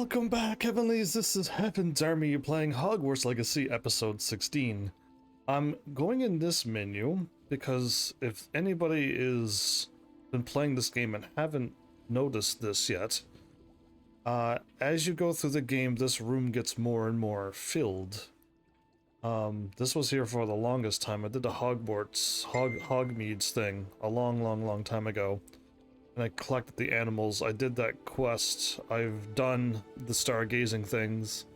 Welcome back, Heavenlies. This is HEAVENSARMY playing Hogwarts Legacy Episode 16. I'm going in this menu because if anybody is been playing this game and haven't noticed this yet, as you go through the game, this room gets more and more filled. This was here for the longest time. I did the Hogwarts Hogmeads thing a long time ago. And I collected the animals. I did that quest. I've done the stargazing things.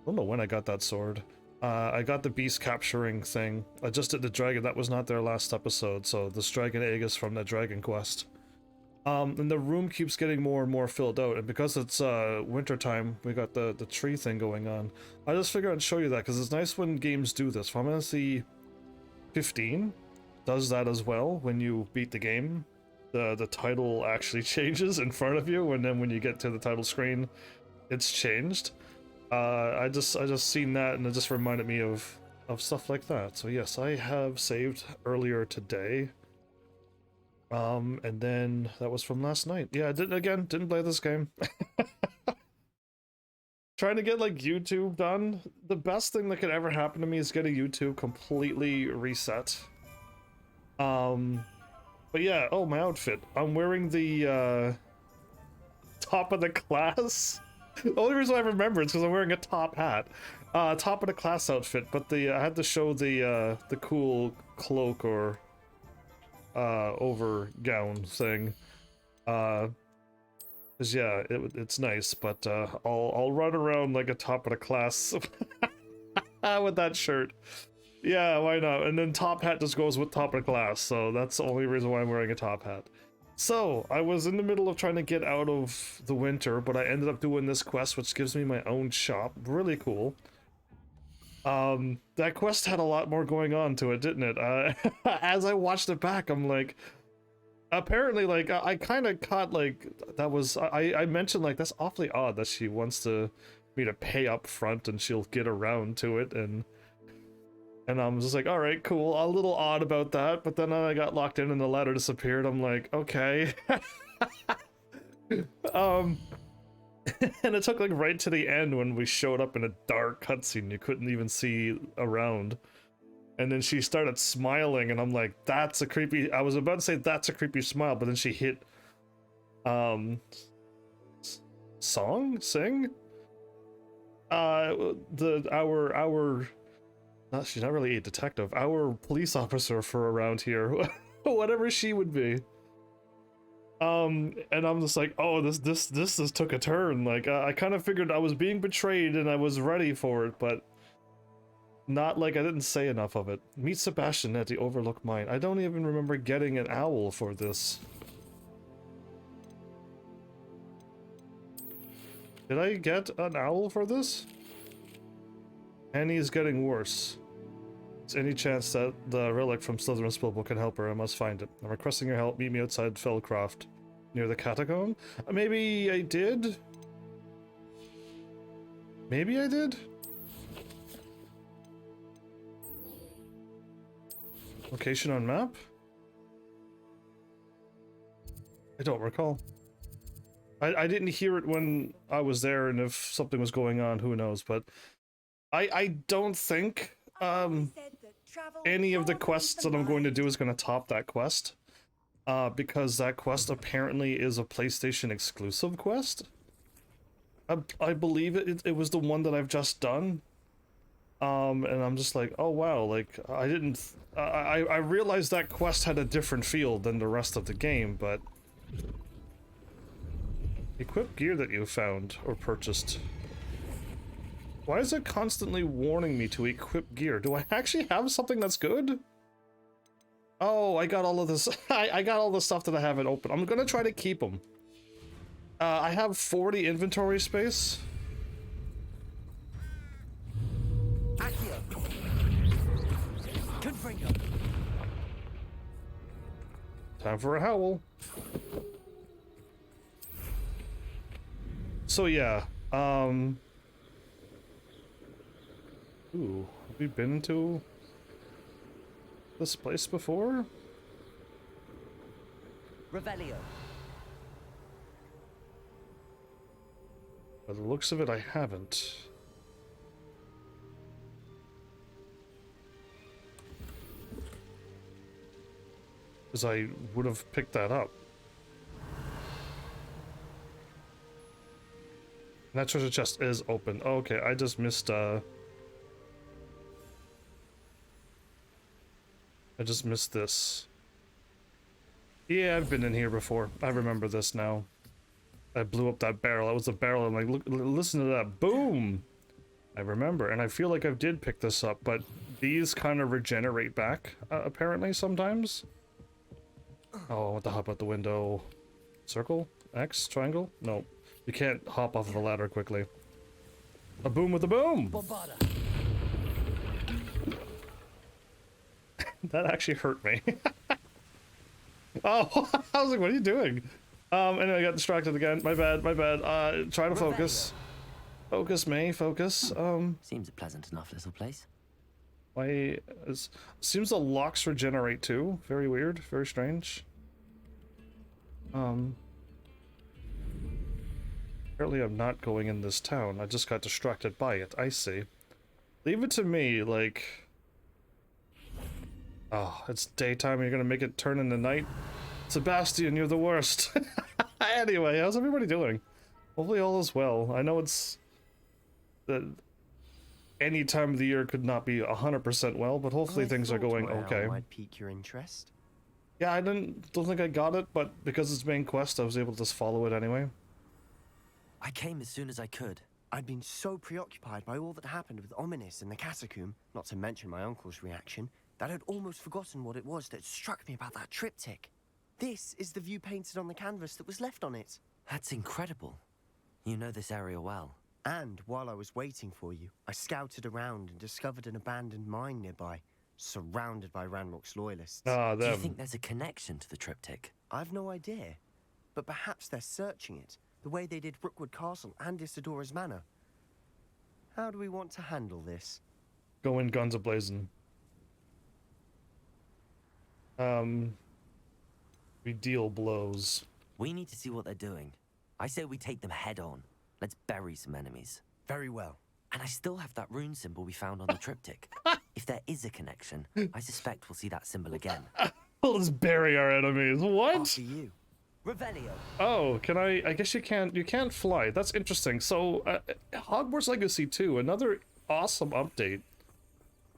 I don't know when I got that sword. I got the beast capturing thing. I just did the dragon. That was not their last episode, so this dragon egg is from the dragon quest. And the room keeps getting more and more filled out, and because it's winter time, we got the tree thing going on. I just figured I'd show you that because it's nice when games do this. Final Fantasy 15 does that as well. When you beat the game, the title actually changes in front of you, and then when you get to the title screen, it's changed. I just seen that, and it just reminded me of stuff like that. So yes, I have saved earlier today. And then that was from last night. Yeah, I didn't play this game. Trying to get like YouTube done. The best thing that could ever happen to me is getting YouTube completely reset. But yeah, oh, my outfit. I'm wearing the top of the class. The only reason I remember is because I'm wearing a top hat. Top of the class outfit, but I had to show the cool cloak or over gown thing. 'Cause yeah, it's nice, but I'll run around like a top of the class with that shirt. Yeah, why not? And then top hat just goes with top of class, so that's the only reason why I'm wearing a top hat. So, I was in the middle of trying to get out of the winter, but I ended up doing this quest, which gives me my own shop. Really cool. That quest had a lot more going on to it, didn't it? As I watched it back, I'm like... Apparently, like, I kind of caught, like, that was... I mentioned, like, that's awfully odd that she wants me to pay up front and she'll get around to it, and I'm just like, alright, cool, a little odd about that, but then I got locked in and the ladder disappeared. I'm like, okay. And it took like right to the end when we showed up in a dark cutscene, you couldn't even see around. And then she started smiling and I'm like, that's a creepy, I was about to say that's a creepy smile, but then she hit, sing? She's not really a detective. Our police officer for around here, whatever she would be. And I'm just like, oh, this just took a turn. Like, I kind of figured I was being betrayed and I was ready for it, but not like I didn't say enough of it. Meet Sebastian at the Overlook Mine. I don't even remember getting an owl for this. Did I get an owl for this? Annie's getting worse. Is any chance that the relic from Slytherin's spellbook can help her? I must find it. I'm requesting your help. Meet me outside Fellcroft, near the catacomb. Maybe I did? Maybe I did? Location on map? I don't recall. I didn't hear it when I was there, and if something was going on, who knows, but I don't think any of the quests that I'm going to do is going to top that quest, because that quest apparently is a PlayStation exclusive quest. I believe it was the one that I've just done, and I'm just like, oh wow, like I realized that quest had a different feel than the rest of the game, but equip gear that you found or purchased. Why is it constantly warning me to equip gear? Do I actually have something that's good? Oh, I got all of this. I got all the stuff that I haven't opened. I'm gonna try to keep them. I have 40 inventory space. Time for a howl. So yeah, ooh, have we been to this place before? Revelio. By the looks of it, I haven't. Because I would have picked that up. And that treasure chest is open. Oh, okay, I just missed, I just missed this. Yeah, I've been in here before. I remember this now. I blew up that barrel. That was a barrel. I'm like, look, listen to that. Boom! I remember, and I feel like I did pick this up, but these kind of regenerate back, apparently, sometimes. Oh, what the hop out the window? Circle? X? Triangle? No. You can't hop off of a ladder quickly. A boom with a boom! That actually hurt me. Oh, I was like, what are you doing? Anyway, I got distracted again. My bad, my bad. Try to focus. Focus, May, focus. Seems a pleasant enough little place. Why seems the locks regenerate too. Very weird, very strange. Apparently I'm not going in this town. I just got distracted by it. I see. Leave it to me, like... Oh, it's daytime and you're gonna make it turn into night? Sebastian, you're the worst. Anyway, how's everybody doing? Hopefully all is well. I know it's... any time of the year could not be 100% well, but hopefully things are going okay. Might pique your interest. Yeah, I don't think I got it, but because it's main quest, I was able to just follow it anyway. I came as soon as I could. I'd been so preoccupied by all that happened with Ominis and the catacomb, not to mention my uncle's reaction, that I'd almost forgotten what it was that struck me about that triptych. This is the view painted on the canvas that was left on it. That's incredible. You know this area well. And while I was waiting for you, I scouted around and discovered an abandoned mine nearby, surrounded by Ranrock's loyalists. Ah, Do you them. think there's a connection to the triptych? I've no idea, but perhaps they're searching it, the way they did Rookwood Castle and Isidora's Manor. How do we want to handle this? Go in guns a-blazing. We deal blows. We need to see what they're doing. I say we take them head on. Let's bury some enemies. Very well. And I still have that rune symbol we found on the triptych. If there is a connection, I suspect we'll see that symbol again. Let's bury our enemies. What? After you. Revelio. Oh, can I guess you can't fly. That's interesting. So, Hogwarts Legacy 2, another awesome update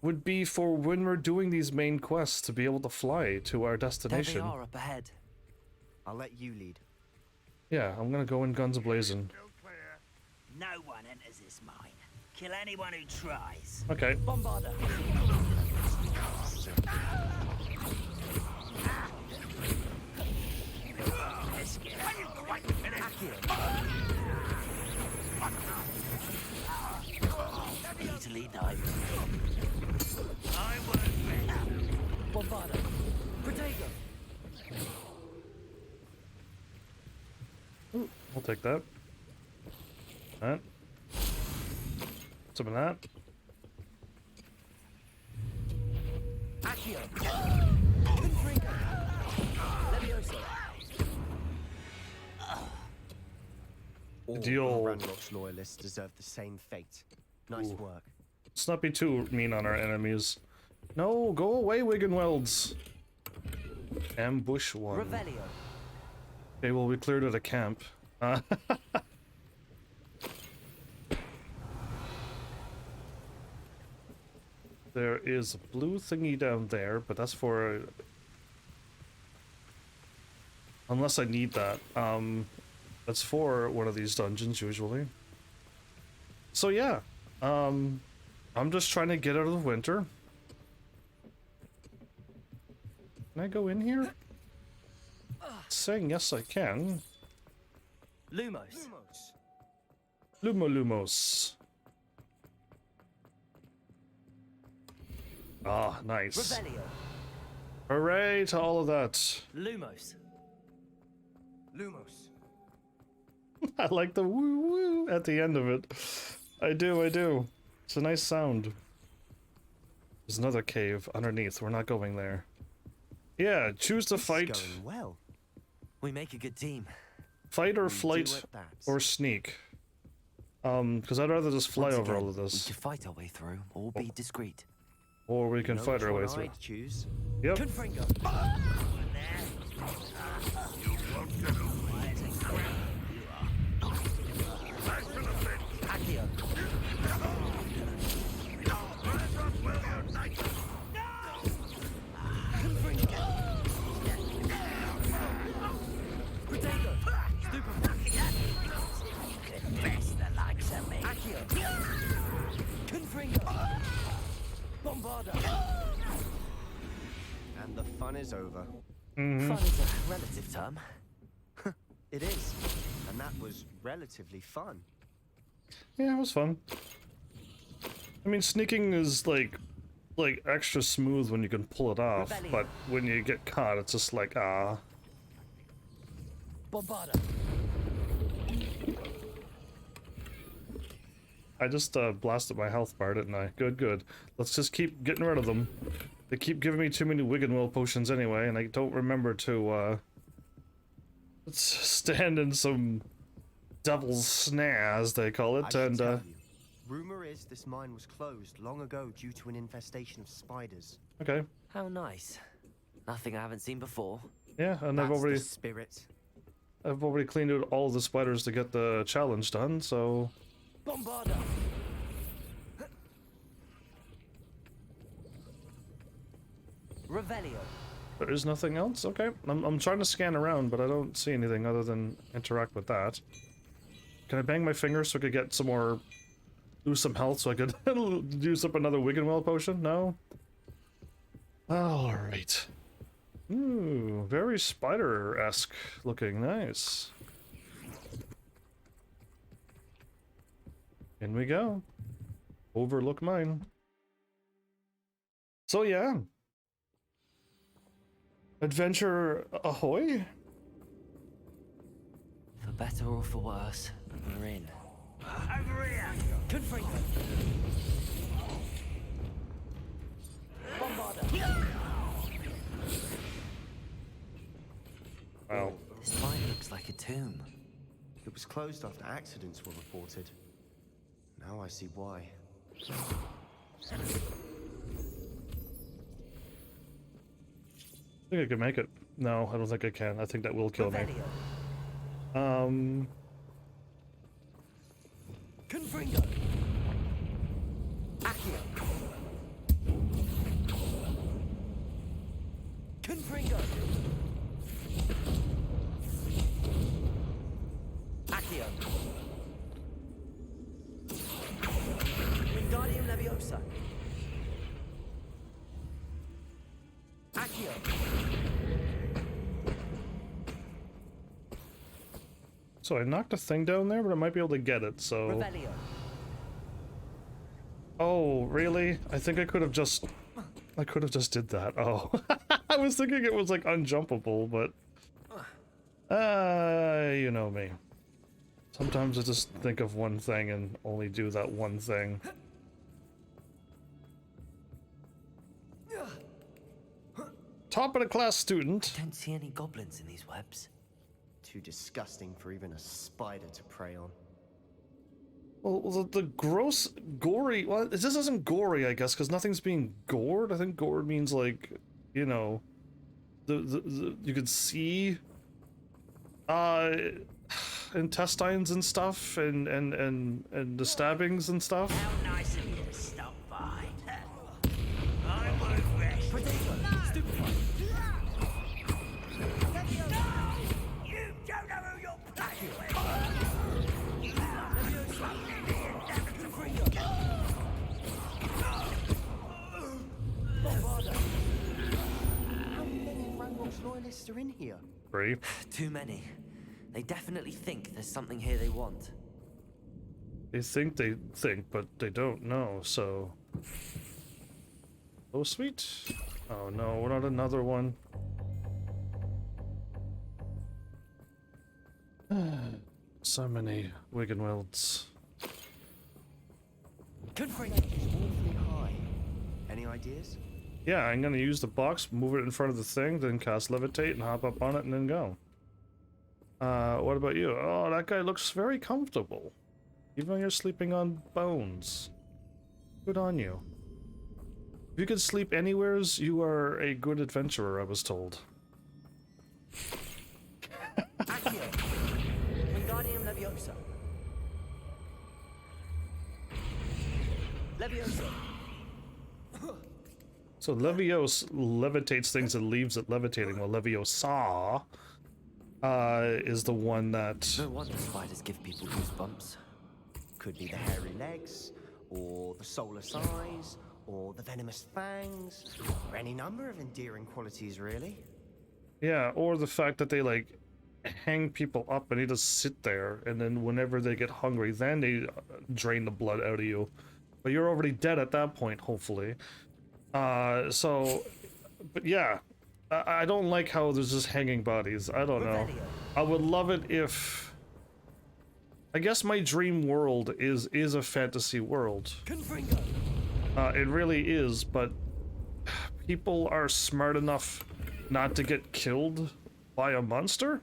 would be for when we're doing these main quests to be able to fly to our destination. There they are up ahead. I'll let you lead. Yeah, I'm gonna go in guns a-blazing. No one enters this mine. Kill anyone who tries. Okay. Bombarder. You need to lead the I won't win. Bombarder. Protego. I'll take that. That. Some of that. Accio. Confringo. Levioso. All Deal. Ranrock's loyalists deserve the same fate. Nice work. Let's not be too mean on our enemies. No, go away, Wiggenwelds. Ambush one. Revelio. Okay, well, we cleared out a camp. There is a blue thingy down there, but that's for... Unless I need that. That's for one of these dungeons, usually. So yeah, I'm just trying to get out of the winter. Can I go in here? Saying yes, I can. Lumos. Lumos. Ah, nice. Revelio. Hooray to all of that. Lumos. Lumos. I like the woo woo at the end of it. I do. It's a nice sound. There's another cave underneath. We're not going there. Yeah, choose to This is fight. going well. We make a good team. Fight or We do flight at that. or sneak. Because I'd rather just fly Once over again, all of We this. could fight our way through, or be discreet. Or we can No fight our way choice through. I'd choose. Yep. Confringo. Accio. Best the likes of me. And the fun is over. Fun is a relative term. It is. And that was relatively fun. Yeah, it was fun. I mean, sneaking is like extra smooth when you can pull it off, but when you get caught, it's just like, ah. Bombarda. I just blasted my health bar, didn't I? Good, good. Let's just keep getting rid of them. They keep giving me too many Wiggenwell potions anyway, and I don't remember to stand in some devil's snare, as they call I it, should and tell you, rumor is this mine was closed long ago due to an infestation of spiders. okay. How nice. Nothing I haven't seen before. Yeah, and That's the spirit. I've already cleaned out all the spiders to get the challenge done, so Bombarda. Revelio. there is nothing else? Okay. I'm trying to scan around, but I don't see anything other than interact with that. Can I bang my finger so I could get some more... lose some health so I could use up another Wiggenwell potion? No? Alright. Ooh, very spider-esque looking. Nice. In we go. Overlook mine. So yeah. Adventure ahoy? For better or for worse, we're in. Over here. Confringo. Bombarda. Wow. This mine looks like a tomb. It was closed after accidents were reported. Now I see why. I think I can make it. No, I don't think I can. I think that will kill me. Revelio. Confringo. Accio. Confringo. Accio. Wingardium Leviosa. Accio. So I knocked a thing down there, but I might be able to get it, so... Revelio. Oh, really? I think I could have just... I could have just did that. Oh. I was thinking it was, like, unjumpable, but... you know me. Sometimes I just think of one thing and only do that one thing. Top of the class student. Don't see any goblins in these webs. Too disgusting for even a spider to prey on. Well, the gross, gory... Well, this isn't gory, I guess, because nothing's being gored. I think gored means, like, you know... you could see... intestines and stuff, and the stabbings and stuff. How nice of you to stop by. I won't rest. You don't know who you're playing with. You How many Ranrock's loyalists are in here? 3. Too many. They definitely think there's something here they want. They think, but they don't know, so... Oh, sweet. Oh no, not another one. So many Wiggenwelds. Confringo. Awfully high. Any ideas? Yeah, I'm gonna use the box, move it in front of the thing, then cast Levitate and hop up on it and then go. What about you? Oh, that guy looks very comfortable. Even when you're sleeping on bones. Good on you. If you could sleep anywheres, you are a good adventurer, I was told. Accio. Wingardium Leviosa. Leviosa. So Levios levitates things and leaves it levitating, while Leviosa is the one that... No wonder spiders give people goosebumps. Could be the hairy legs, or the soulless eyes, or the venomous fangs, or any number of endearing qualities, really. Yeah, or the fact that they, like, hang people up and they just sit there, and then whenever they get hungry, then they drain the blood out of you. But you're already dead at that point, hopefully. But yeah, I don't like how there's just hanging bodies. I don't know. I would love it if... I guess my dream world is a fantasy world. It really is, but people are smart enough not to get killed by a monster?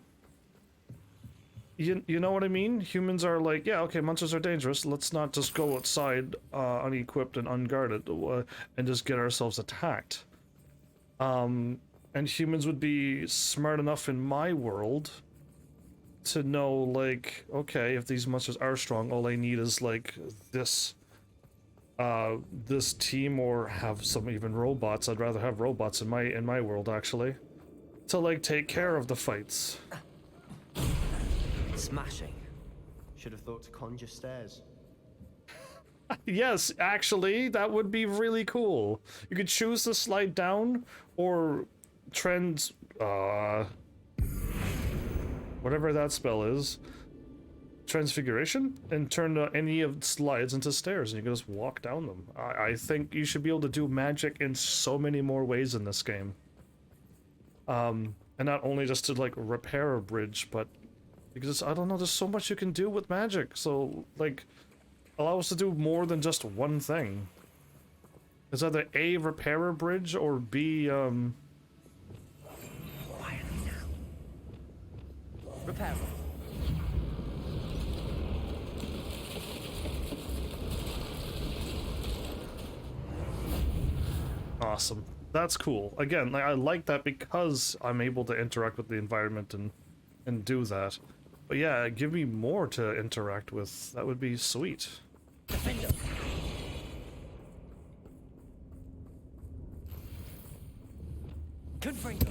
You know what I mean? Humans are like, yeah, okay, monsters are dangerous. Let's not just go outside unequipped and unguarded and just get ourselves attacked. And humans would be smart enough in my world to know, like, okay, if these monsters are strong, all I need is, like, this team, or have some even robots. I'd rather have robots in my world, actually, to, like, take care of the fights. Smashing. Should have thought to conjure stairs. Yes, actually, that would be really cool. You could choose to slide down or whatever that spell is, transfiguration, and turn any of the slides into stairs, and you can just walk down them. I think you should be able to do magic in so many more ways in this game. And not only just to, like, repair a bridge, but because, I don't know, there's so much you can do with magic, so, like, allow us to do more than just one thing. It's either A, repair a bridge, or B, Repair. Awesome. That's cool. Again, I like that because I'm able to interact with the environment and do that. But yeah, give me more to interact with. That would be sweet. Defender. Confringo.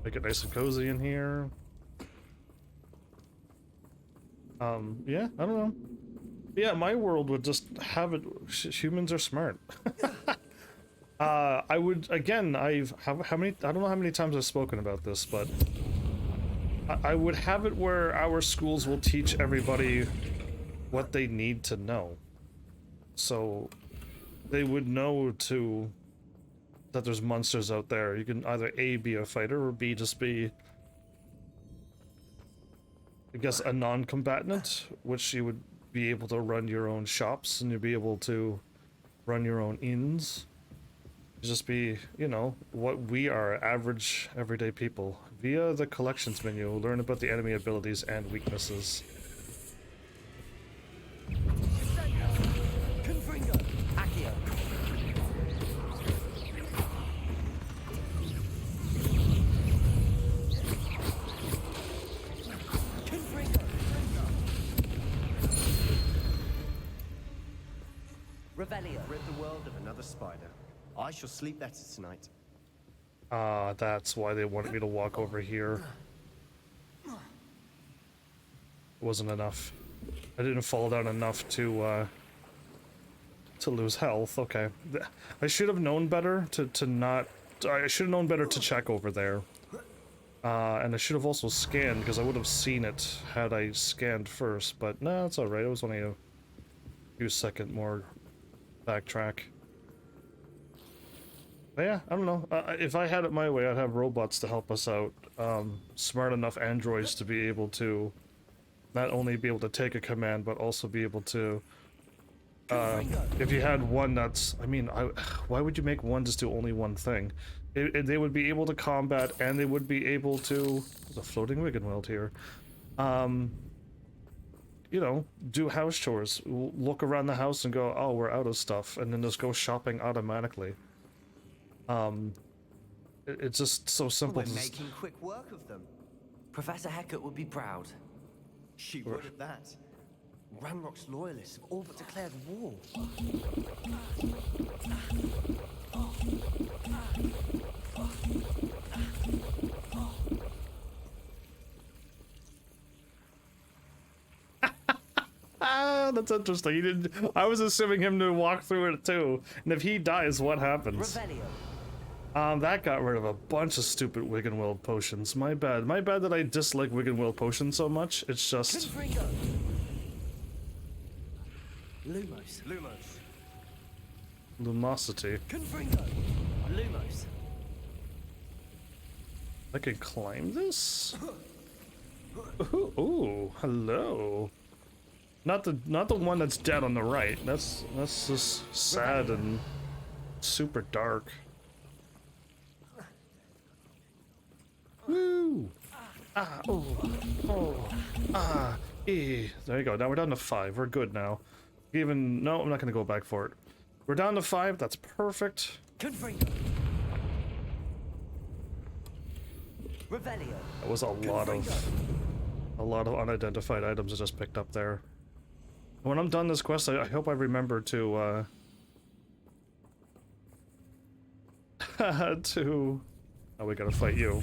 Make it nice and cozy in here. Yeah, I don't know. Yeah, my world would just have it. Humans are smart. I would, again, how many, I don't know how many times I've spoken about this, but I would have it where our schools will teach everybody what they need to know. So they would know that there's monsters out there. You can either A, be a fighter, or B, just be, I guess, a non-combatant, which you would be able to run your own shops, and you'd be able to run your own inns. Just be, you know, what we are, average, everyday people. Via the collections menu, learn about the enemy abilities and weaknesses. Confringo. Accio. Confringo. Revelio. Rid the world of another spider. I shall sleep better tonight. That's why they wanted me to walk over here. It wasn't enough. I didn't fall down enough to lose health. Okay. I should have known better to not... I should have known better to check over there. And I should have also scanned, because I would have seen it had I scanned first. But, nah, it's alright. It was only a few second more backtrack. But yeah, I don't know. If I had it my way, I'd have robots to help us out. Smart enough androids to be able to not only be able to take a command, but also be able to... if you had one that's... I mean, why would you make one just do only one thing? They would be able to combat, and they would be able to... There's a floating Wiggenweld here. you know, do house chores, look around the house and go, oh, we're out of stuff, and then just go shopping automatically. It's just so simple. We're making quick work of them. Professor Hecat would be proud. She would at that. Ranrock's loyalists have all but declared war. Ah, that's interesting. He didn't. I was assuming him to walk through it too. And if he dies, what happens? Revelio. That got rid of a bunch of stupid Wiggenweld potions. My bad. My bad that I dislike Wiggenweld potions so much. It's just. Confringo. Lumos. Lumos. Lumosity. Confringo. Lumos. I can climb this? Ooh, hello. Not the one that's dead on the right. That's just sad and super dark. Woo! Ah, oh, oh, ah, eh. There you go. Now we're down to 5. We're good now. Even no, I'm not gonna go back for it. We're down to 5. That's perfect. Confringo. Revelio. That was a lot of unidentified items I just picked up there. When I'm done this quest, I hope I remember to to. Oh, we gotta fight you.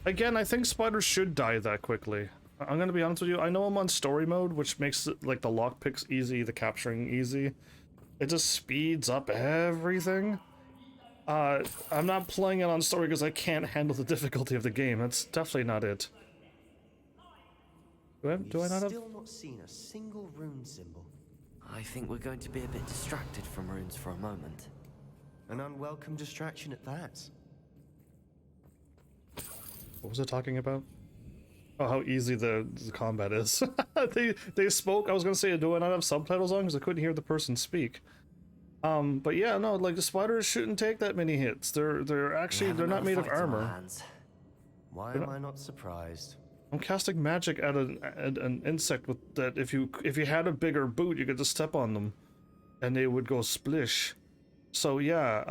Again, I think spiders should die that quickly. I'm gonna be honest with you. I know I'm on story mode, which makes it, like, the lockpicks easy, the capturing easy. It just speeds up everything. I'm not playing it on story because I can't handle the difficulty of the game. That's definitely not it. Do I not have? Still not seen a single rune symbol. I think we're going to be a bit distracted from runes for a moment. An unwelcome distraction at that. What was it talking about? Oh, how easy the combat is. they spoke. I was gonna say, do I not have subtitles on because I couldn't hear the person speak. But yeah, no, like the spiders shouldn't take that many hits. They're actually they're not made of armor. Why am I not surprised? I'm casting magic at an insect with that. If you had a bigger boot, you could just step on them, and they would go splish. So yeah,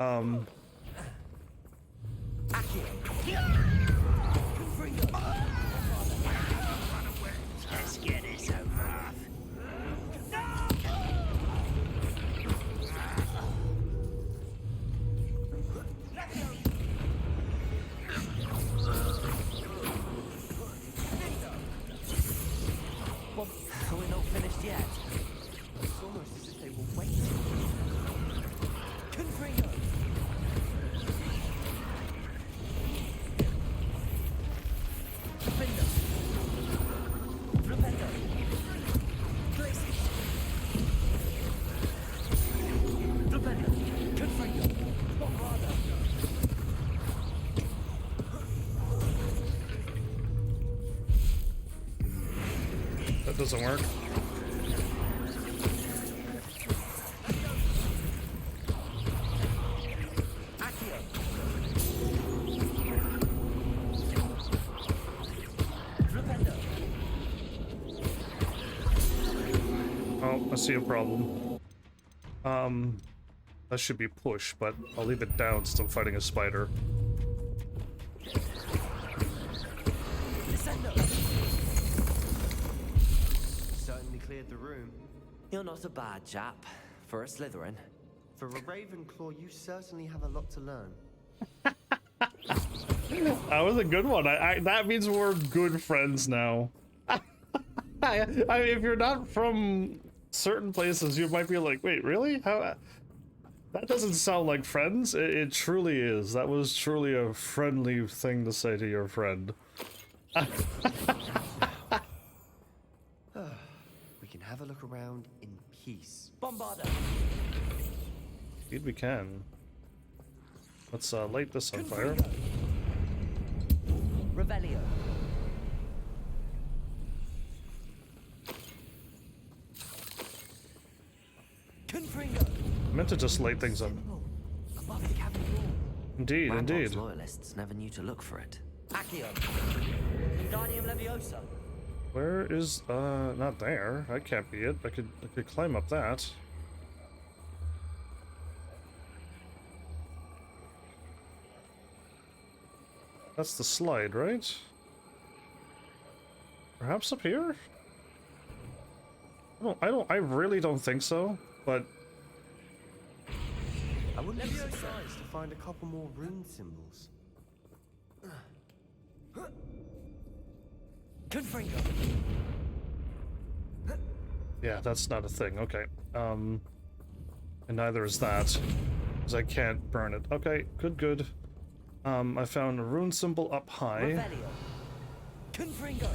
Let's get this over with. We're not finished yet. It's almost as if they were waiting. Confringo. Findo. Flipendo. Glacius. Flipendo. Confringo. Bombarda. that doesn't work. Oh, I see a problem. That should be push, but I'll leave it down since I'm fighting a spider. Certainly cleared the room. You're not a bad chap for a Slytherin. For a Ravenclaw, you certainly have a lot to learn. That was a good one. That means we're good friends now. If you're not from certain places, you might be like, wait, really? How? That doesn't sound like friends. It truly is. That was truly a friendly thing to say to your friend. We can have a look around in peace. Bombarda. Indeed we can. Let's light this on fire. Revelio. Confringo. I meant to just light things up. Above the cavern wall. Indeed, Ranrock's indeed. loyalists never knew to look for it. Accio. Wingardium Leviosa. Where is, not there. That can't be it. I could climb up that. That's the slide, right? Perhaps up here? I really don't think so, but... I wouldn't be surprised to find a couple more rune symbols. Confringo. Yeah, that's not a thing. Okay. And neither is that, because I can't burn it. Okay, good. I found a rune symbol up high. Revelio. Confringo.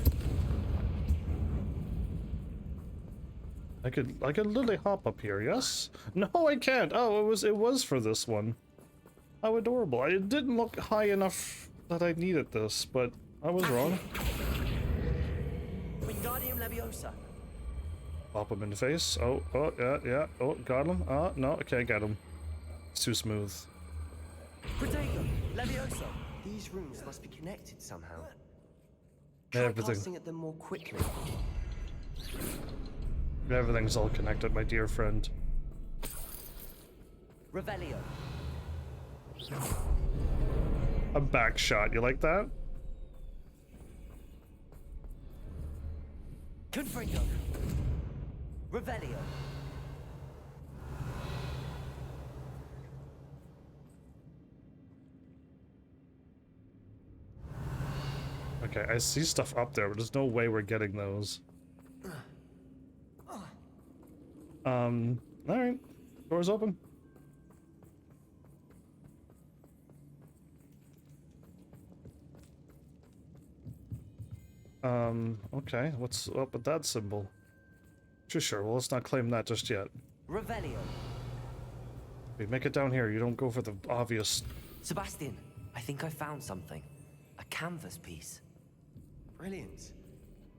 I could literally hop up here, yes? No, I can't. Oh, it was for this one. How adorable. It didn't look high enough that I needed this, but I was wrong. Wingardium Leviosa. Pop him in the face. Oh, yeah. Oh, got him. Oh, no, I can't get him. It's too smooth. Protego. Leviosa. These runes must be connected somehow. Try Everything. casting at them more quickly. Everything's all connected, my dear friend. Revelio. A back shot. You like that? Confringo. Revelio. Okay, I see stuff up there, but there's no way we're getting those. Alright. Door's open. Okay, what's up with that symbol? Sure, well, let's not claim that just yet. Revelio. We make it down here, you don't go for the obvious... Sebastian, I think I found something. A canvas piece. Brilliant.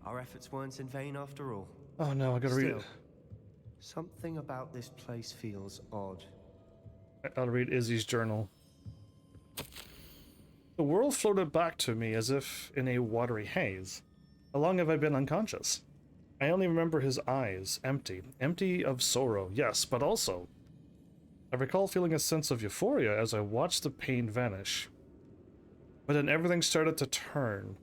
Our efforts weren't in vain after all. Oh no, I gotta read it. Something about this place feels odd. I'll read Izzy's journal. The world floated back to me as if in a watery haze. How long have I been unconscious? I only remember his eyes, empty of sorrow, yes, but also... I recall feeling a sense of euphoria as I watched the pain vanish. But then everything started to turn.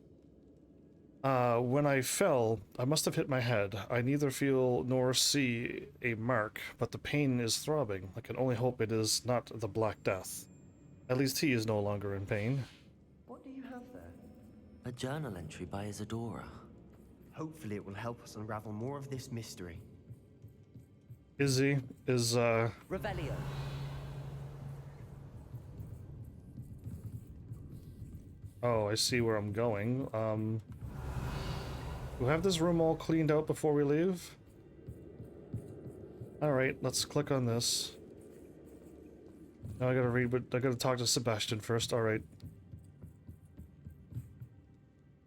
When I fell, I must have hit my head. I neither feel nor see a mark, but the pain is throbbing. I can only hope it is not the Black Death. At least he is no longer in pain. What do you have there? A journal entry by Isadora. Hopefully it will help us unravel more of this mystery. Izzy is, Revelio. Oh, I see where I'm going. We'll have this room all cleaned out before we leave. Alright, let's click on this. Now I gotta read, but I gotta talk to Sebastian first. Alright.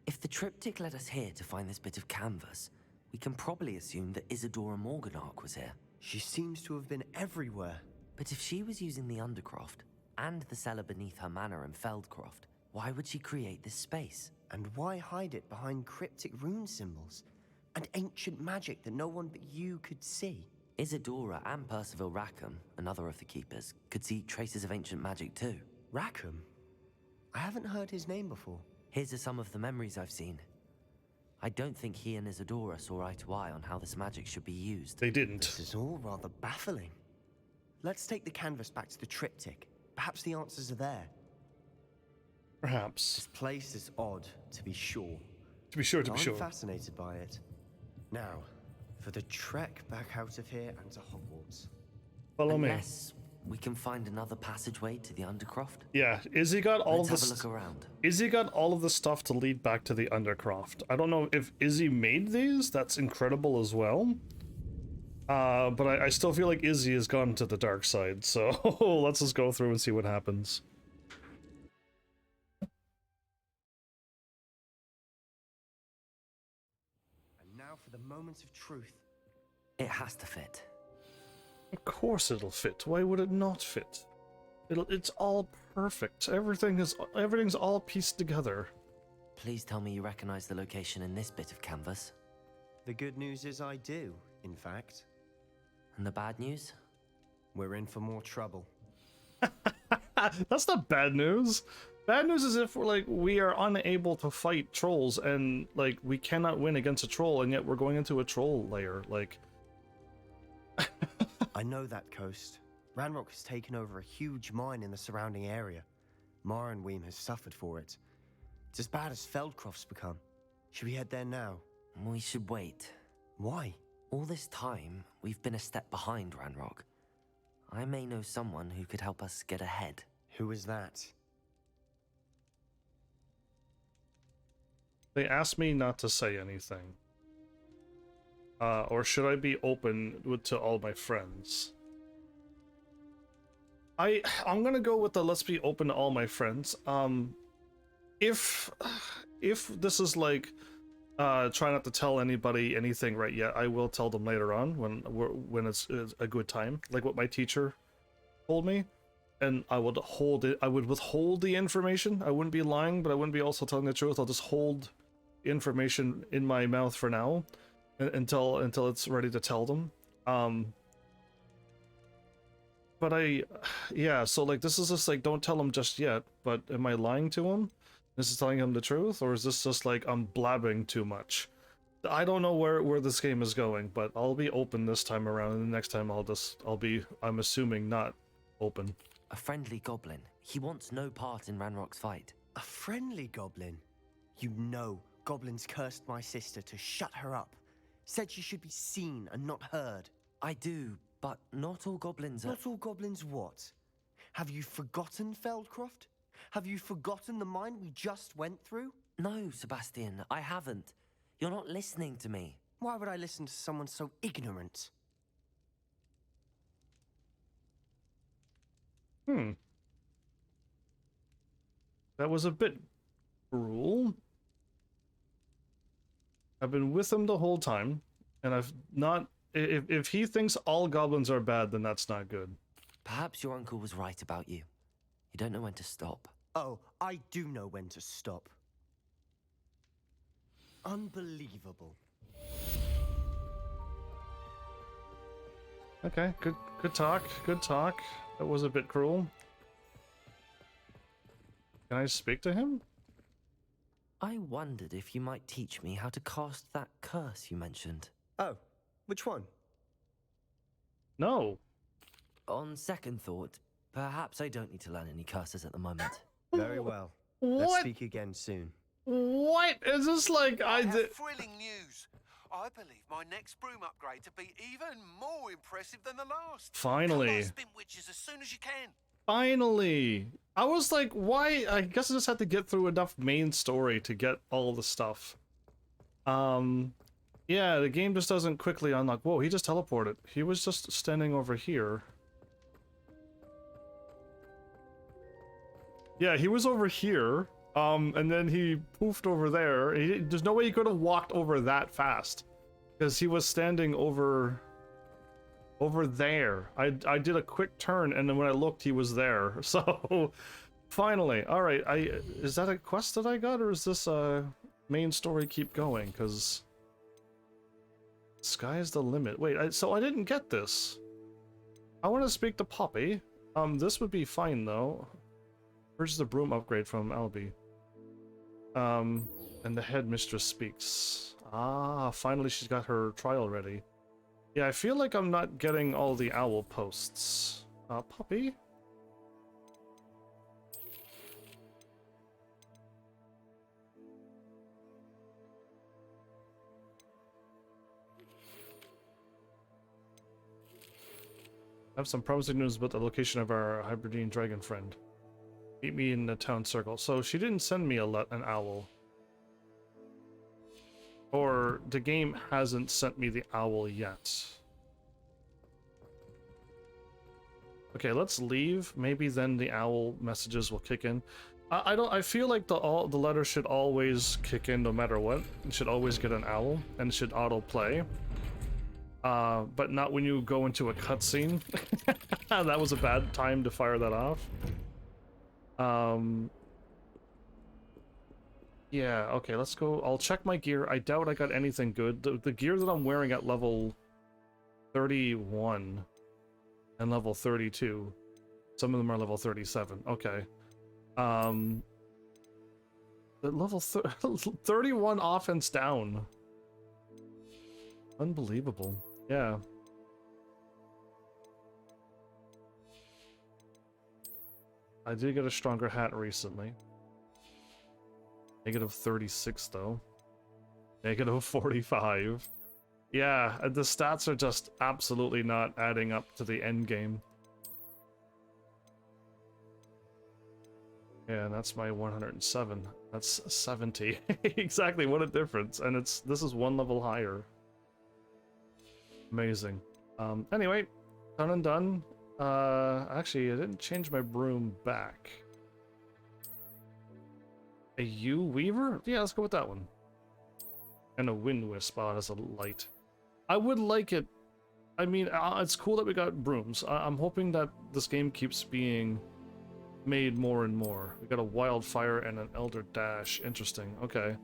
If the triptych led us here to find this bit of canvas, we can probably assume that Isadora Morganach was here. She seems to have been everywhere. But if she was using the Undercroft, and the cellar beneath her manor in Feldcroft, why would she create this space? And why hide it behind cryptic rune symbols? And ancient magic that no one but you could see? Isadora and Percival Rackham, another of the Keepers, could see traces of ancient magic too. Rackham? I haven't heard his name before. Here's some of the memories I've seen. I don't think he and Isadora saw eye to eye on how this magic should be used. They didn't. This is all rather baffling. Let's take the canvas back to the triptych. Perhaps the answers are there. Perhaps. This place is odd, to be sure. To be sure, to be I'm sure. fascinated by it. Now, for the trek back out of here and to Hogwarts. Follow me. Unless we can find another passageway to the Undercroft. Yeah, Izzy got all Let's of have a this. look around. Izzy got all of the stuff to lead back to the Undercroft. I don't know if Izzy made these. That's incredible as well. But I still feel like Izzy has gone to the dark side. So let's just go through and see what happens. And now for the moments of truth. It has to fit. Of course it'll fit. Why would it not fit? It's all perfect. Everything's all pieced together. Please tell me you recognize the location in this bit of canvas. The good news is I do, in fact. And the bad news? We're in for more trouble. That's not bad news. Bad news is if we are unable to fight trolls and like we cannot win against a troll, and yet we're going into a troll lair. Like, I know that coast. Ranrock has taken over a huge mine in the surrounding area. Marrenweem has suffered for it. It's as bad as Feldcroft's become. Should we head there now? We should wait. Why? All this time, we've been a step behind Ranrock. I may know someone who could help us get ahead. Who is that? they asked me not to say anything. Or should I be open to all my friends? I'm gonna go with the let's be open to all my friends. If this is like try not to tell anybody anything right yet, I will tell them later on when it's a good time, like what my teacher told me, and I would hold it. I would withhold the information. I wouldn't be lying, but I wouldn't be also telling the truth. I'll just hold information in my mouth for now until it's ready to tell them. But yeah, so like this is just like don't tell them just yet. But am I lying to them? This is telling him the truth, or is this just like I'm blabbing too much? I don't know where this game is going, but I'll be open this time around, and the next time I'm assuming not open. A friendly goblin. He wants no part in Ranrock's fight. A friendly goblin? You know, goblins cursed my sister to shut her up. Said she should be seen and not heard. I do, but not all goblins are... Not all goblins what? Have you forgotten Feldcroft? Have you forgotten the mine we just went through? No, Sebastian, I haven't. You're not listening to me. Why would I listen to someone so ignorant? That was a bit cruel. I've been with him the whole time, and I've not... If he thinks all goblins are bad, then that's not good. Perhaps your uncle was right about you. You don't know when to stop. Oh, I do know when to stop. Unbelievable. Okay, good talk, good talk. That was a bit cruel. Can I speak to him? I wondered if you might teach me how to cast that curse you mentioned. Oh, which one? No. On second thought, perhaps I don't need to learn any curses at the moment. Very well. What? Let's speak again soon. What? Is this like I I have did? thrilling news. I believe my next broom upgrade to be even more impressive than the last. Finally. Come on, spin witches as soon as you can. Finally. I was like, why? I guess I just had to get through enough main story to get all the stuff. Yeah, the game just doesn't quickly unlock. Whoa, he just teleported. He was just standing over here. Yeah, he was over here. And then he poofed over there. There's no way he could have walked over that fast, because he was standing over there. I did a quick turn, and then when I looked, he was there. So, finally, all right. Is that a quest that I got, or is this main story keep going? Because sky's the limit. Wait, so I didn't get this. I want to speak to Poppy. This would be fine though. Where's the broom upgrade from Albie? And the headmistress speaks. Ah, finally she's got her trial ready. Yeah, I feel like I'm not getting all the owl posts. Poppy? I have some promising news about the location of our Hybridine dragon friend. Meet me in the town circle. So she didn't send me an owl. Or the game hasn't sent me the owl yet. Okay, let's leave. Maybe then the owl messages will kick in. I feel like the letter should always kick in no matter what. It should always get an owl, and it should auto play. But not when you go into a cutscene. That was a bad time to fire that off. Yeah, okay, let's go. I'll check my gear. I doubt I got anything good. The gear that I'm wearing at level 31 and level 32. Some of them are level 37. Okay. The level 31 offense down. Unbelievable. Yeah. I did get a stronger hat recently. Negative 36 though. Negative 45. Yeah, the stats are just absolutely not adding up to the end game. Yeah, and that's my 107. That's 70. Exactly, what a difference. And this is one level higher. Amazing. Anyway, done and done. Actually, I didn't change my broom back. A U Weaver? Yeah, let's go with that one. And a Wind Wisp as a light. I would like it. I mean, it's cool that we got brooms. I'm hoping that this game keeps being made more and more. We got a Wildfire and an Elder Dash. Interesting. Okay.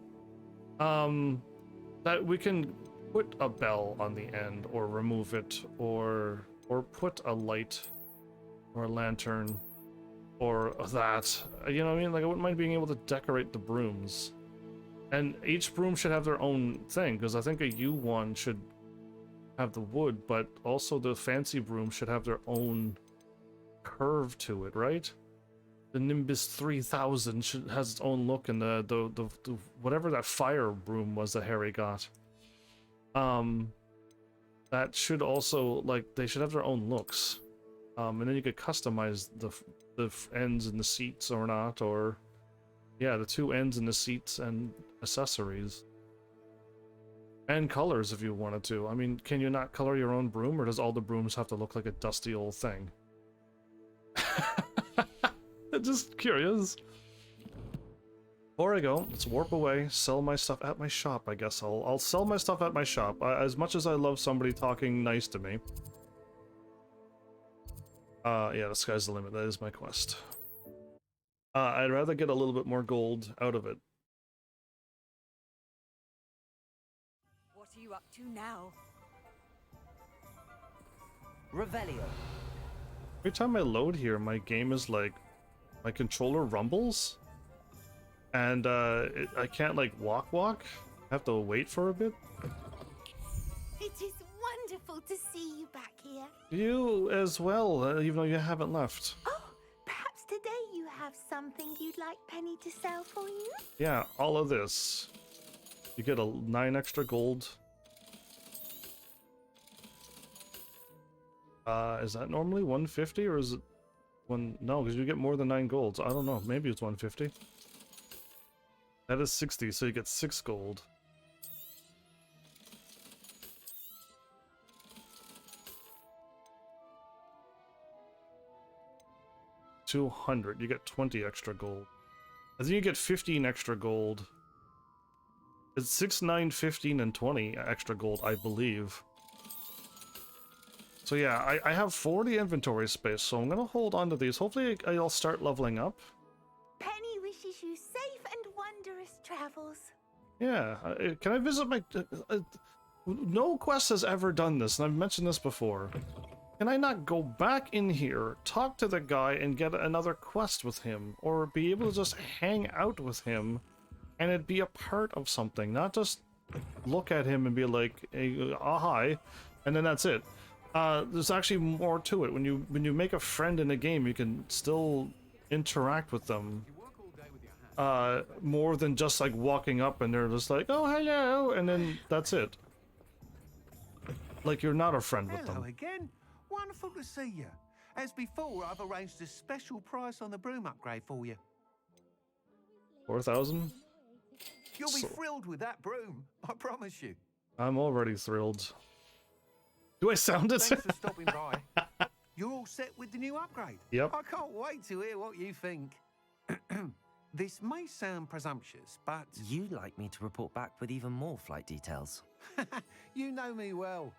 That we can put a bell on the end, or remove it, or put a light, or a lantern, or that. You know what I mean? Like, I wouldn't mind being able to decorate the brooms. And each broom should have their own thing, because I think a U1 should have the wood, but also the fancy broom should have their own curve to it, right? The Nimbus 3000 has its own look, and the whatever that fire broom was that Harry got. That should also, like, they should have their own looks. And then you could customize the ends and the seats or not, or yeah, the two ends and the seats and accessories. And colors if you wanted to. I mean, can you not color your own broom, or does all the brooms have to look like a dusty old thing? Just curious. Before I go, let's warp away, sell my stuff at my shop, I guess. I'll sell my stuff at my shop. As much as I love somebody talking nice to me. Yeah, the sky's the limit. That is my quest. I'd rather get a little bit more gold out of it. What are you up to now? Revelio. Every time I load here, my game is like, my controller rumbles, and I can't like walk. I have to wait for a bit. It is wonderful to see you back here. You as well, even though you haven't left. Oh, perhaps today you have something you'd like Penny to sell for you? Yeah, all of this. You get 9 extra gold. Is that normally 150, or is it no, because you get more than 9 golds. I don't know, maybe it's 150. That is 60, so you get 6 gold. $200, you get 20 extra gold. I think you get 15 extra gold. It's 6, 9, 15, and 20 extra gold, I believe. So yeah, I have 40 inventory space, so I'm gonna hold on to these. Hopefully I'll start leveling up. Penny wishes you safe and wondrous travels. Yeah, can I visit my... no quest has ever done this, and I've mentioned this before. Can I not go back in here, talk to the guy, and get another quest with him? Or be able to just hang out with him, and it be a part of something, not just look at him and be like, hey, hi, and then that's it. There's actually more to it. When you make a friend in a game, you can still interact with them. More than just like walking up and they're just like, oh, hello, and then that's it. Like, you're not a friend with them. Hello again. Wonderful to see you. As before, I've arranged a special price on the broom upgrade for you. 4,000? You'll be thrilled with that broom, I promise you. I'm already thrilled. Do I sound it? Thanks for stopping by. You're all set with the new upgrade? Yep. I can't wait to hear what you think. This may sound presumptuous, but... You'd like me to report back with even more flight details. You know me well.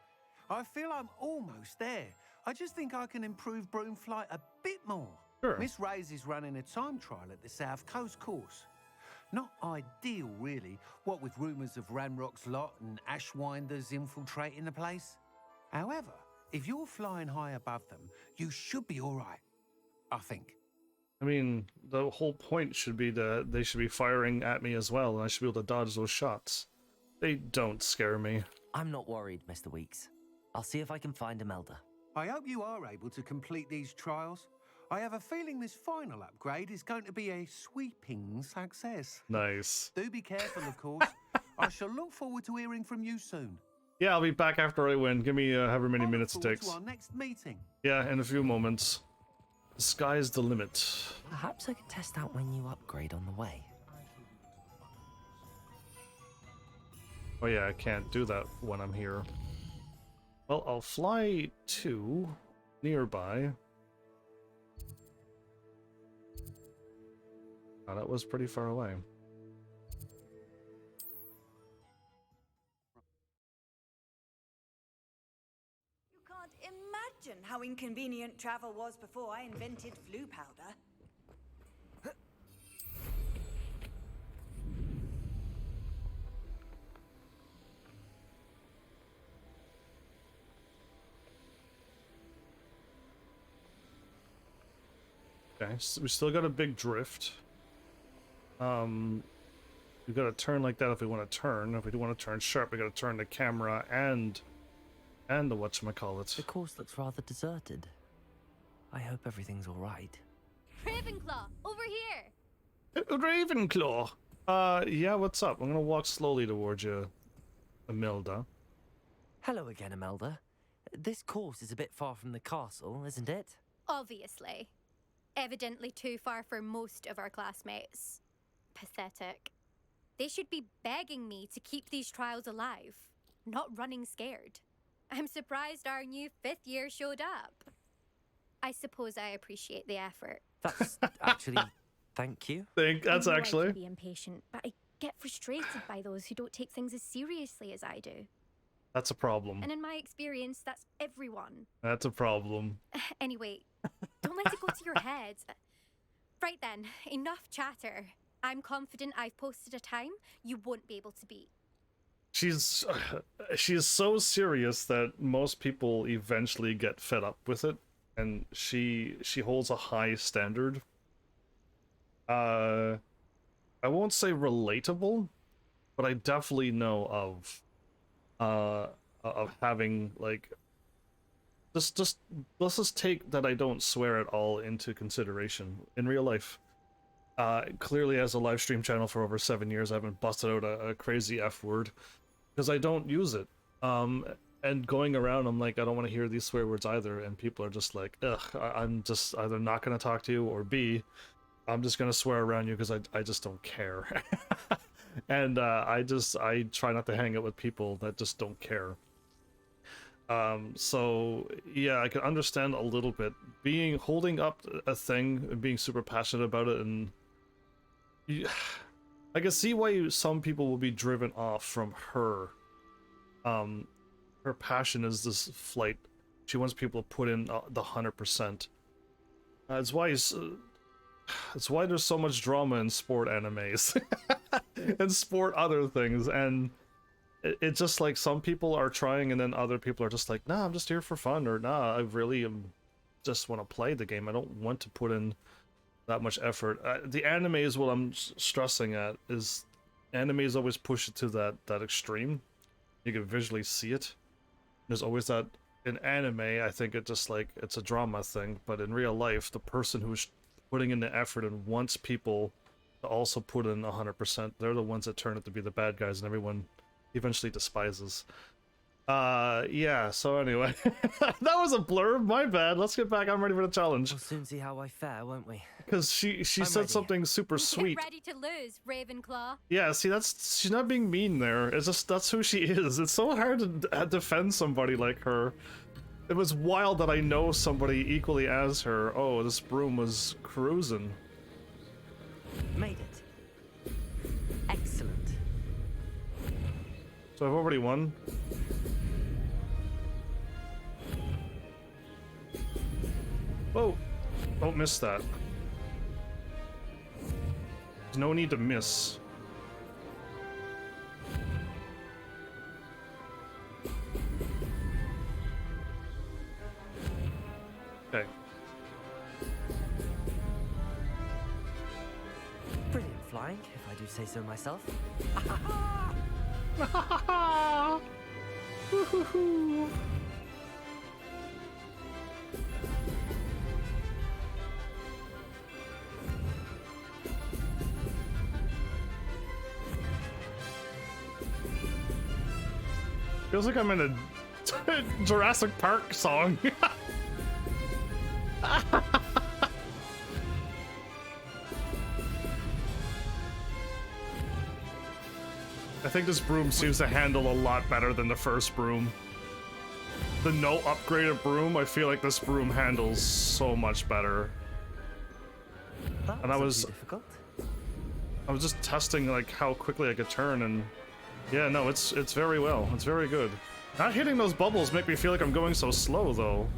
I feel I'm almost there. I just think I can improve broom flight a bit more. Sure. Miss Ray's is running a time trial at the South Coast course. Not ideal, really, what with rumours of Ranrock's lot and Ashwinders infiltrating the place. However, if you're flying high above them, you should be all right, I think. I mean, the whole point should be that they should be firing at me as well, and I should be able to dodge those shots. They don't scare me. I'm not worried, Mr. Weeks. I'll see if I can find Imelda. I hope you are able to complete these trials. I have a feeling this final upgrade is going to be a sweeping success. Nice. Do be careful, of course. I shall look forward to hearing from you soon. Yeah, I'll be back after I win. Give me however many minutes it takes. To our next meeting. Yeah, in a few moments. The sky's the limit. Perhaps I could test out my new upgrade on the way. Oh yeah, I can't do that when I'm here. Well, I'll fly to nearby. Oh, that was pretty far away. You can't imagine how inconvenient travel was before I invented flu powder. Okay, so we still got a big drift. We gotta turn like that if we want to turn. If we do want to turn sharp, we gotta turn the camera and the whatchamacallit. The course looks rather deserted. I hope everything's all right. Ravenclaw, over here! Ravenclaw! Yeah, what's up? I'm gonna walk slowly towards you, Imelda. Hello again, Imelda. This course is a bit far from the castle, isn't it? Obviously. Evidently too far for most of our classmates. Pathetic. They should be begging me to keep these trials alive, not running scared. I'm surprised our new 5th year showed up. I suppose I appreciate the effort. That's actually... Thank you. That's I know actually... I can be impatient, but I get frustrated by those who don't take things as seriously as I do. That's a problem. And in my experience, that's everyone. That's a problem. Anyway, don't let it go to your head. Right then, enough chatter. I'm confident I've posted a time you won't be able to beat. She is so serious that most people eventually get fed up with it, and she holds a high standard. I won't say relatable, but I definitely know of having, like, just let's just take that I don't swear at all into consideration in real life. Clearly, as a live stream channel for over 7 years, I haven't busted out a crazy F word because I don't use it. And going around, I'm like, I don't want to hear these swear words either, and people are just like, ugh, I'm just either not going to talk to you, or B, I'm just going to swear around you because I just don't care. And I try not to hang out with people that just don't care. So yeah, I can understand a little bit holding up a thing and being super passionate about it, and I can see why some people will be driven off from her. Her passion is this flight. She wants people to put in the 100%. It's why there's so much drama in sport animes and sport other things, and it's just like some people are trying and then other people are just like, nah, I'm just here for fun, or nah, I really just want to play the game. I don't want to put in that much effort. The anime is what I'm stressing at, is animes always push it to that extreme. You can visually see it. There's always that in anime, I think it's a drama thing, but in real life, the person who's putting in the effort and wants people to also put in 100%, they're the ones that turn out to be the bad guys and everyone eventually despises. Yeah, so anyway, that was a blurb, my bad. Let's get back, I'm ready for the challenge. We'll soon see how I fare, won't we? Because she said ready. something super sweet. Get ready to lose, Ravenclaw. Yeah, see, she's not being mean there. It's just, that's who she is. It's so hard to defend somebody like her. It was wild that I know somebody equally as her. Oh, this broom was cruising. Made it. Excellent. So I've already won. Whoa! Don't miss that. There's no need to miss. Okay. Brilliant flying, if I do say so myself. Feels like I'm in a Jurassic Park song. I think this broom seems to handle a lot better than the first broom. The no upgraded broom, I feel like this broom handles so much better. And I was just testing like how quickly I could turn, and yeah, no, it's very well. It's very good. Not hitting those bubbles make me feel like I'm going so slow though.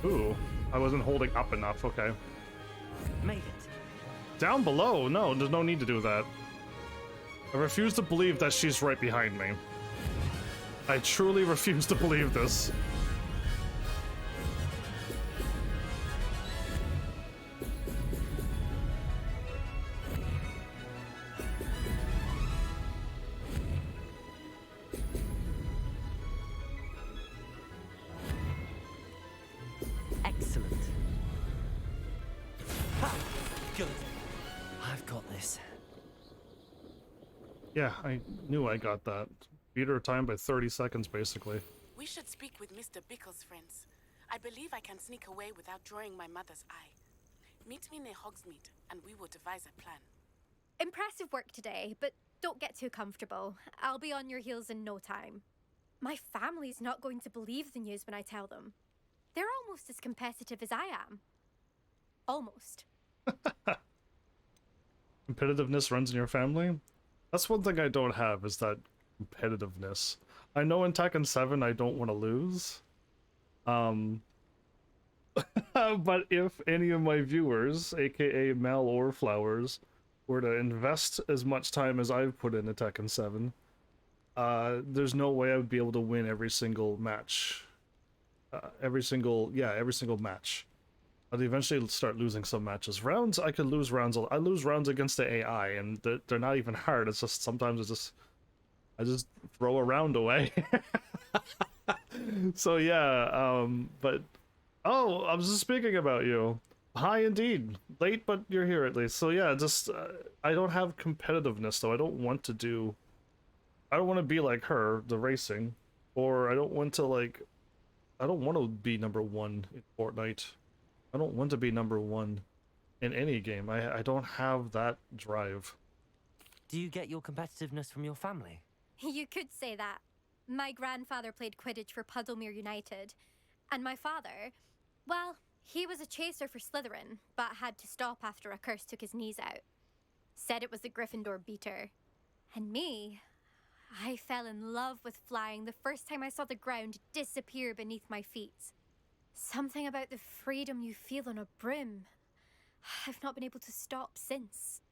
Ooh, I wasn't holding up enough, okay. Made it. Down below? No, there's no need to do that. I refuse to believe that she's right behind me. I truly refuse to believe this. Excellent. Ha! Good. I've got this. Yeah, I knew I got that. Beat her time by 30 seconds, basically. We should speak with Mr. Bickle's friends. I believe I can sneak away without drawing my mother's eye. Meet me near Hogsmeade, and we will devise a plan. Impressive work today, but don't get too comfortable. I'll be on your heels in no time. My family's not going to believe the news when I tell them. They're almost as competitive as I am. Almost. Competitiveness runs in your family? That's one thing I don't have, is that competitiveness. I know in Tekken 7 I don't want to lose. But if any of my viewers, aka Mel or Flowers, were to invest as much time as I've put into Tekken 7, there's no way I would be able to win every single match. Every single match. I'd eventually start losing some matches. Rounds, I could lose rounds. I lose rounds against the AI, and they're not even hard. It's just sometimes I just throw a round away. So yeah, but oh, I was just speaking about you. Hi, indeed. Late, but you're here at least. So yeah, just I don't have competitiveness, though. I don't want to be like her, the racing, or I don't want to be number one in Fortnite. I don't want to be number one in any game. I don't have that drive. Do you get your competitiveness from your family? You could say that. My grandfather played Quidditch for Puddlemere United, and my father, well, he was a chaser for Slytherin, but had to stop after a curse took his knees out. Said it was the Gryffindor beater. And me, I fell in love with flying the first time I saw the ground disappear beneath my feet. Something about the freedom you feel on a broom. I've not been able to stop since.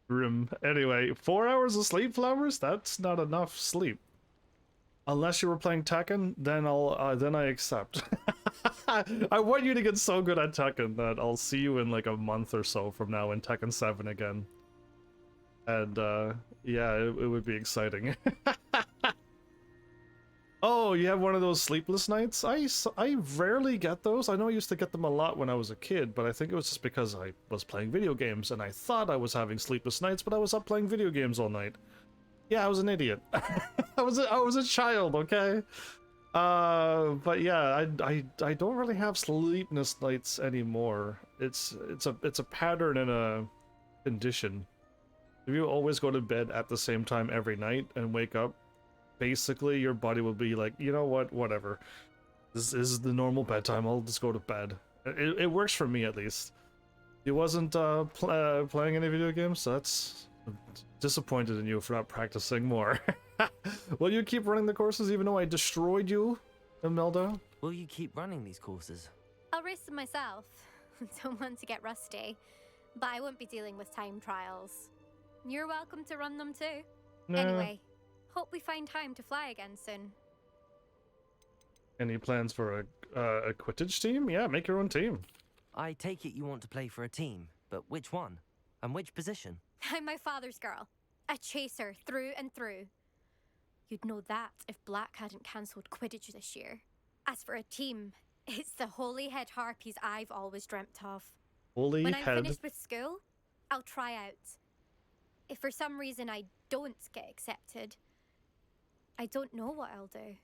Broom. Anyway, 4 hours of sleep, Flowers? That's not enough sleep. Unless you were playing Tekken, then I accept. I want you to get so good at Tekken that I'll see you in like a month or so from now in Tekken 7 again. And yeah, it would be exciting. Oh, you have one of those sleepless nights? I rarely get those. I know I used to get them a lot when I was a kid, but I think it was just because I was playing video games and I thought I was having sleepless nights, but I was up playing video games all night. Yeah, I was an idiot. I was a child, okay? But yeah, I don't really have sleepless nights anymore. It's a pattern and a condition. If you always go to bed at the same time every night and wake up, basically your body will be like, you know what, whatever. This is the normal bedtime, I'll just go to bed. It works for me at least. You wasn't playing any video games? That's disappointed in you for not practicing more. Will you keep running the courses even though I destroyed you, Imelda? Will you keep running these courses? I'll race them myself. Don't want to get rusty, but I won't be dealing with time trials. You're welcome to run them too. Nah. Anyway, hope we find time to fly again soon. Any plans for a Quidditch team? Yeah, make your own team. I take it you want to play for a team, but which one? And which position? I'm my father's girl. A chaser through and through. You'd know that if Black hadn't cancelled Quidditch this year. As for a team, it's the Holy Head Harpies I've always dreamt of. Holy When Head. I'm finished with school, I'll try out. If for some reason I don't get accepted, I don't know what I'll do.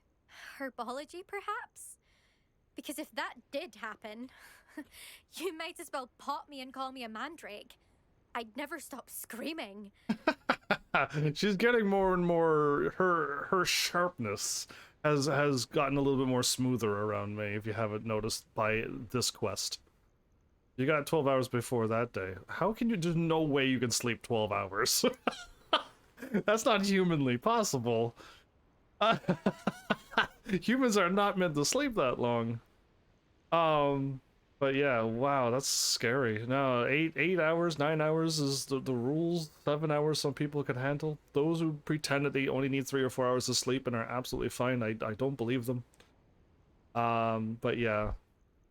Herbology, perhaps? Because if that did happen, you might as well pop me and call me a mandrake. I'd never stop screaming. She's getting more and more, her sharpness has gotten a little bit more smoother around me, if you haven't noticed by this quest. You got 12 hours before that day. How can you, there's no way you can sleep 12 hours. That's not humanly possible. Humans are not meant to sleep that long. But yeah, wow, that's scary. No, 8 hours, 9 hours is the rules. 7 hours some people could handle. Those who pretend that they only need 3 or 4 hours to sleep and are absolutely fine, I don't believe them. But yeah,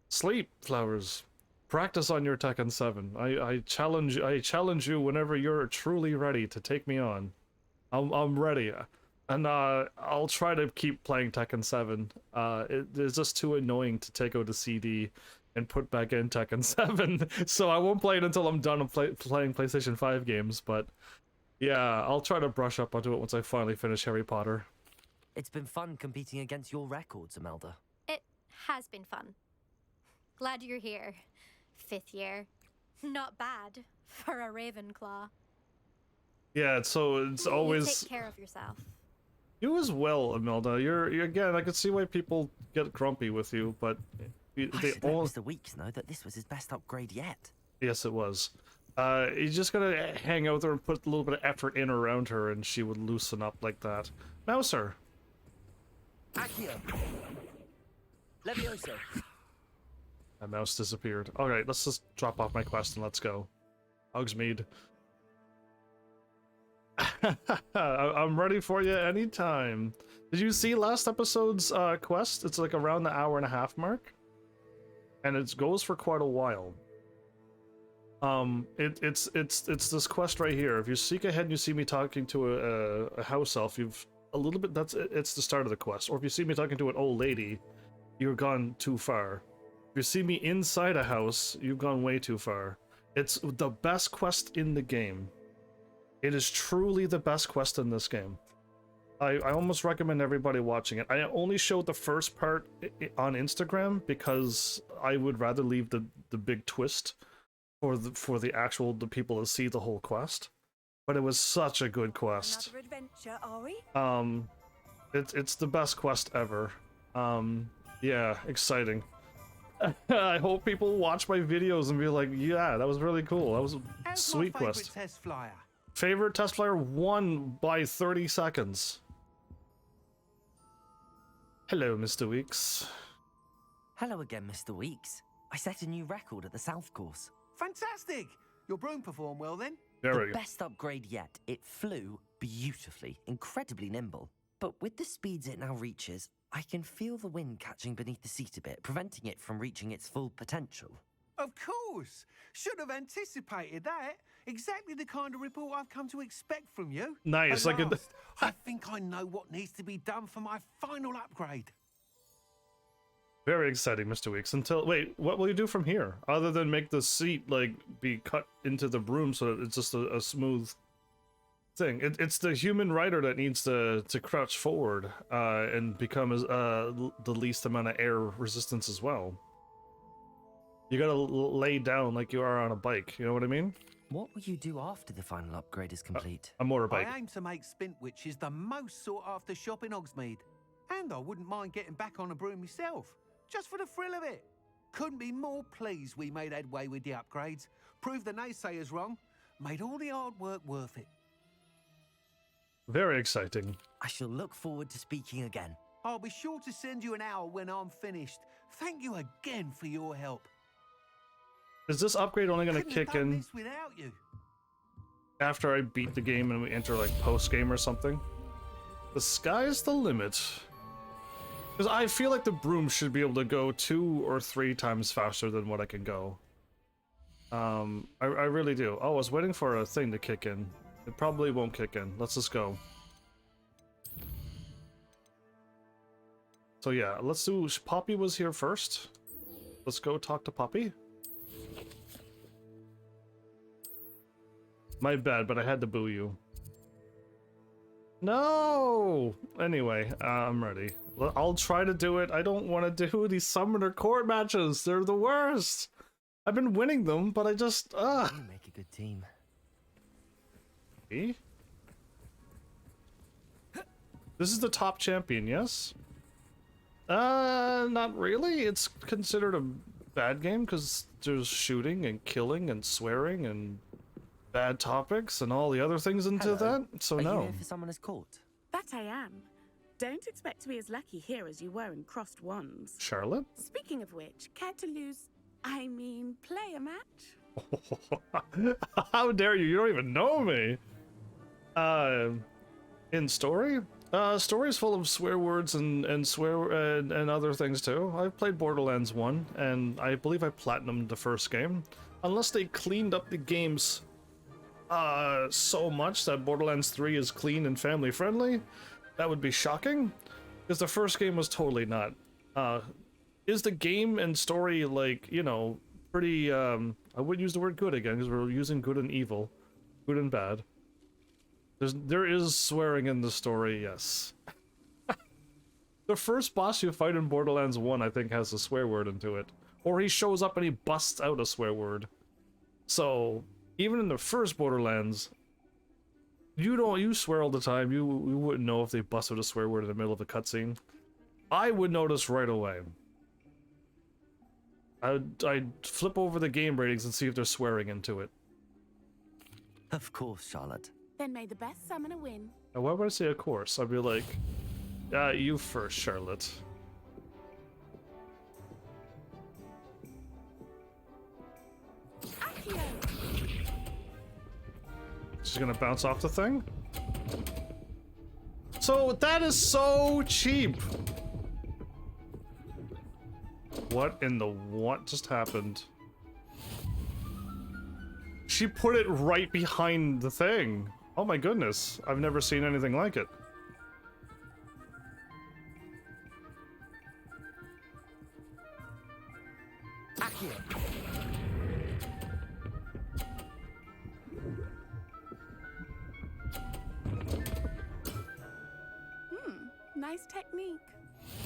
sleep, Flowers. Practice on your Tekken 7. I challenge you whenever you're truly ready to take me on. I'm ready. And I'll try to keep playing Tekken 7. It's just too annoying to take out a CD and put back in Tekken 7. So I won't play it until I'm done playing PlayStation 5 games, but yeah, I'll try to brush up onto it once I finally finish Harry Potter. It's been fun competing against your records, Imelda. It has been fun. Glad you're here. 5th year. Not bad for a Ravenclaw. Yeah, so it's always... You take care of yourself. You as well, Imelda. You're again, I can see why people get grumpy with you, but... I should let Mr. Weeks know that this was his best upgrade yet. Yes, it was. You just gotta hang out there and put a little bit of effort in around her, and she would loosen up like that. Mouser! Accio! Levioso! My mouse disappeared. Alright, let's just drop off my quest and let's go. Hogsmeade. I'm ready for you anytime. Did you see last episode's quest? It's like around the hour-and-a-half mark. And it goes for quite a while. It's this quest right here. If you seek ahead and you see me talking to a house elf, you've a little bit, it's the start of the quest. Or if you see me talking to an old lady, you're gone too far. If you see me inside a house, you've gone way too far. It's the best quest in the game. It is truly the best quest in this game. I almost recommend everybody watching it. I only showed the first part on Instagram because I would rather leave the big twist for the people to see the whole quest. But it was such a good quest. Another adventure, are we? It's the best quest ever. Yeah, exciting. I hope people watch my videos and be like, yeah, that was really cool. That was a sweet quest. Test flyer? Favorite test flyer won by 30 seconds. Hello, Mr. Weeks. Hello again, Mr. Weeks. I set a new record at the South Course. Fantastic! Your broom performed well then? The best upgrade yet. It flew beautifully, incredibly nimble. But with the speeds it now reaches, I can feel the wind catching beneath the seat a bit, preventing it from reaching its full potential. Of course! Should have anticipated that. Exactly the kind of report I've come to expect from you. Nice. I think I know what needs to be done for my final upgrade. Very exciting, Mr. Weeks. Wait, what will you do from here? Other than make the seat, like, be cut into the broom so that it's just a smooth thing. It's the human rider that needs to crouch forward and become the least amount of air resistance as well. You gotta lay down like you are on a bike, you know what I mean? What will you do after the final upgrade is complete? A motorbike. I aim to make Spintwitches the most sought-after shop in Hogsmeade. And I wouldn't mind getting back on a broom myself, just for the thrill of it. Couldn't be more pleased we made headway with the upgrades. Proved the naysayers wrong. Made all the hard work worth it. Very exciting. I shall look forward to speaking again. I'll be sure to send you an hour when I'm finished. Thank you again for your help. Is this upgrade only going to Couldn't have kick done in this without you. after I beat the game and we enter like post-game or something? The sky's the limit. Because I feel like the broom should be able to go 2 or 3 times faster than what I can go. I really do. Oh, I was waiting for a thing to kick in. It probably won't kick in. Let's just go. So yeah, let's do... Poppy was here first. Let's go talk to Poppy. My bad, but I had to boo you. No! Anyway, I'm ready. I'll try to do it. I don't want to do these summoner court matches. They're the worst. I've been winning them, but I just... You make a good team. Me? This is the top champion, yes? Not really. It's considered a bad game because there's shooting and killing and swearing and bad topics and all the other things into that. So Are no. you here for Summoner's Court? That I am. Don't expect to be as lucky here as you were in Crossed Wands. Charlotte? Speaking of which, care to play a match? How dare you? You don't even know me. In story? Story is full of swear words and other things too. I've played Borderlands 1, and I believe I platinumed the first game. Unless they cleaned up the games so much that Borderlands 3 is clean and family friendly, that would be shocking. Because the first game was totally not. Is the game and story, like, you know, pretty, I wouldn't use the word good again, because we're using good and evil. Good and bad. There is swearing in the story, yes. The first boss you fight in Borderlands 1, I think, has a swear word into it. Or he shows up and he busts out a swear word. So, even in the first Borderlands, you swear all the time. You wouldn't know if they busted a swear word in the middle of a cutscene. I would notice right away. I'd flip over the game ratings and see if there's swearing into it. Of course, Charlotte. Then may the best summoner win. Now, why would I say of course? I'd be like, you first, Charlotte. Accio! She's gonna bounce off the thing? So, that is so cheap! What in the what just happened? She put it right behind the thing. Oh my goodness, I've never seen anything like it. Nice technique.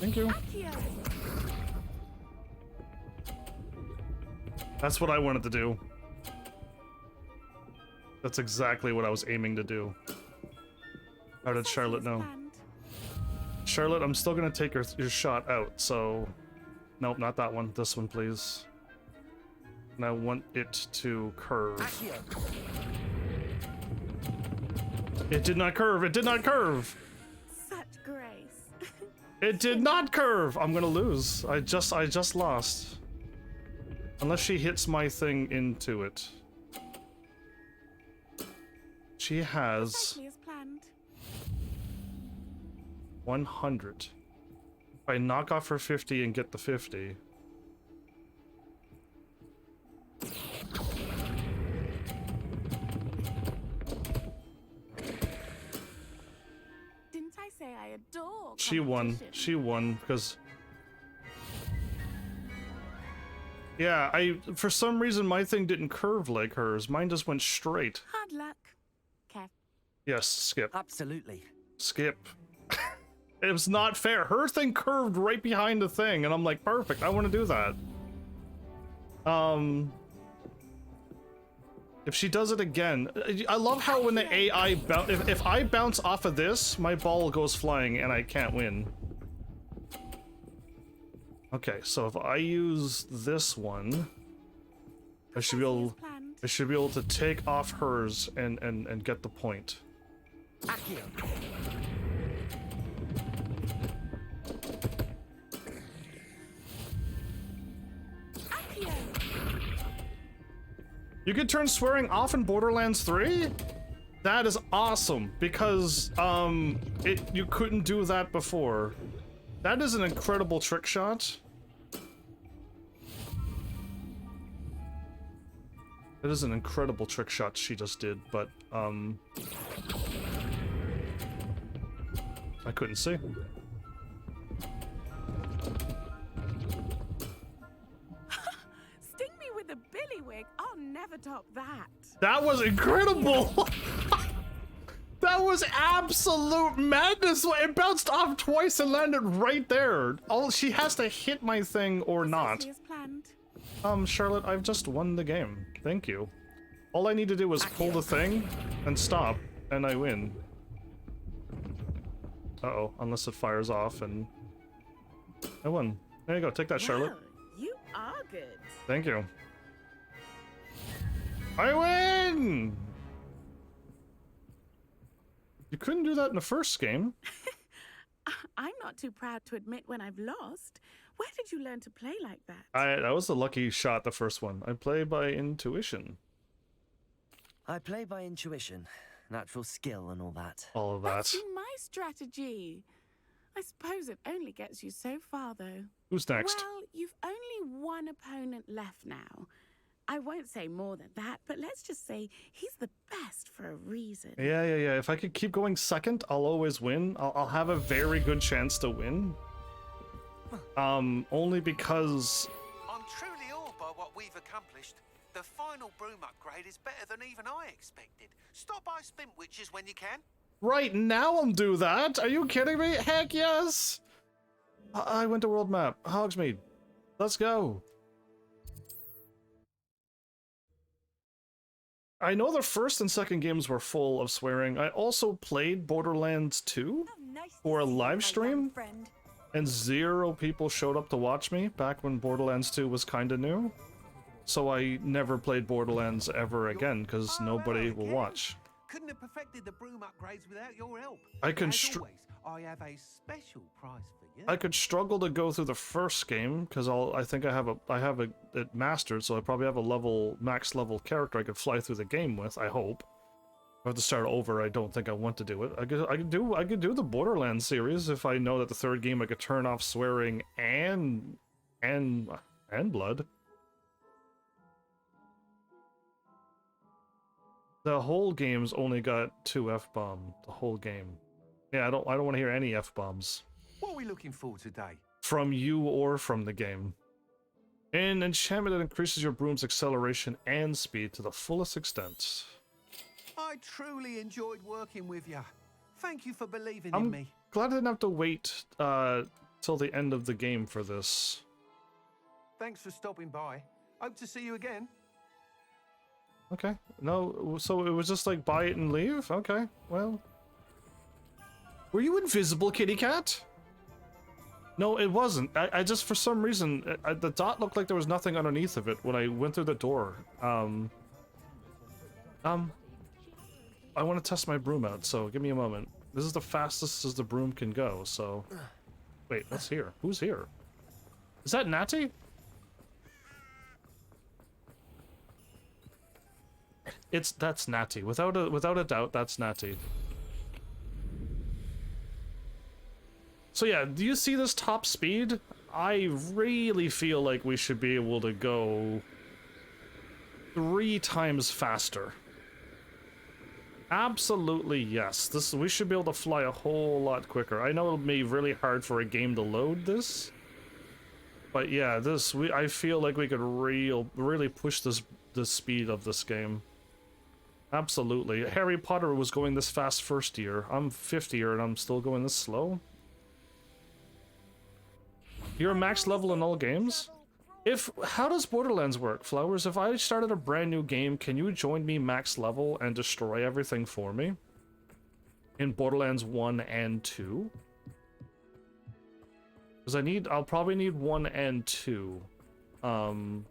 Thank you. Accio! That's what I wanted to do. That's exactly what I was aiming to do. How did Charlotte know? Charlotte, I'm still gonna take your shot out, so... Nope, not that one. This one, please. And I want it to curve. It did not curve! It did not curve! Such grace. It did not curve! I'm gonna lose. I just lost. Unless she hits my thing into it. She has Exactly as planned. 100. If I knock off her 50 and get the 50. Didn't I say I adore She won. competition? She won because... Yeah, for some reason my thing didn't curve like hers. Mine just went straight. Hard luck. Okay. Yes, skip. Absolutely. Skip. It was not fair. Her thing curved right behind the thing, and I'm like, perfect, I want to do that. If she does it again... I love how when the AI... If I bounce off of this, my ball goes flying and I can't win. Okay, so if I use this one, I should be able to take off hers and get the point. Accio. You can turn swearing off in Borderlands 3? That is awesome, because you couldn't do that before. That is an incredible trick shot. That is an incredible trick shot she just did, but I couldn't see. Sting me with a billywig. I'll never top that. That was incredible! That was absolute madness! It bounced off twice and landed right there. She has to hit my thing or not. As planned. Charlotte, I've just won the game. Thank you. All I need to do is pull the thing and stop, and I win. Uh-oh, unless it fires off, and I won. There you go, take that, Charlotte. Well, you are good. Thank you. I win! You couldn't do that in the first game. I'm not too proud to admit when I've lost. Where did you learn to play like that? That was a lucky shot, the first one. I play by intuition. I play by intuition, natural skill and all that. All of that. That's my strategy. I suppose it only gets you so far, though. Who's next? Well, you've only one opponent left now. I won't say more than that, but let's just say he's the best for a reason. Yeah. If I could keep going second, I'll always win. I'll have a very good chance to win. Only because... I'm truly awed by what we've accomplished. The final broom upgrade is better than even I expected. Stop by Spin Witches when you can. Right now I'll do that? Are you kidding me? Heck yes! I went to world map. Hogsmeade. Let's go. I know the first and second games were full of swearing. I also played Borderlands 2 for a live stream, and 0 people showed up to watch me back when Borderlands 2 was kinda new. So I never played Borderlands ever again, because nobody will watch. Couldn't have perfected the broom upgrades without your help. I can As always, I have a special prize for you. I could struggle to go through the first game because I think I have it mastered, so I probably have a max level character I could fly through the game with. I hope. If I have to start over, I don't think I want to do it. I could do the Borderlands series if I know that the third game I could turn off swearing and blood. The whole game's only got 2 F-bomb. The whole game. Yeah, I don't want to hear any F-bombs. What are we looking for today? From you or from the game. An enchantment that increases your broom's acceleration and speed to the fullest extent. I truly enjoyed working with you. Thank you for believing I'm in me. glad I didn't have to wait till the end of the game for this. Thanks for stopping by. Hope to see you again. Okay. No, so it was just like buy it and leave? Okay, well. Were you invisible, kitty cat? No, it wasn't. I just, for some reason, the dot looked like there was nothing underneath of it when I went through the door. I want to test my broom out, so give me a moment. This is the fastest as the broom can go, so... Wait, what's here? Who's here? Is that Natty? That's Natty. Without a doubt, that's Natty. So yeah, do you see this top speed? I really feel like we should be able to go 3 times faster. Absolutely yes. We should be able to fly a whole lot quicker. I know it'll be really hard for a game to load this, but yeah, I feel like we could really push the speed of this game. Absolutely. Harry Potter was going this fast first year. I'm 5th year and I'm still going this slow. You're max level in all games? How does Borderlands work, Flowers? If I started a brand new game, can you join me max level and destroy everything for me? In Borderlands 1 and 2? Because I'll probably need 1 and 2. And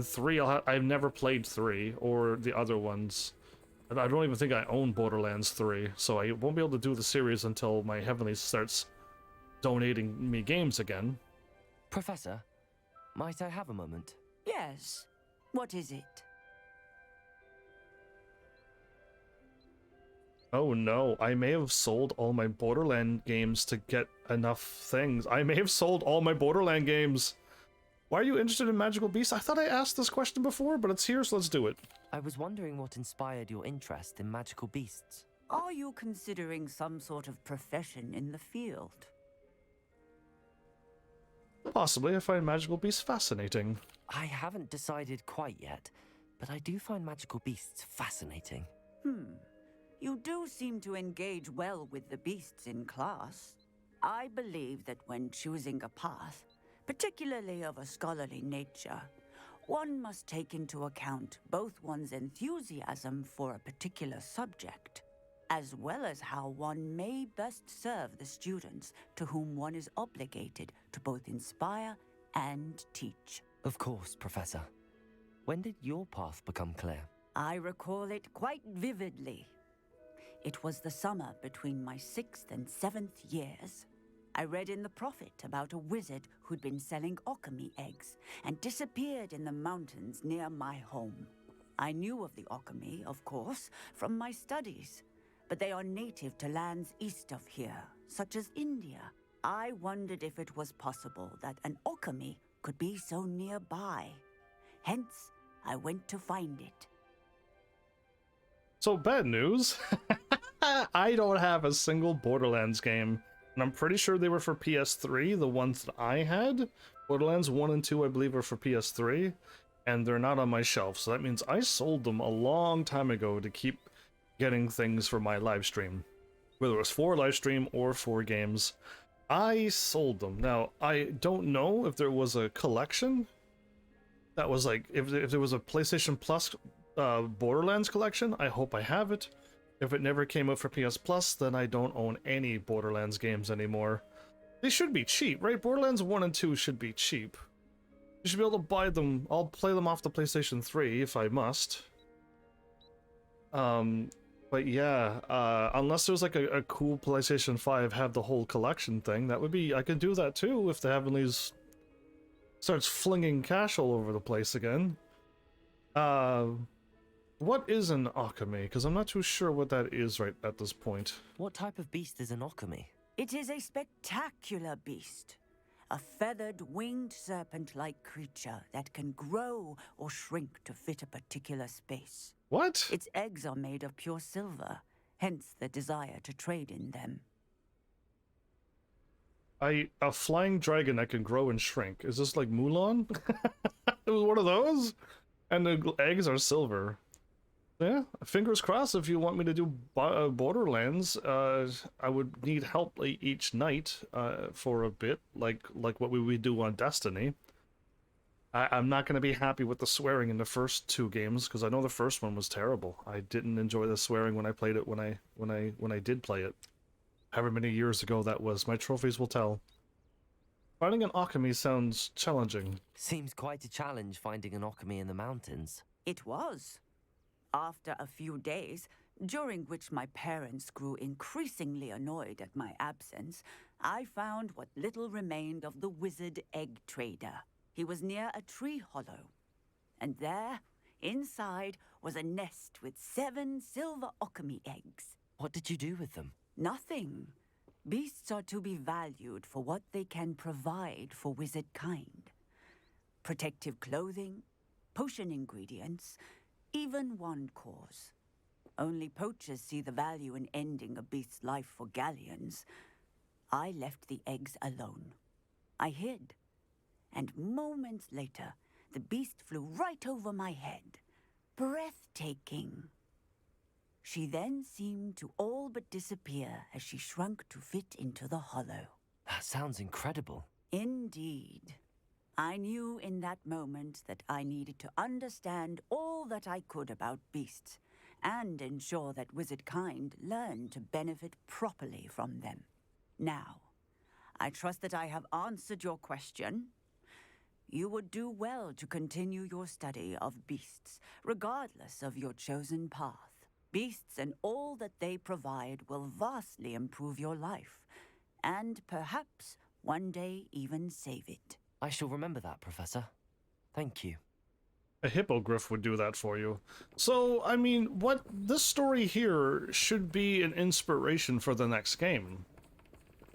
3, I've never played 3, or the other ones. I don't even think I own Borderlands 3, so I won't be able to do the series until my Heavenly starts donating me games again. Professor, might I have a moment? Yes. What is it? Oh no, I may have sold all my Borderland games to get enough things. I may have sold all my Borderland games. Why are you interested in magical beasts? I thought I asked this question before, but it's here, so let's do it. I was wondering what inspired your interest in magical beasts. Are you considering some sort of profession in the field? Possibly. I find magical beasts fascinating. I haven't decided quite yet, but I do find magical beasts fascinating. You do seem to engage well with the beasts in class. I believe that when choosing a path, particularly of a scholarly nature, one must take into account both one's enthusiasm for a particular subject, as well as how one may best serve the students to whom one is obligated to both inspire and teach. Of course, Professor. When did your path become clear? I recall it quite vividly. It was the summer between my 6th and 7th years. I read in the Prophet about a wizard who'd been selling alchemy eggs and disappeared in the mountains near my home. I knew of the alchemy, of course, from my studies, but they are native to lands east of here, such as India. I wondered if it was possible that an alchemy could be so nearby. Hence, I went to find it. So, bad news. I don't have a single Borderlands game. And I'm pretty sure they were for PS3, the ones that I had. Borderlands 1 and 2, I believe, are for PS3. And they're not on my shelf. So that means I sold them a long time ago to keep getting things for my live stream. Whether it was for live stream or for games. I sold them. Now, I don't know if there was a collection that was like, if there was a PlayStation Plus Borderlands collection, I hope I have it. If it never came out for PS Plus, then I don't own any Borderlands games anymore. They should be cheap, right? Borderlands 1 and 2 should be cheap. You should be able to buy them. I'll play them off the PlayStation 3 if I must. But yeah, unless there's like a cool PlayStation 5 have the whole collection thing, that would be, I could do that too if the Heavenlies starts flinging cash all over the place again. What is an alchemy? Because I'm not too sure what that is right at this point. What type of beast is an alchemy? It is a spectacular beast. A feathered, winged serpent-like creature that can grow or shrink to fit a particular space. What? Its eggs are made of pure silver, hence the desire to trade in them. A flying dragon that can grow and shrink. Is this like Mulan? It was one of those? And the eggs are silver. Yeah, fingers crossed if you want me to do Borderlands. I would need help each night for a bit, like what we would do on Destiny. I'm not going to be happy with the swearing in the first 2 games, because I know the first one was terrible. I didn't enjoy the swearing when I played it when I did play it. However many years ago that was. My trophies will tell. Finding an alchemy sounds challenging. Seems quite a challenge finding an alchemy in the mountains. It was. After a few days, during which my parents grew increasingly annoyed at my absence, I found what little remained of the wizard egg trader. He was near a tree hollow, and there, inside, was a nest with 7 silver alchemy eggs. What did you do with them? Nothing. Beasts are to be valued for what they can provide for wizard kind. Protective clothing, potion ingredients, even wand cores. Only poachers see the value in ending a beast's life for galleons. I left the eggs alone. I hid. And moments later, the beast flew right over my head. Breathtaking. She then seemed to all but disappear as she shrunk to fit into the hollow. That sounds incredible. Indeed. I knew in that moment that I needed to understand all that I could about beasts and ensure that wizard kind learned to benefit properly from them. Now, I trust that I have answered your question. You would do well to continue your study of beasts, regardless of your chosen path. Beasts and all that they provide will vastly improve your life, and perhaps one day even save it. I shall remember that, Professor. Thank you. A hippogriff would do that for you. So, I mean, what this story here should be an inspiration for the next game.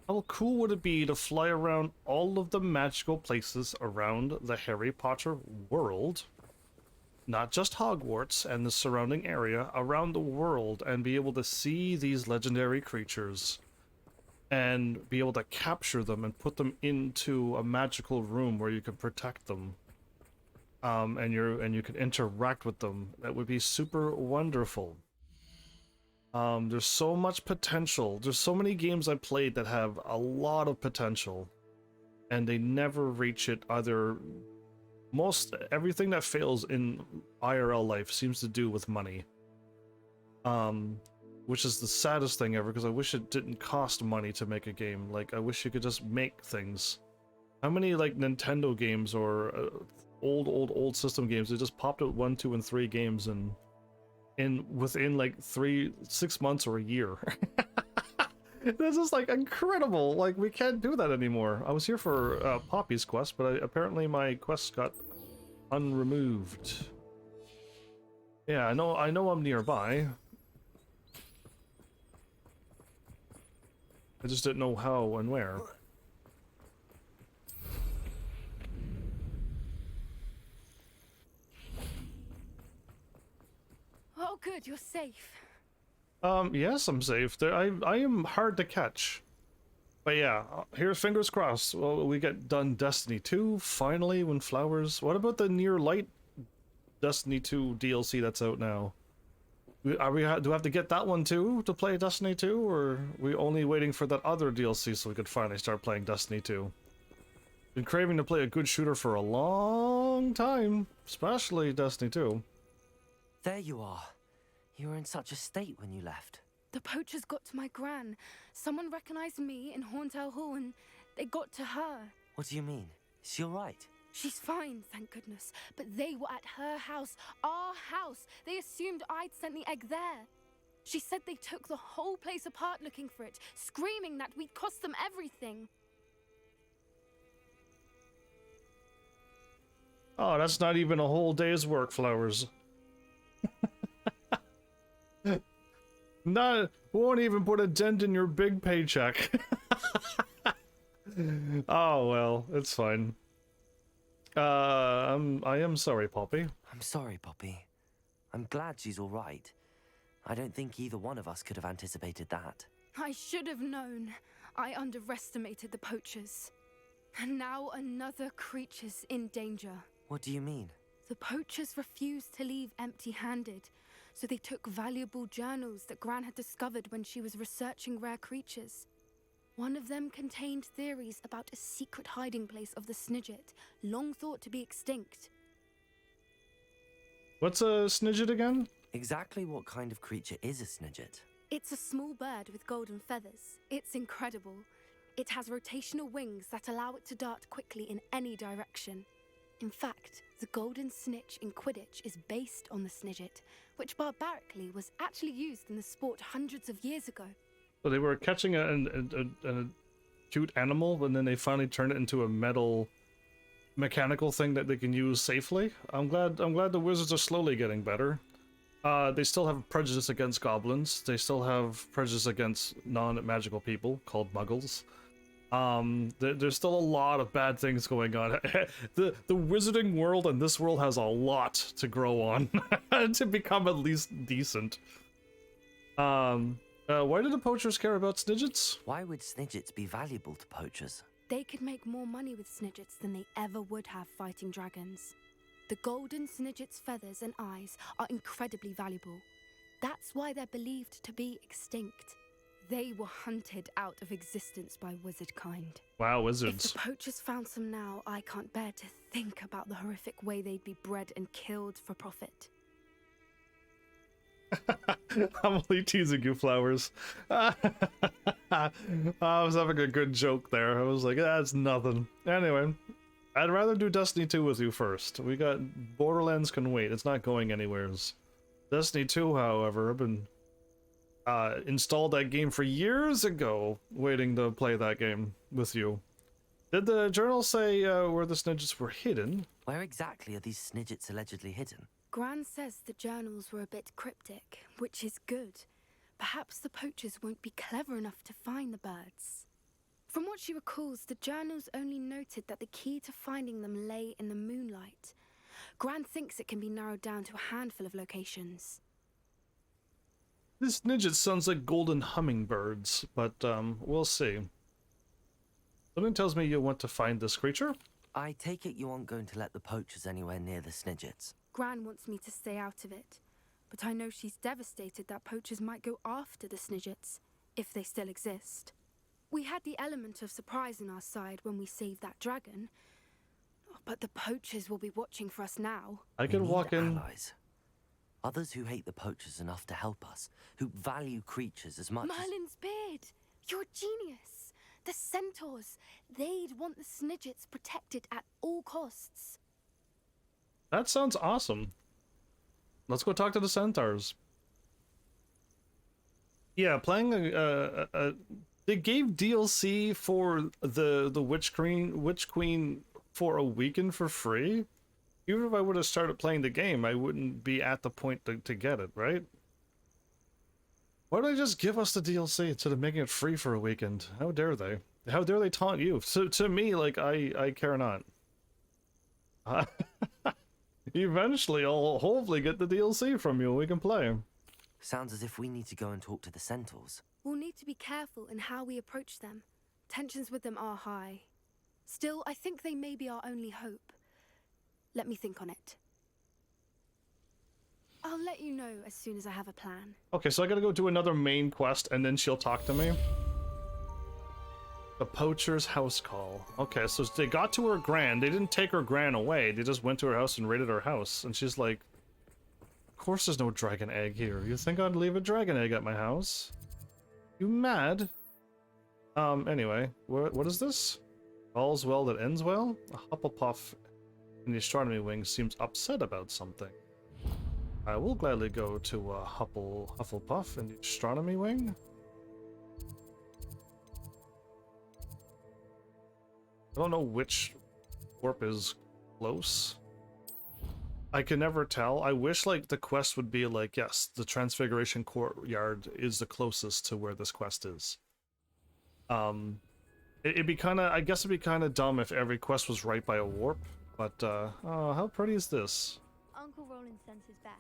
How cool would it be to fly around all of the magical places around the Harry Potter world? Not just Hogwarts and the surrounding area, around the world, and be able to see these legendary creatures and be able to capture them and put them into a magical room where you can protect them. And you can interact with them. That would be super wonderful. There's so much potential. There's so many games I played that have a lot of potential, and they never reach it. Either everything that fails in IRL life seems to do with money. Which is the saddest thing ever, because I wish it didn't cost money to make a game. Like, I wish you could just make things. How many, like, Nintendo games or old system games, they just popped out 1, 2, and 3 games and within like 6 months or a year. This is like incredible. Like, we can't do that anymore. I was here for Poppy's quest, but apparently my quest got unremoved. Yeah, I know I'm nearby. I just didn't know how and where. Oh, good, you're safe. Yes, I'm safe. I am hard to catch. But yeah, here's fingers crossed. Well, we get done Destiny 2, finally, when Flowers... What about the Near Light Destiny 2 DLC that's out now? Do we have to get that one too to play Destiny 2, or are we only waiting for that other DLC so we could finally start playing Destiny 2? Been craving to play a good shooter for a long time, especially Destiny 2. There you are. You were in such a state when you left. The poachers got to my gran. Someone recognized me in Horntail Hall and they got to her. What do you mean? Is she alright? She's fine, thank goodness. But they were at her house, our house. They assumed I'd sent the egg there. She said they took the whole place apart looking for it, screaming that we'd cost them everything. Oh, that's not even a whole day's work, Flowers. Won't even put a dent in your big paycheck. Oh well, it's fine. I am sorry, Poppy. I'm sorry, Poppy. I'm glad she's all right. I don't think either one of us could have anticipated that. I should have known. I underestimated the poachers. And now another creature's in danger. What do you mean? The poachers refused to leave empty-handed, so they took valuable journals that Gran had discovered when she was researching rare creatures. One of them contained theories about a secret hiding place of the Snidget, long thought to be extinct. What's a Snidget again? Exactly what kind of creature is a Snidget? It's a small bird with golden feathers. It's incredible. It has rotational wings that allow it to dart quickly in any direction. In fact, the golden snitch in Quidditch is based on the Snidget, which barbarically was actually used in the sport hundreds of years ago. So they were catching a cute animal, and then they finally turned it into a metal mechanical thing that they can use safely. I'm glad the wizards are slowly getting better. They still have prejudice against goblins. They still have prejudice against non-magical people called muggles. There's still a lot of bad things going on. The wizarding world and this world has a lot to grow on to become at least decent. Why do the poachers care about Snidgets? Why would Snidgets be valuable to poachers? They could make more money with Snidgets than they ever would have fighting dragons. The golden Snidget's feathers and eyes are incredibly valuable. That's why they're believed to be extinct. They were hunted out of existence by wizard kind. Wow, wizards. If the poachers found some now, I can't bear to think about the horrific way they'd be bred and killed for profit. I'm only teasing you, Flowers. I was having a good joke there. I was like, that's nothing. Anyway, I'd rather do Destiny 2 with you first. We got Borderlands can wait. It's not going anywheres. Destiny 2, however, I've been installed that game for years ago, waiting to play that game with you. Did the journal say where the snidgets were hidden? Where exactly are these snidgets allegedly hidden? Gran says the journals were a bit cryptic, which is good. Perhaps the poachers won't be clever enough to find the birds. From what she recalls, the journals only noted that the key to finding them lay in the moonlight. Gran thinks it can be narrowed down to a handful of locations. This snidget sounds like golden hummingbirds, but we'll see. Something tells me you want to find this creature? I take it you aren't going to let the poachers anywhere near the snidgets. Gran wants me to stay out of it, but I know she's devastated that poachers might go after the snidgets, if they still exist. We had the element of surprise on our side when we saved that dragon, but the poachers will be watching for us now. I can walk in. Allies. Others who hate the poachers enough to help us, who value creatures as much Merlin's beard! You're a genius! The centaurs! They'd want the snidgets protected at all costs. That sounds awesome. Let's go talk to the centaurs. Yeah, playing they gave DLC for the Witch Queen for a weekend for free. Even if I would have started playing the game, I wouldn't be at the point to get it, right? Why don't they just give us the DLC instead of making it free for a weekend? How dare they? How dare they taunt you? To me, like, I care not. Eventually, I'll hopefully get the DLC from you and we can play. Sounds as if we need to go and talk to the centaurs. We'll need to be careful in how we approach them. Tensions with them are high. Still, I think they may be our only hope. Let me think on it. I'll let you know as soon as I have a plan. Okay, so I gotta go do another main quest and then she'll talk to me. The poacher's house call. Okay, so they got to her gran. They didn't take her gran away. They just went to her house and raided her house. And she's like, of course there's no dragon egg here. You think I'd leave a dragon egg at my house? You mad? Anyway, what is this? All's well that ends well? A Hufflepuff in the astronomy wing seems upset about something. I will gladly go to Hufflepuff in the astronomy wing. I don't know which warp is close. I can never tell. I wish like the quest would be like, yes, the Transfiguration Courtyard is the closest to where this quest is. It'd be kind of, I guess it'd be kind of dumb if every quest was right by a warp. But oh, how pretty is this? Uncle Roland sends his best.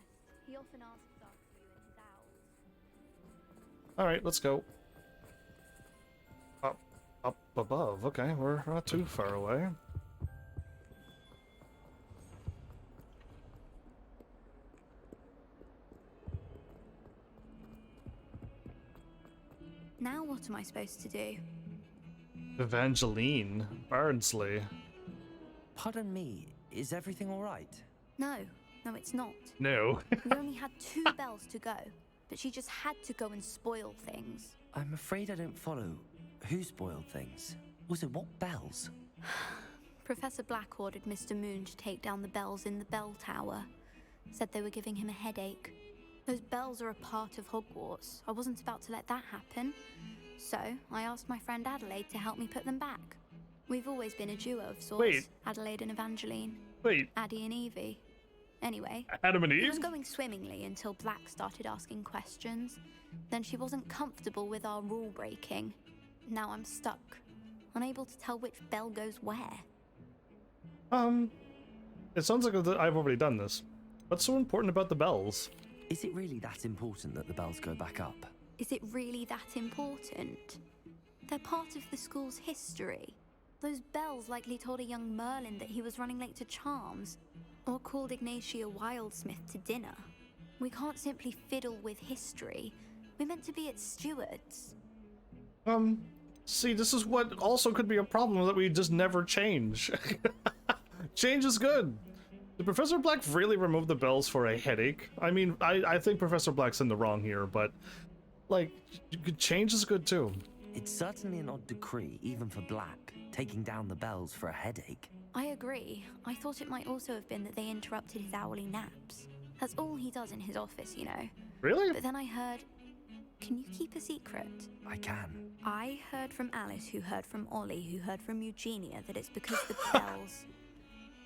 He often asks after you in his owls. All right, let's go. Up above. Okay, we're not too far away. Now what am I supposed to do? Evangeline Bardsley. Pardon me, is everything all right? No, it's not. No. We only had 2 bells to go, but she just had to go and spoil things. I'm afraid I don't follow. Who spoiled things? Also, what bells? Professor Black ordered Mr. Moon to take down the bells in the bell tower. Said they were giving him a headache. Those bells are a part of Hogwarts. I wasn't about to let that happen. So, I asked my friend Adelaide to help me put them back. We've always been a duo of sorts. Wait. Adelaide and Evangeline. Wait. Addie and Evie. Anyway, Adam and it Eve? was going swimmingly until Black started asking questions. Then she wasn't comfortable with our rule breaking. Now I'm stuck, unable to tell which bell goes where. It sounds like I've already done this. What's so important about the bells? Is it really that important that the bells go back up? Is it really that important? They're part of the school's history. Those bells likely told a young Merlin that he was running late to Charms, or called Ignatia Wildsmith to dinner. We can't simply fiddle with history. We're meant to be its stewards. See, this is what also could be a problem, that we just never change. Change is good. Did Professor Black really remove the bells for a headache? I mean, I think Professor Black's in the wrong here, but like, change is good too. It's certainly an odd decree, even for Black, taking down the bells for a headache. I agree. I thought it might also have been that they interrupted his hourly naps. That's all he does in his office, you know. Really? But then I heard... Can you keep a secret? I can. I heard from Alice, who heard from Ollie, who heard from Eugenia, that it's because the bells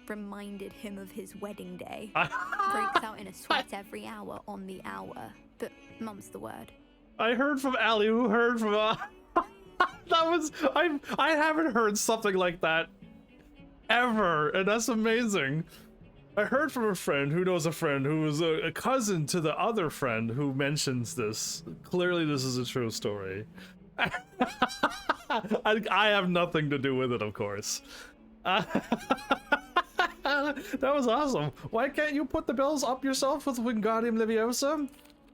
reminded him of his wedding day. Breaks out in a sweat every hour on the hour. But mum's the word. I heard from Allie, who heard from... that was... I haven't heard something like that ever, and that's amazing. I heard from a friend who knows a friend who is a cousin to the other friend who mentions this. Clearly this is a true story. I have nothing to do with it, of course. That was awesome. Why can't you put the bells up yourself with Wingardium Leviosa?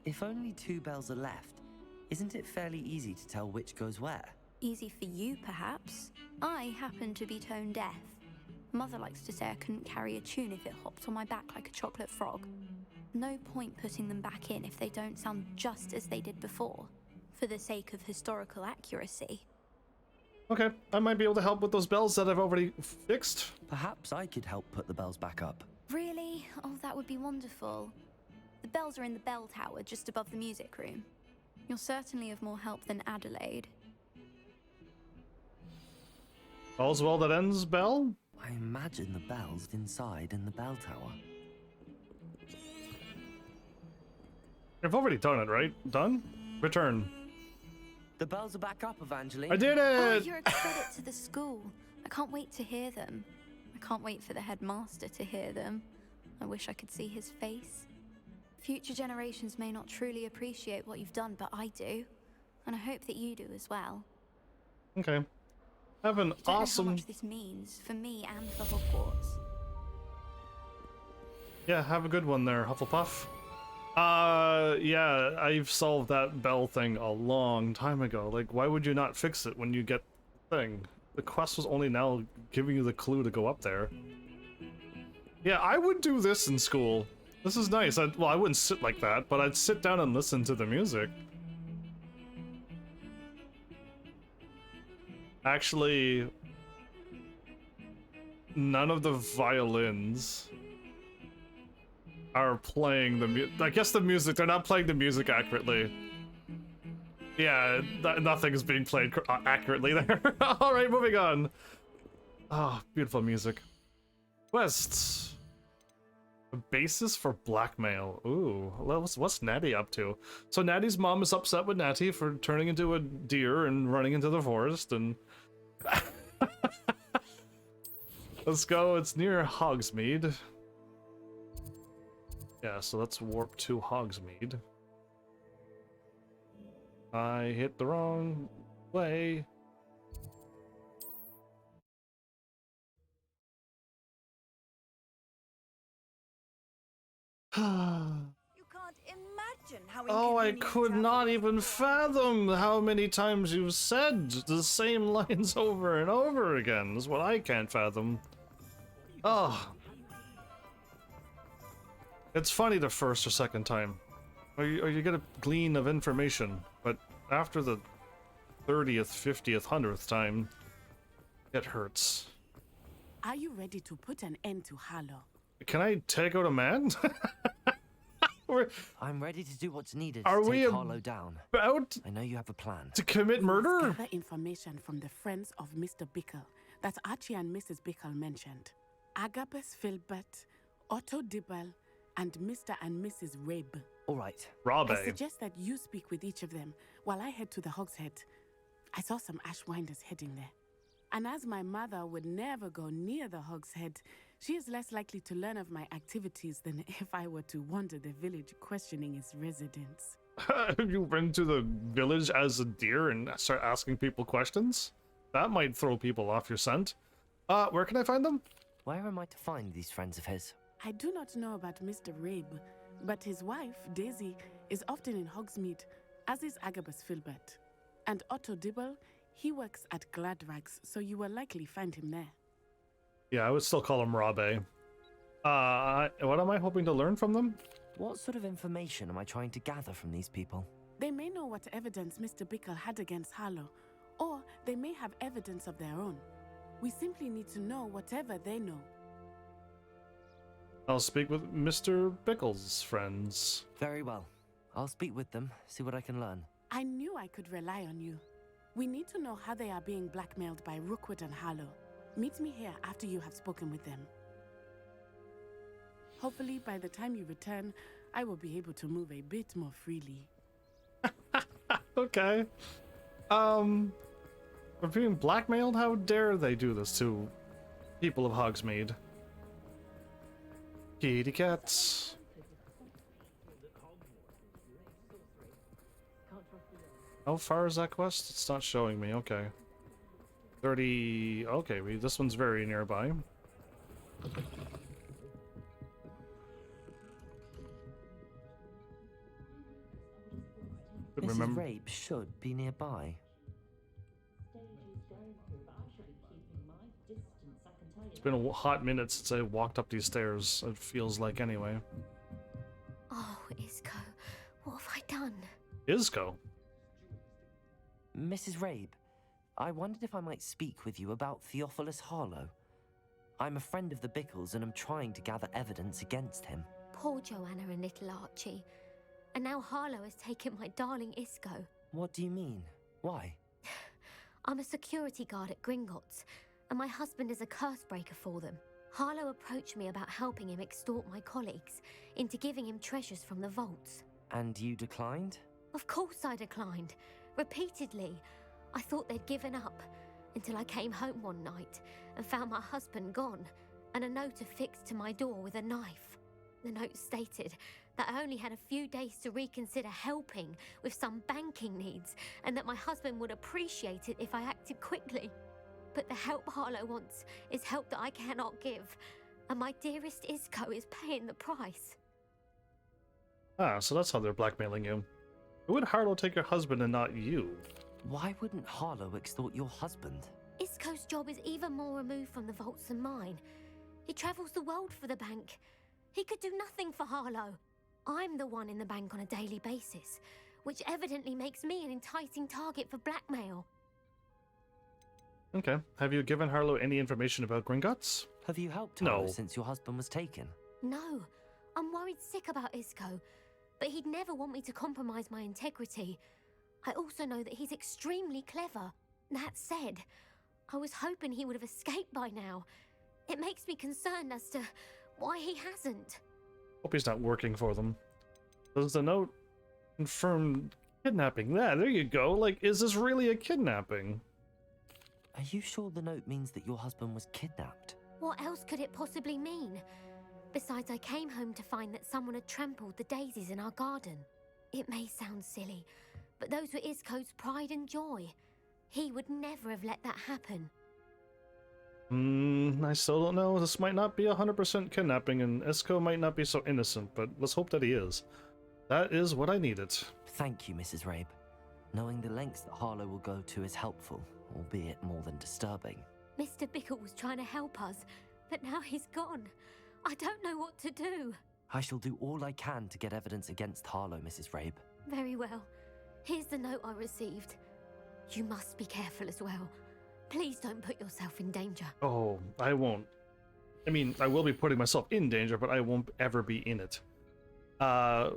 If only 2 bells are left, isn't it fairly easy to tell which goes where? Easy for you, perhaps. I happen to be tone deaf. Mother likes to say I couldn't carry a tune if it hopped on my back like a chocolate frog. No point putting them back in if they don't sound just as they did before, for the sake of historical accuracy. Okay, I might be able to help with those bells that I've already fixed. Perhaps I could help put the bells back up. Really? Oh, that would be wonderful. The bells are in the bell tower just above the music room. You're certainly of more help than Adelaide. All's well that ends, Bell? I imagine the bell's inside in the bell tower. I've already done it, right? Done? Return. The bells are back up, Evangeline. I did it! Oh, you're a credit to the school. I can't wait to hear them. I can't wait for the headmaster to hear them. I wish I could see his face. Future generations may not truly appreciate what you've done, but I do. And I hope that you do as well. Okay. Have an I awesome... don't know how much this means for me and for Hogwarts. Yeah, have a good one there, Hufflepuff. Yeah, I've solved that bell thing a long time ago. Like, why would you not fix it when you get the thing? The quest was only now giving you the clue to go up there. Yeah, I would do this in school. This is nice. Well, I wouldn't sit like that, but I'd sit down and listen to the music. Actually, none of the violins are playing the I guess the music, they're not playing the music accurately. Yeah, nothing is being played accurately there. Alright, moving on. Oh, beautiful music. Quests. A basis for blackmail. Ooh, what's Natty up to? So Natty's mom is upset with Natty for turning into a deer and running into the forest, and... Let's go, it's near Hogsmeade. Yeah, so let's warp to Hogsmeade. I hit the wrong way. You can't imagine how Oh, I inconvenient could travel not is even for fathom how many times you've said the same lines over and over again. Is what I can't fathom. Oh. It's funny the first or second time. Or you get a glean of information, but after the 30th, 50th, 100th time, it hurts. Are you ready to put an end to Harlow? Can I take out a man? I'm ready to do what's needed Are to we take Harlow down. About I know you have a plan. to commit murder? Gather information from the friends of Mr. Bickle that Archie and Mrs. Bickle mentioned. Agabus Filbert, Otto Dibble, and Mr. and Mrs. Rabe. All right. Rabe. I suggest that you speak with each of them while I head to the Hogshead. I saw some Ashwinders heading there. And as my mother would never go near the Hogshead, she is less likely to learn of my activities than if I were to wander the village questioning its residents. You went to the village as a deer and start asking people questions? That might throw people off your scent. Where can I find them? Where am I to find these friends of his? I do not know about Mr. Rabe, but his wife, Daisy, is often in Hogsmeade, as is Agabus Filbert. And Otto Dibble, he works at Gladrags, so you will likely find him there. Yeah, I would still call him Rabe. What am I hoping to learn from them? What sort of information am I trying to gather from these people? They may know what evidence Mr. Bickle had against Harlow, or they may have evidence of their own. We simply need to know whatever they know. I'll speak with Mr. Bickle's friends. Very well. I'll speak with them, see what I can learn. I knew I could rely on you. We need to know how they are being blackmailed by Rookwood and Harlow. Meet me here after you have spoken with them. Hopefully, by the time you return, I will be able to move a bit more freely. Okay. We're being blackmailed? How dare they do this to people of Hogsmeade? Kitty cats. How far is that quest? It's not showing me. Okay. 30... Okay, this one's very nearby. Mrs. Rape should be nearby. It's been a hot minute since I walked up these stairs, it feels like anyway. Oh, Isco, what have I done? Isco? Mrs. Rabe, I wondered if I might speak with you about Theophilus Harlow. I'm a friend of the Bickles and I'm trying to gather evidence against him. Poor Joanna and little Archie. And now Harlow has taken my darling Isco. What do you mean? Why? I'm a security guard at Gringotts, and my husband is a curse breaker for them. Harlow approached me about helping him extort my colleagues into giving him treasures from the vaults. And you declined? Of course I declined. Repeatedly. I thought they'd given up, until I came home one night and found my husband gone, and a note affixed to my door with a knife. The note stated that I only had a few days to reconsider helping with some banking needs, and that my husband would appreciate it if I acted quickly. But the help Harlow wants is help that I cannot give, and my dearest Isco is paying the price. Ah, so that's how they're blackmailing you. Who would Harlow take your husband and not you? Why wouldn't Harlow extort your husband? Isco's job is even more removed from the vaults than mine. He travels the world for the bank. He could do nothing for Harlow. I'm the one in the bank on a daily basis, which evidently makes me an enticing target for blackmail. Okay. Have you given Harlow any information about Gringotts? Have you helped Harlow since your husband was taken? No. I'm worried sick about Isco, but he'd never want me to compromise my integrity. I also know that he's extremely clever. That said, I was hoping he would have escaped by now. It makes me concerned as to why he hasn't. Hope he's not working for them. Does the note confirm kidnapping? There you go. Like, is this really a kidnapping? Are you sure the note means that your husband was kidnapped? What else could it possibly mean? Besides, I came home to find that someone had trampled the daisies in our garden. It may sound silly, but those were Isco's pride and joy. He would never have let that happen. I still don't know. This might not be 100% kidnapping, and Isco might not be so innocent, but let's hope that he is. That is what I needed. Thank you, Mrs. Rabe. Knowing the lengths that Harlow will go to is helpful, albeit more than disturbing. Mr. Bickle was trying to help us, but now he's gone. I don't know what to do. I shall do all I can to get evidence against Harlow, Mrs. Rabe. Very well. Here's the note I received. You must be careful as well. Please don't put yourself in danger. Oh, I won't. I mean, I will be putting myself in danger, but I won't ever be in it.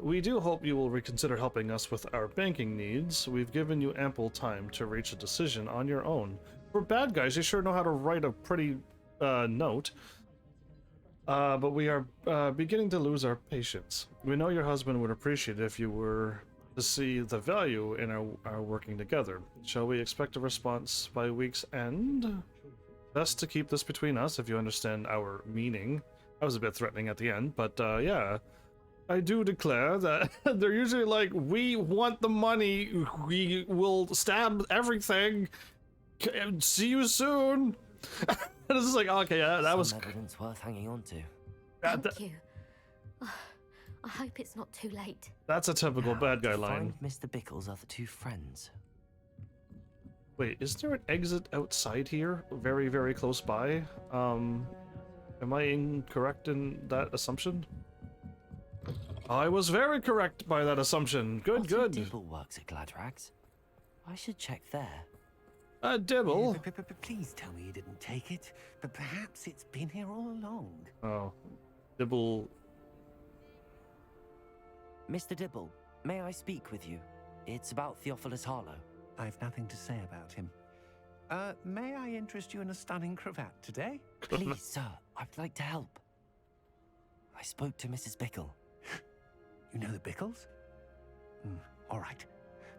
We do hope you will reconsider helping us with our banking needs. We've given you ample time to reach a decision on your own. For bad guys, you sure know how to write a pretty note. But we are beginning to lose our patience. We know your husband would appreciate it if you were to see the value in our working together. Shall we expect a response by week's end? Best to keep this between us, if you understand our meaning. I was a bit threatening at the end, but yeah. I do declare that they're usually like, we want the money, we will stab everything, see you soon. This is like, okay, that was evidence worth hanging on to. Thank you. I hope it's not too late. That's a typical bad guy line. Find Mr. Bickle's other two friends. Wait, is there an exit outside here? Very, very close by? Am I incorrect in that assumption? I was very correct by that assumption. Good, good. Dibble works at Gladrags. I should check there. Dibble? Please tell me you didn't take it, but perhaps it's been here all along. Oh, Dibble. Mr. Dibble, may I speak with you? It's about Theophilus Harlow. I've nothing to say about him. May I interest you in a stunning cravat today? Please, sir, I'd like to help. I spoke to Mrs. Bickle. You know the Bickles? All right,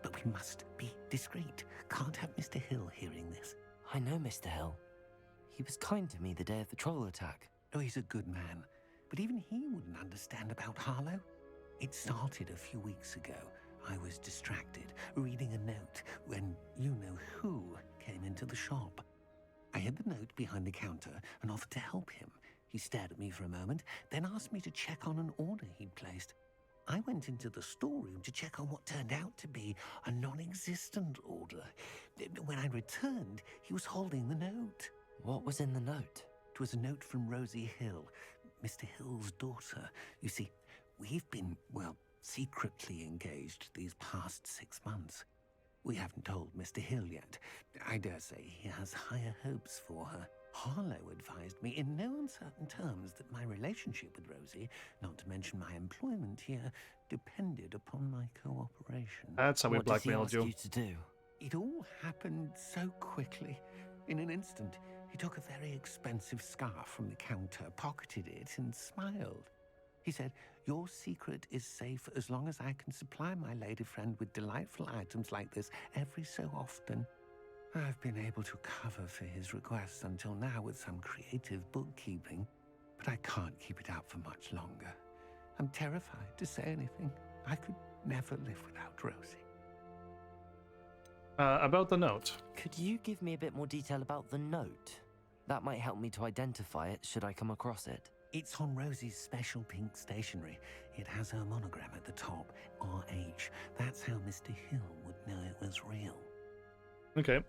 but we must be discreet. Can't have Mr. Hill hearing this. I know Mr. Hill. He was kind to me the day of the troll attack. Oh, he's a good man, but even he wouldn't understand about Harlow. It started a few weeks ago. I was distracted, reading a note, when you-know-who came into the shop. I hid the note behind the counter and offered to help him. He stared at me for a moment, then asked me to check on an order he'd placed. I went into the storeroom to check on what turned out to be a non-existent order. When I returned, he was holding the note. What was in the note? It was a note from Rosie Hill, Mr. Hill's daughter. You see, we've been, well, secretly engaged these past 6 months. We haven't told Mr. Hill yet. I dare say he has higher hopes for her. Harlow advised me in no uncertain terms that my relationship with Rosie, not to mention my employment here, depended upon my cooperation. That's how we blackmailed you. What did he ask you to do? It all happened so quickly. In an instant, he took a very expensive scarf from the counter, pocketed it, and smiled. He said, "Your secret is safe as long as I can supply my lady friend with delightful items like this every so often." I've been able to cover for his requests until now with some creative bookkeeping, but I can't keep it up for much longer. I'm terrified to say anything. I could never live without Rosie. About the note. Could you give me a bit more detail about the note? That might help me to identify it should I come across it. It's on Rosie's special pink stationery. It has her monogram at the top, RH. That's how Mr. Hill would know it was real. Okay.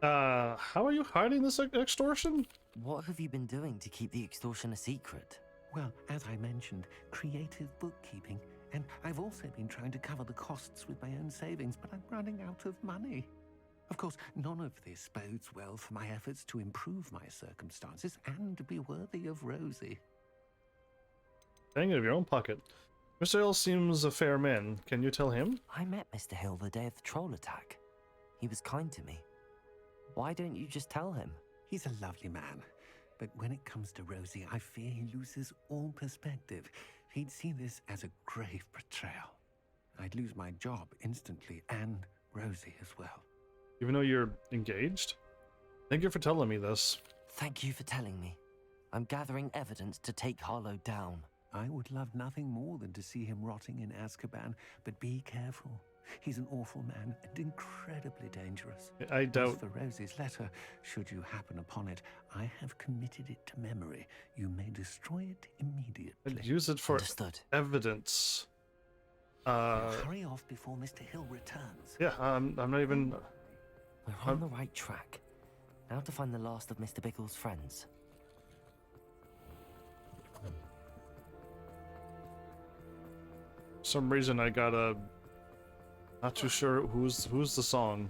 How are you hiding this extortion? What have you been doing to keep the extortion a secret? Well, as I mentioned, creative bookkeeping. And I've also been trying to cover the costs with my own savings, but I'm running out of money. Of course, none of this bodes well for my efforts to improve my circumstances and to be worthy of Rosie. Paying out of your own pocket. Mr. Hill seems a fair man. Can you tell him? I met Mr. Hill the day of the troll attack. He was kind to me. Why don't you just tell him? He's a lovely man, but when it comes to Rosie, I fear he loses all perspective. He'd see this as a grave betrayal. I'd lose my job instantly, and Rosie as well. Even though you're engaged? Thank you for telling me this. Thank you for telling me. I'm gathering evidence to take Harlow down. I would love nothing more than to see him rotting in Azkaban, but be careful. He's an awful man and incredibly dangerous. I doubt. As for Rosie's letter, should you happen upon it, I have committed it to memory. You may destroy it immediately. I'd use it for Understood. evidence. Hurry off before Mr. Hill returns. Yeah, I'm not even... We're on the right track. Now to find the last of Mr. Bickle's friends. For some reason I got a... Not too sure who's the song.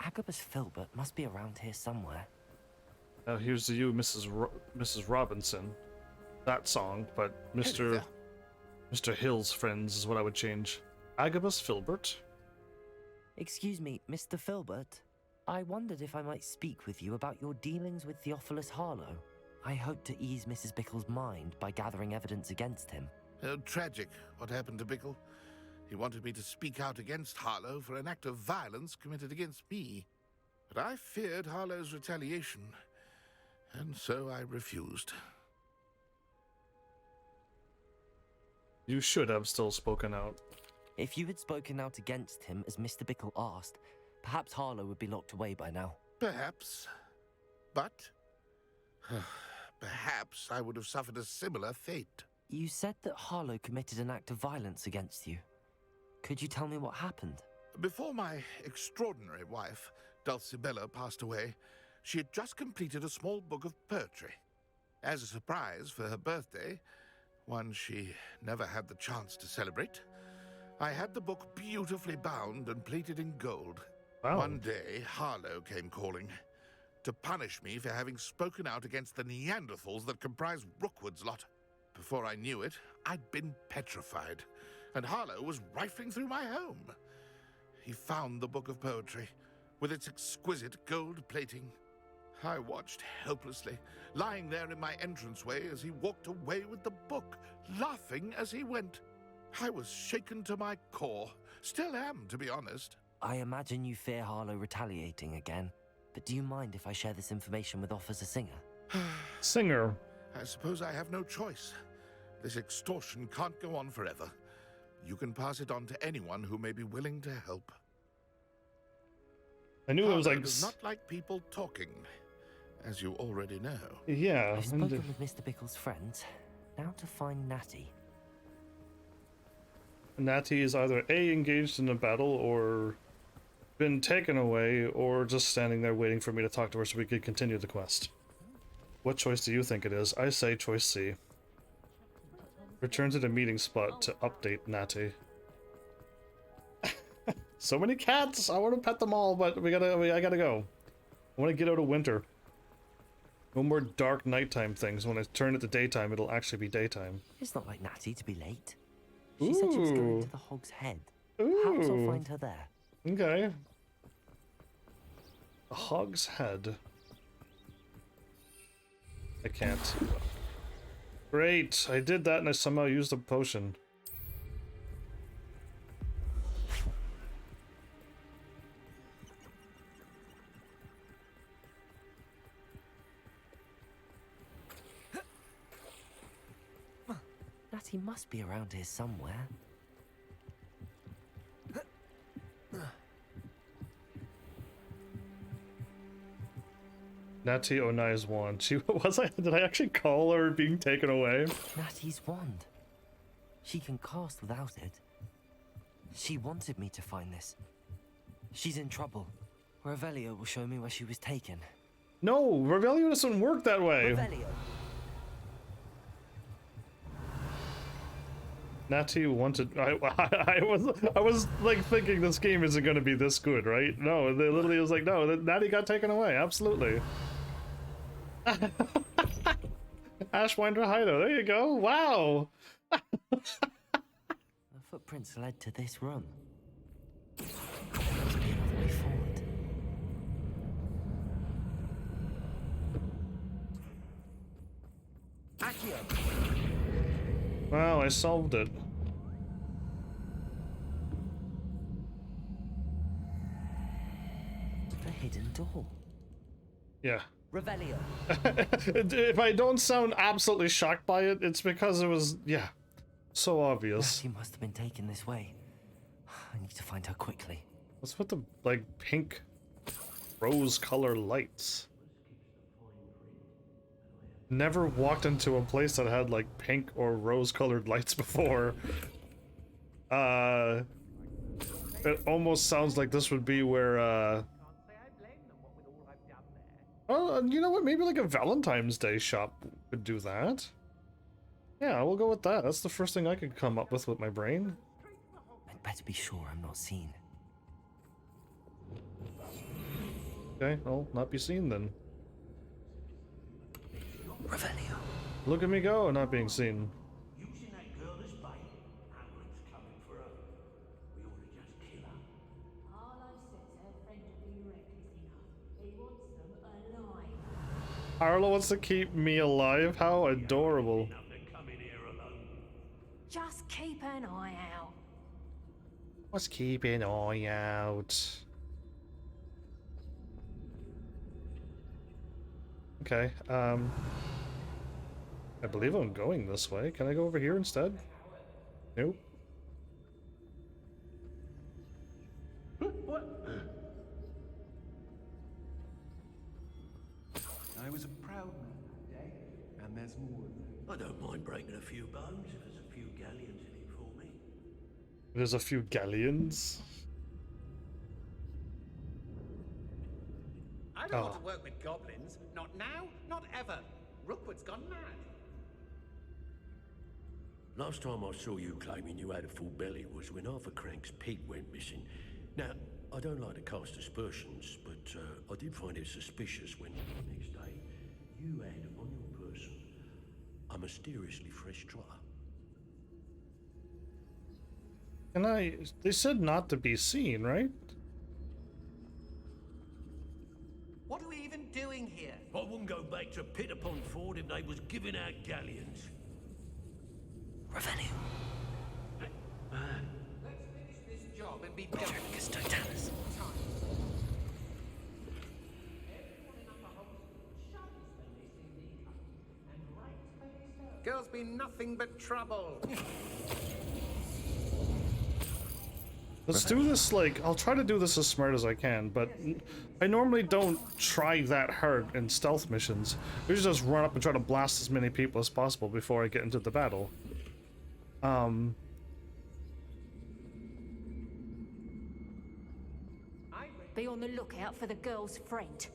Agabus Filbert must be around here somewhere. Here's to you, Mrs. Robinson. That song, but Mr. Hill's friends is what I would change. Agabus Filbert? Excuse me, Mr. Filbert. I wondered if I might speak with you about your dealings with Theophilus Harlow. I hope to ease Mrs. Bickle's mind by gathering evidence against him. Tragic what happened to Bickle. He wanted me to speak out against Harlow for an act of violence committed against me. But I feared Harlow's retaliation, and so I refused. You should have still spoken out. If you had spoken out against him as Mr. Bickle asked, perhaps Harlow would be locked away by now. Perhaps. But perhaps I would have suffered a similar fate. You said that Harlow committed an act of violence against you. Could you tell me what happened? Before my extraordinary wife, Dulcibella, passed away, she had just completed a small book of poetry. As a surprise for her birthday, one she never had the chance to celebrate, I had the book beautifully bound and plated in gold. Wow. One day, Harlow came calling to punish me for having spoken out against the Neanderthals that comprise Rookwood's lot. Before I knew it, I'd been petrified, and Harlow was rifling through my home. He found the book of poetry, with its exquisite gold plating. I watched helplessly, lying there in my entranceway as he walked away with the book, laughing as he went. I was shaken to my core. Still am, to be honest. I imagine you fear Harlow retaliating again, but do you mind if I share this information with Officer Singer? Singer. I suppose I have no choice. This extortion can't go on forever. You can pass it on to anyone who may be willing to help. I knew it was like... does not like people talking, as you already know. Yeah. I've spoken with Mr. Bickle's friends. Now to find Natty. Natty is either A, engaged in a battle, or been taken away, or just standing there waiting for me to talk to her so we could continue the quest. What choice do you think it is? I say choice C. Return to the meeting spot to update Natty. So many cats! I want to pet them all, but I gotta go. I want to get out of winter. No more dark nighttime things. When I turn it to daytime, it'll actually be daytime. It's not like Natty to be late. She said she was going to the Hog's Head. Perhaps I'll find her there. Okay. The Hog's Head. I can't. Great! I did that and I somehow used a potion. Natty must be around here somewhere. Natty Onai's wand. She was I? Did I actually call her being taken away? Natty's wand. She can cast without it. She wanted me to find this. She's in trouble. Revelio will show me where she was taken. No, Revelio doesn't work that way. Revelio. Natty wanted. I was like thinking this game isn't going to be this good, right? No, they literally was like, no, Natty got taken away. Absolutely. Ashwinder Hideout. There you go. Wow. The footprints led to this room. There must be another way forward. Accio. Wow, I solved it. The hidden door. Yeah. Revelio. If I don't sound absolutely shocked by it, it's because it was, yeah, so obvious. Natty must have been taken this way. I need to find her quickly. What's with the, like, pink rose-colored lights? Never walked into a place that had, like, pink or rose-colored lights before. It almost sounds like this would be where, oh, you know what? Maybe like a Valentine's Day shop could do that. Yeah, we'll go with that. That's the first thing I could come up with my brain. I'd better be sure I'm not seen. Okay, well, not be seen then. Revelio. Look at me go, not being seen. Using that girl as bait. Hamlet's coming for her. We ought to just kill her. Harlow says her friend will be reckless enough. He wants them alive. Harlow wants to keep me alive? How adorable. Just keep an eye out. Let's keep an eye out. Okay, I believe I'm going this way. Can I go over here instead? Nope. I was a proud man that day, and there's more of them. I don't mind breaking a few bones if there's a few galleons in it for me. There's a few galleons. I I don't want Oh. to work with goblins. Not now, not ever. Rookwood's gone mad. Last time I saw you claiming you had a full belly was when Arthur Crank's pig went missing. Now, I don't like to cast aspersions, but I did find it suspicious when the next day you had on your person a mysteriously fresh trotter. And they said not to be seen, right? What are we even doing here? I wouldn't go back to Pit upon Ford if they was giving out galleons. Revenue. Let's finish this job and be done. Rodriguez Totalis. Girls be nothing but trouble. Let's do this, like, I'll try to do this as smart as I can, but I normally don't try that hard in stealth missions. I usually just run up and try to blast as many people as possible before I get into the battle. Be on the lookout for the girl's friend.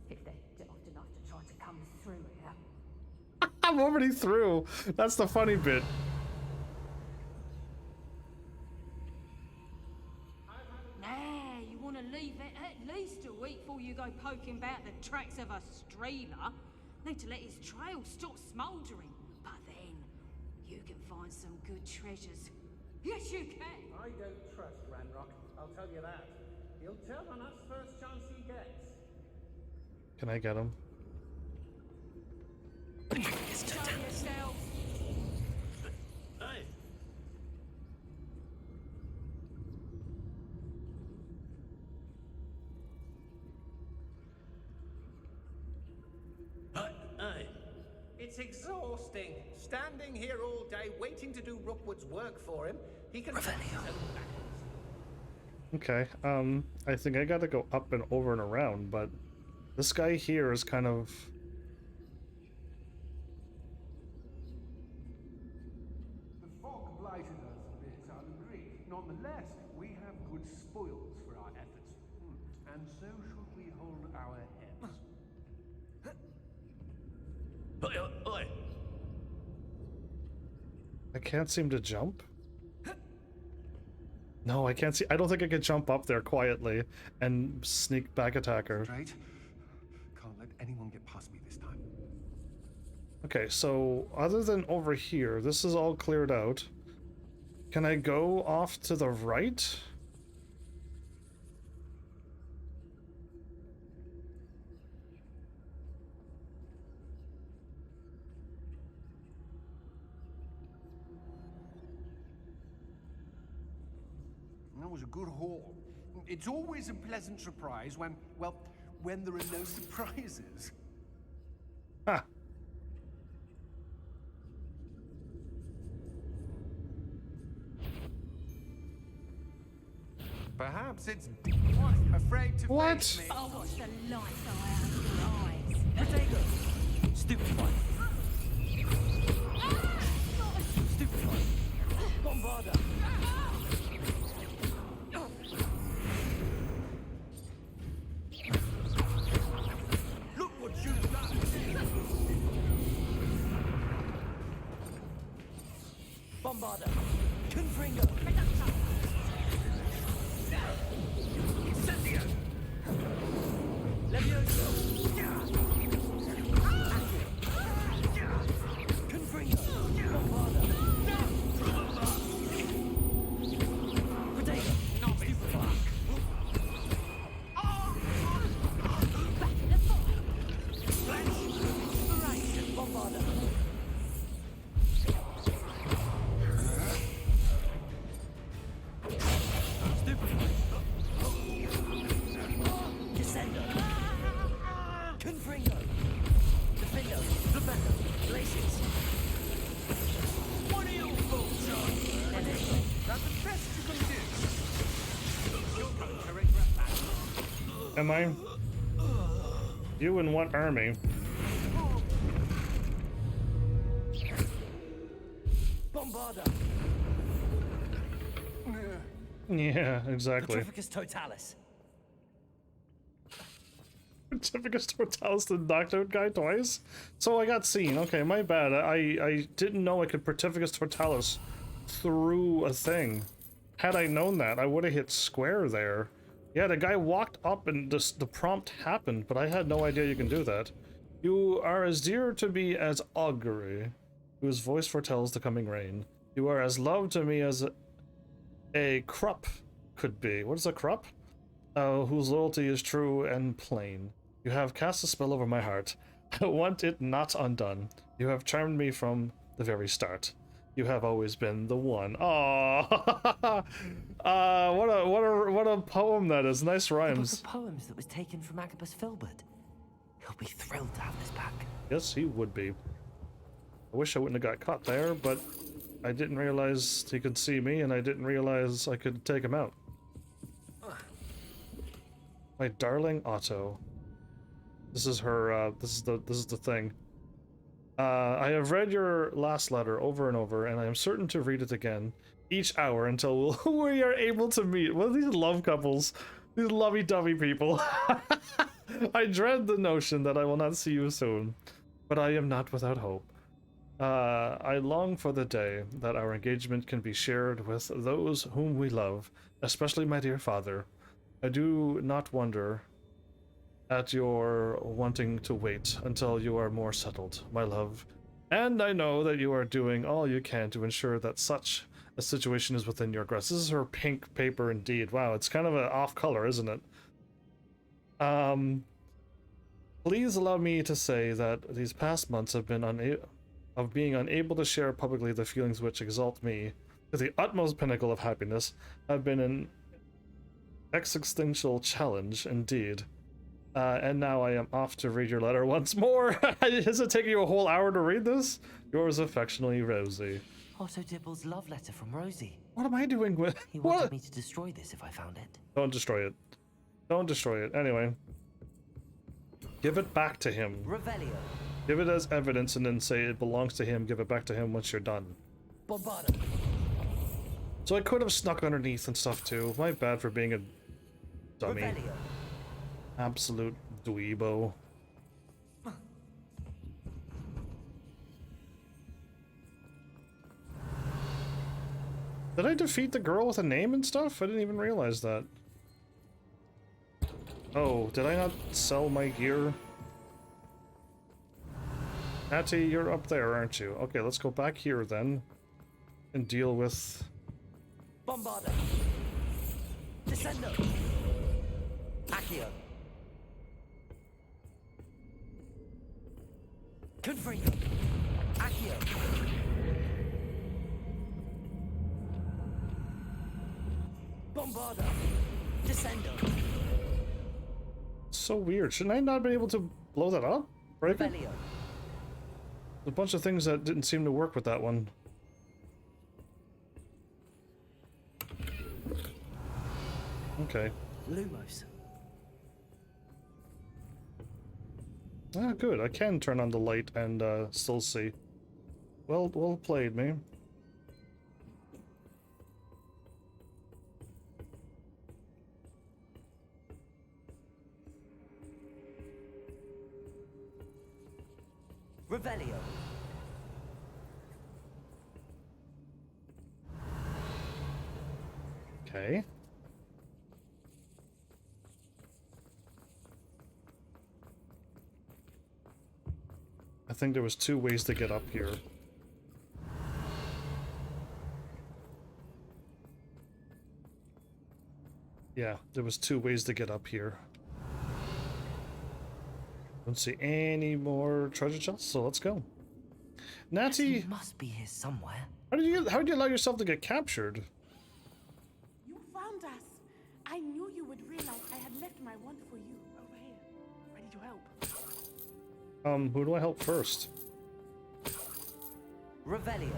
If they're daft enough to try to come through here. I'm already through. That's the funny bit. Nah, you want to leave it at least a week before you go poking about the tracks of a streeler. Need to let his trail stop smouldering. But then, you can find some good treasures. Yes, you can. I don't trust Ranrock, I'll tell you that. He'll turn on us first chance he gets. Can I get him? Show yourself. Hey! Hey! It's exhausting. Standing here all day waiting to do Rookwood's work for him. He can... Okay, I think I gotta go up and over and around, but this guy here is kind of... The fog blighted us a bit, I'll agree. Nonetheless, we have good spoils for our efforts. And so should we hold our heads. Oi! I can't seem to jump? No, I can't see. I don't think I could jump up there quietly and sneak back attack her. Straight. Can't let anyone get past me this time. Okay, so other than over here, this is all cleared out. Can I go off to the right? That was a good haul. It's always a pleasant surprise when, well, when there are no surprises. Ha! Perhaps it's afraid to face me. Oh, what's the light eye under your eyes? Potato! Stupefy! Stupefy! Bombarda! Look what you've done! Bombarda! Confringo! Incendio! Levioso! Confringo! Bombarda! Potato! Not stupefy! Back in the fire! Flash! Inspiration! Bombarda! Descendo! Confringo! Defendo! Flipendo! Glaciers! What are you fools on? That's the best you can do. You're going to regret that. Am I? You in what army? Bombarda! Yeah, exactly. Petrificus Totalis! Certificus Tortalis the knocked out guy twice? So I got seen. Okay, my bad. I didn't know I could Certificus Tortalis through a thing. Had I known that, I would have hit square there. Yeah, the guy walked up and the prompt happened, but I had no idea you can do that. You are as dear to me as augury, whose voice foretells the coming rain. You are as loved to me as a krupp could be. What is a krupp? Whose loyalty is true and plain. You have cast a spell over my heart. I want it not undone. You have charmed me from the very start. You have always been the one. Aww. What a poem that is. Nice rhymes. The poems that was taken from Agabus Filbert. He'll be thrilled to have this back. Yes, he would be. I wish I wouldn't have got caught there, but I didn't realize he could see me, and I didn't realize I could take him out. My darling Otto. This is her, this is the thing. I have read your last letter over and over, and I am certain to read it again each hour until we are able to meet. What are these love couples? These lovey-dovey people. I dread the notion that I will not see you soon, but I am not without hope. I long for the day that our engagement can be shared with those whom we love, especially my dear father. I do not wonder at your wanting to wait until you are more settled, my love. And I know that you are doing all you can to ensure that such a situation is within your grasp. This is her pink paper indeed. Wow, it's kind of an off color, isn't it? Please allow me to say that these past months have been being unable to share publicly the feelings which exalt me to the utmost pinnacle of happiness have been an existential challenge indeed. And now I am off to read your letter once more. Is it taking you a whole hour to read this? Yours affectionately, Rosie. Otto Dibble's love letter from Rosie. What am I doing with? He wanted me to destroy this if I found it. Don't destroy it. Don't destroy it. Anyway. Give it back to him. Revelio. Give it as evidence and then say it belongs to him. Give it back to him once you're done. Bombarda. So I could have snuck underneath and stuff too. My bad for being a dummy. Revelio. Absolute dweebo. Did I defeat the girl with a name and stuff? I didn't even realize that. Oh, did I not sell my gear? Natty, you're up there, aren't you? Okay, let's go back here then and deal with... Bombarda. Descendo. Accio. Confringo. Accio. Bombarda. Descendo. So weird. Shouldn't I not be able to blow that up? Right? Revelio. A bunch of things that didn't seem to work with that one. Okay. Lumos. Ah, good. I can turn on the light and still see. Well played, me. Revelio. Okay. I think there was 2 ways to get up here. Yeah, there was 2 ways to get up here. Don't see any more treasure chests, so let's go. Natty, He must be here somewhere. how did you allow yourself to get captured? You found us. I knew you would realize I had left my wand for you over here, ready to help. Who do I help first? Revelio.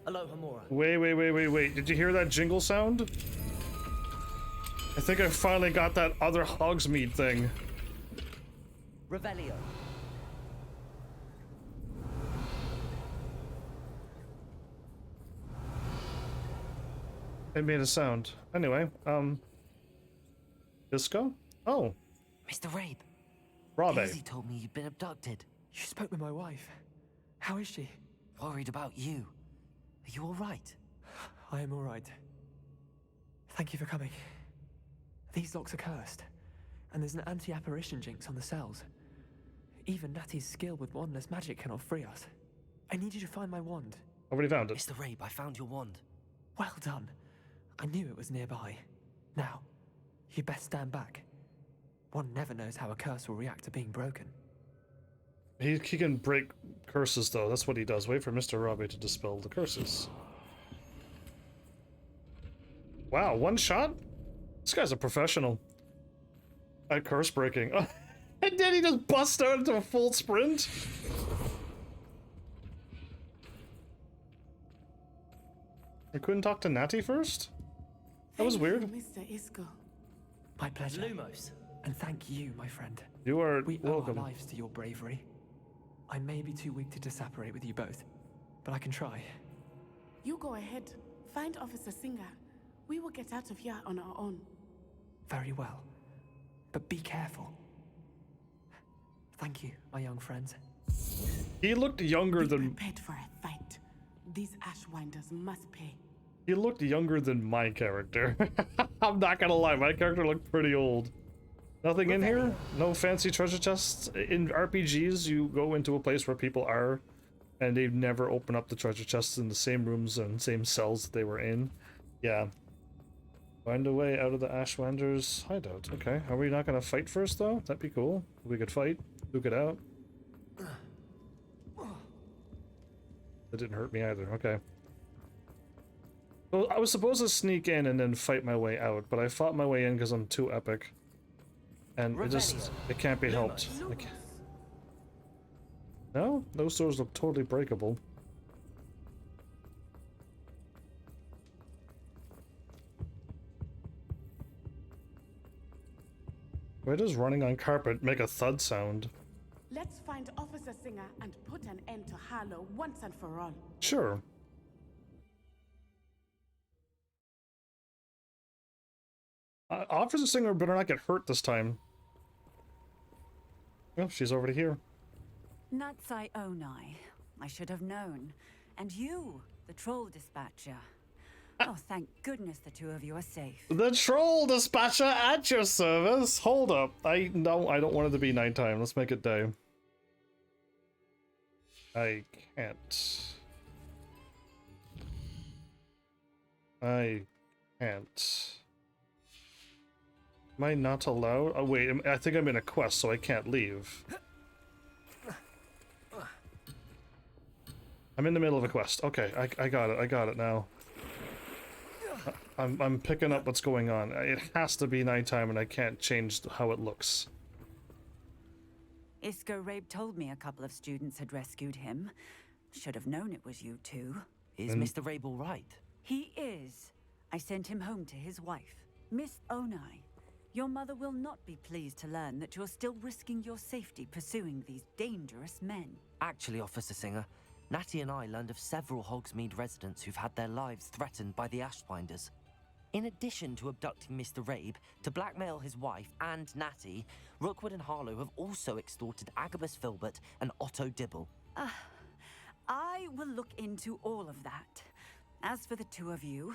Aloha Mora. Wait. Did you hear that jingle sound? I think I finally got that other Hogsmeade thing. Revelio. It made a sound. Anyway, Isco? Oh. Mr. Rabe. Robbie. Daisy told me you'd been abducted. You spoke with my wife. How is she? Worried about you. Are you alright? I am alright. Thank you for coming. These locks are cursed, and there's an anti-apparition jinx on the cells. Even Natty's skill with wandless magic cannot free us. I need you to find my wand. Already found it. Mr. Rabe, I found your wand. Well done. I knew it was nearby. Now, you best stand back. One never knows how a curse will react to being broken. He can break curses, though. That's what he does. Wait for Mr. Robbie to dispel the curses. Wow, one shot? This guy's a professional at curse breaking. And then he just busts out into a full sprint. I couldn't talk to Natty first? That was weird. Mr. Isco. My pleasure. Lumos. And thank you, my friend. You are we welcome. owe our lives to your bravery. I may be too weak to disapparate with you both, but I can try. You go ahead. Find Officer Singer. We will get out of here on our own. Very well. But be careful. Thank you, my young friends. He looked younger than... Prepared for a fight. These Ashwinders must pay. He looked younger than my character. I'm not gonna lie, my character looked pretty old. Nothing in here? No fancy treasure chests? In RPGs, you go into a place where people are, and they never open up the treasure chests in the same rooms and same cells that they were in. Yeah. Find a way out of the Ashwinders' hideout. Okay, are we not gonna fight first, though? That'd be cool. We could fight. Duke it out. That didn't hurt me either. Okay. Well, I was supposed to sneak in and then fight my way out, but I fought my way in because I'm too epic. And it can't be helped. No? Those doors look totally breakable. Why does running on carpet make a thud sound? Let's find Officer Singer and put an end to Harlow once and for all. Sure. Officer Singer better not get hurt this time. Oh, she's already here. Natsai Onai. I should have known. And you, the troll dispatcher. Oh, thank goodness the two of you are safe. The troll dispatcher at your service. Hold up. I don't want it to be nighttime. Let's make it day. I can't. I can't. Am I not allowed? Oh wait, I think I'm in a quest, so I can't leave. I'm in the middle of a quest. Okay, I got it. I got it now. I'm picking up what's going on. It has to be nighttime, and I can't change how it looks. Isco Rabe told me a couple of students had rescued him. Should have known it was you two. Is Mr. Rabe all right? He is. I sent him home to his wife, Miss Onai. Your mother will not be pleased to learn that you're still risking your safety pursuing these dangerous men. Actually, Officer Singer, Natty and I learned of several Hogsmeade residents who've had their lives threatened by the Ashwinders. In addition to abducting Mr. Rabe, to blackmail his wife and Natty, Rookwood and Harlow have also extorted Agabus Filbert and Otto Dibble. I will look into all of that. As for the two of you,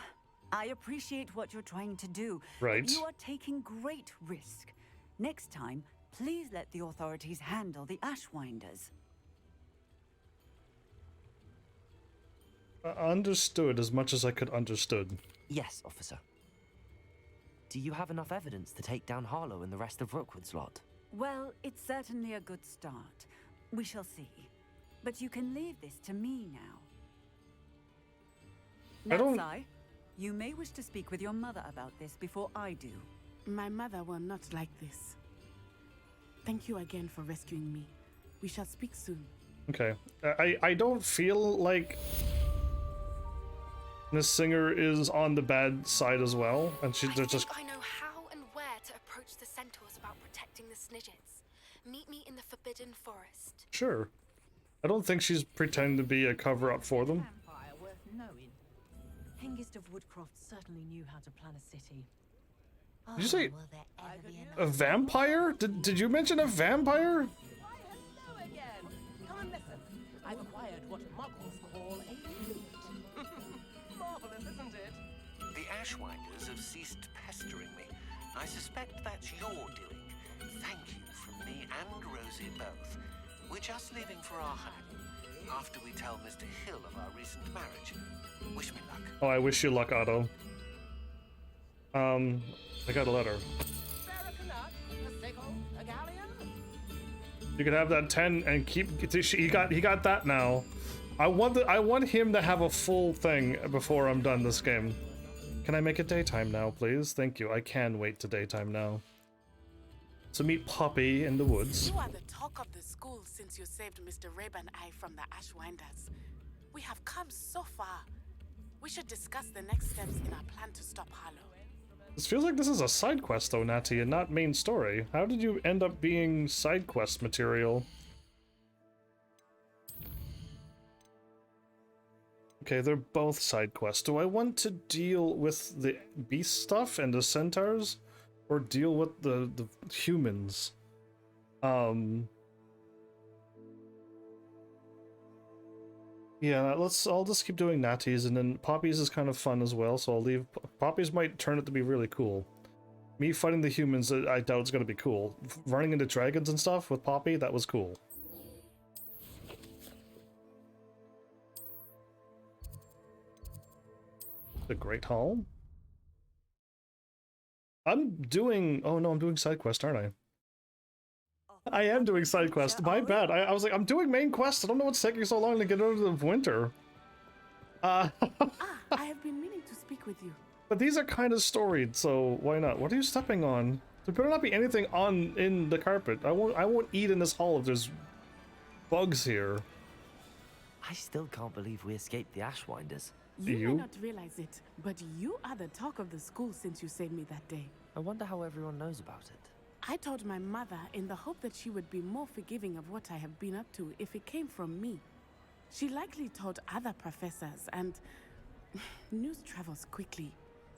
I appreciate what you're trying to do. Right. But you are taking great risk. Next time, please let the authorities handle the Ashwinders. Understood as much as I could understood. Yes, officer. Do you have enough evidence to take down Harlow and the rest of Rookwood's lot? Well, it's certainly a good start. We shall see. But you can leave this to me now. Natsai, you may wish to speak with your mother about this before I do. My mother will not like this. Thank you again for rescuing me. We shall speak soon. Okay. I don't feel like Miss Singer is on the bad side as well, and I know how and where to approach the centaurs about protecting the Snidgets. Meet me in the Forbidden Forest. Sure. I don't think she's pretending to be a cover-up for them. Empire worth knowing. Hengist of Woodcroft certainly knew how to plan a city. Did you say a vampire? Did you mention a vampire? Come and listen. I've acquired what muggles call a flute. Marvelous, isn't it? The Ashwinders have ceased pestering me. I suspect that's your doing. Thank you from me and Rosie both. We're just leaving for our honeymoon after we tell Mr. Hill of our recent marriage. Wish me luck. Oh, I wish you luck, Otto. I got a letter. You can have that 10 and keep. He got that now. I want him to have a full thing before I'm done this game. Can I make it daytime now, please? Thank you. I can wait to daytime now. So meet Poppy in the woods. You are the talk of the school since you saved Mr. Rabe and I from the Ashwinders. We have come so far. We should discuss the next steps in our plan to stop Harlow. This feels like this is a side quest though, Natty, and not main story. How did you end up being side quest material? Okay, they're both side quests. Do I want to deal with the beast stuff and the centaurs? Or deal with the humans? Yeah, I'll just keep doing Natties, and then Poppies is kind of fun as well, so I'll leave. Poppies might turn out to be really cool. Me fighting the humans, I doubt it's gonna be cool. Running into dragons and stuff with Poppy, that was cool. The Great Hall? I'm doing... Oh no, I'm doing side quest, aren't I? I am doing side quest. My bad. I was like, I'm doing main quest. I don't know what's taking so long to get out of winter. I have been meaning to speak with you. But these are kind of storied, so why not? What are you stepping on? There better not be anything in the carpet. I won't eat in this hall if there's bugs here. I still can't believe we escaped the Ashwinders. You may not realize it, but you are the talk of the school since you saved me that day. I wonder how everyone knows about it. I told my mother in the hope that she would be more forgiving of what I have been up to if it came from me. She likely told other professors, and news travels quickly.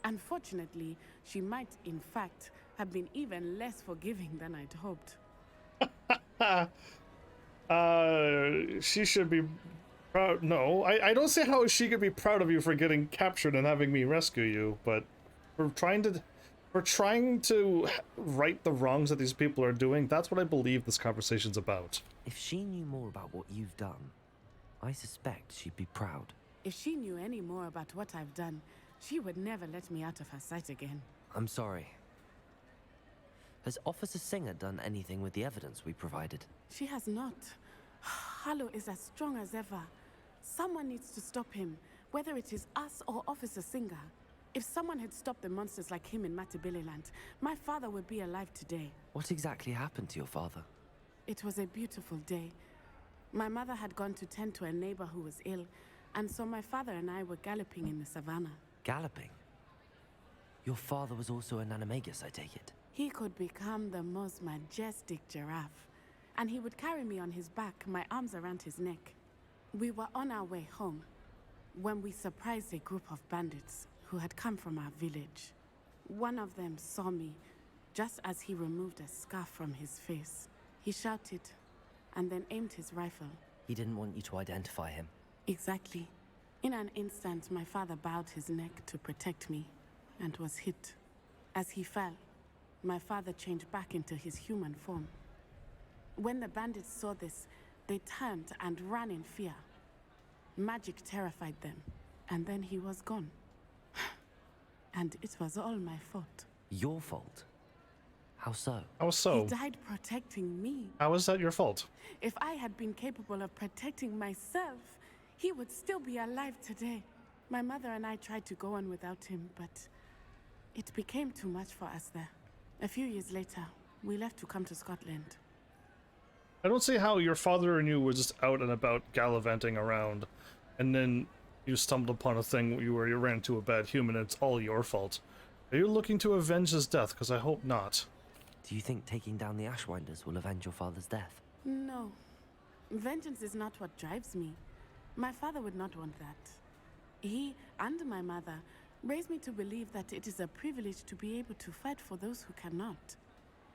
Unfortunately, she might, in fact, have been even less forgiving than I'd hoped. She should be proud. No, I don't see how she could be proud of you for getting captured and having me rescue you, but we're trying to right the wrongs that these people are doing. That's what I believe this conversation's about. If she knew more about what you've done, I suspect she'd be proud. If she knew any more about what I've done, she would never let me out of her sight again. I'm sorry. Has Officer Singer done anything with the evidence we provided? She has not. Harlow is as strong as ever. Someone needs to stop him, whether it is us or Officer Singer. If someone had stopped the monsters like him in Matabeleland, my father would be alive today. What exactly happened to your father? It was a beautiful day. My mother had gone to tend to a neighbor who was ill, and so my father and I were galloping in the savannah. Galloping? Your father was also an animagus, I take it? He could become the most majestic giraffe, and he would carry me on his back, my arms around his neck. We were on our way home when we surprised a group of bandits who had come from our village. One of them saw me just as he removed a scarf from his face. He shouted and then aimed his rifle. He didn't want you to identify him. Exactly. In an instant, my father bowed his neck to protect me and was hit. As he fell, my father changed back into his human form. When the bandits saw this, they turned and ran in fear. Magic terrified them, and then he was gone. And it was all my fault. Your fault? How so? How so? He died protecting me. How is that your fault? If I had been capable of protecting myself, he would still be alive today. My mother and I tried to go on without him, but it became too much for us there. A few years later, we left to come to Scotland. I don't see how your father and you were just out and about gallivanting around, and then you stumbled upon a thing where you ran into a bad human and it's all your fault. Are you looking to avenge his death? Because I hope not. Do you think taking down the Ashwinders will avenge your father's death? No. Vengeance is not what drives me. My father would not want that. He and my mother raised me to believe that it is a privilege to be able to fight for those who cannot.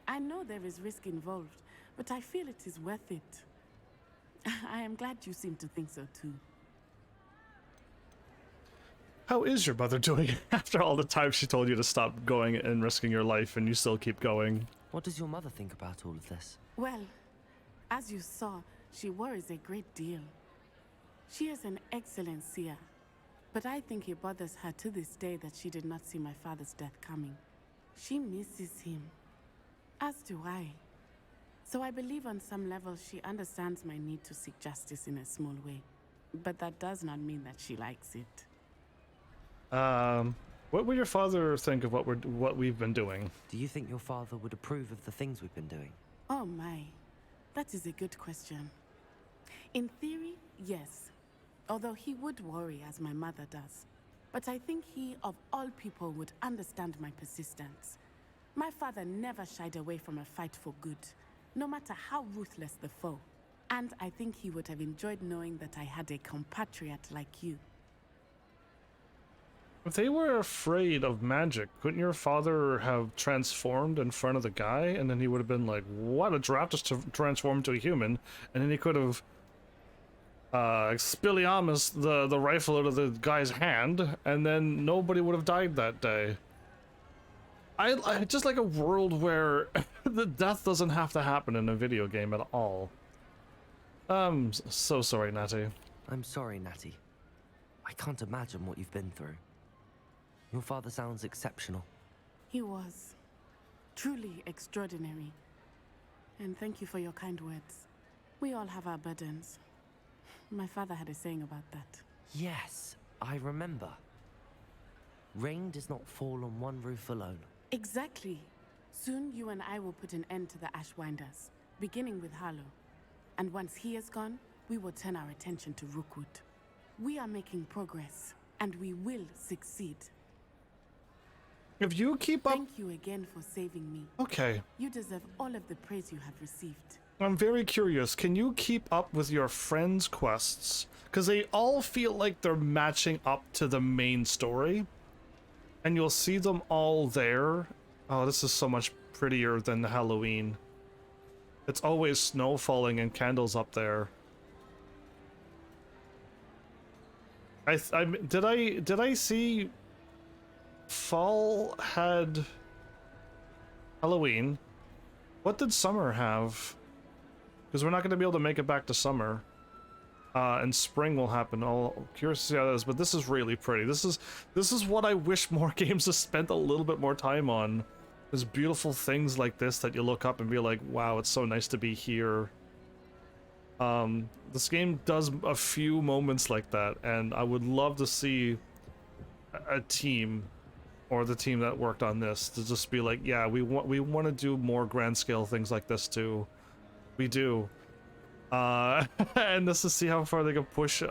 I know there is risk involved, but I feel it is worth it. I am glad you seem to think so too. How is your mother doing after all the time she told you to stop going and risking your life and you still keep going? What does your mother think about all of this? Well, as you saw, she worries a great deal. She is an excellent seer, but I think it bothers her to this day that she did not see my father's death coming. She misses him, as do I. So I believe on some level she understands my need to seek justice in a small way, but that does not mean that she likes it. What would your father think of what we've been doing? Do you think your father would approve of the things we've been doing? Oh my, that is a good question. In theory, yes. Although he would worry as my mother does. But I think he, of all people, would understand my persistence. My father never shied away from a fight for good, no matter how ruthless the foe. And I think he would have enjoyed knowing that I had a compatriot like you. If they were afraid of magic, couldn't your father have transformed in front of the guy? And then he would have been like, what? A giraffe just transformed into a human. And then he could have Expelliarmus the rifle out of the guy's hand. And then nobody would have died that day. I just like a world where the death doesn't have to happen in a video game at all. I'm so sorry, Natty. I'm sorry, Natty. I can't imagine what you've been through. Your father sounds exceptional. He was. Truly extraordinary. And thank you for your kind words. We all have our burdens. My father had a saying about that. Yes, I remember. Rain does not fall on one roof alone. Exactly. Soon you and I will put an end to the Ashwinders, beginning with Harlow. And once he is gone, we will turn our attention to Rookwood. We are making progress, and we will succeed. If you keep up... Thank you again for saving me. Okay. You deserve all of the praise you have received. I'm very curious. Can you keep up with your friends' quests? Because they all feel like they're matching up to the main story. And you'll see them all there. Oh, this is so much prettier than Halloween. It's always snow falling and candles up there. Did I see fall had Halloween? What did summer have? Because we're not going to be able to make it back to summer. And spring will happen. I'll curious to see how that is, but this is really pretty. This is what I wish more games have spent a little bit more time on. There's beautiful things like this that you look up and be like, wow, it's so nice to be here. This game does a few moments like that, and I would love to see a team, or the team that worked on this, to just be like, yeah, we want to do more grand scale things like this too. We do. And this to see how far they can push.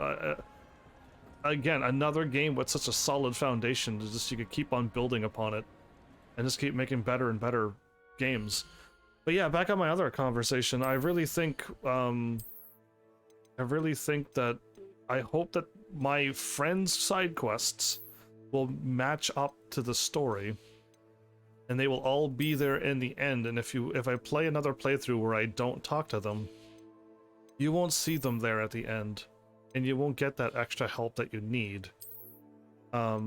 Again, another game with such a solid foundation, to just you could keep on building upon it, and just keep making better and better games. But yeah, back on my other conversation, I really think that I hope that my friends' side quests will match up to the story, and they will all be there in the end. And if I play another playthrough where I don't talk to them, you won't see them there at the end, and you won't get that extra help that you need. I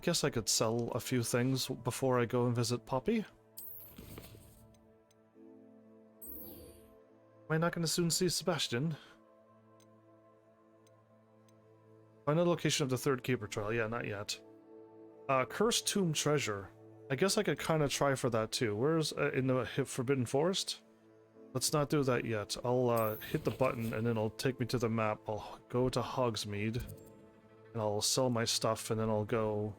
guess I could sell a few things before I go and visit Poppy. Am I not going to soon see Sebastian? Find the location of the third keeper trial. Yeah, not yet. Cursed Tomb Treasure. I guess I could kind of try for that too. Where's in the Forbidden Forest? Let's not do that yet. I'll hit the button and then it'll take me to the map. I'll go to Hogsmeade and I'll sell my stuff, and then I'll go...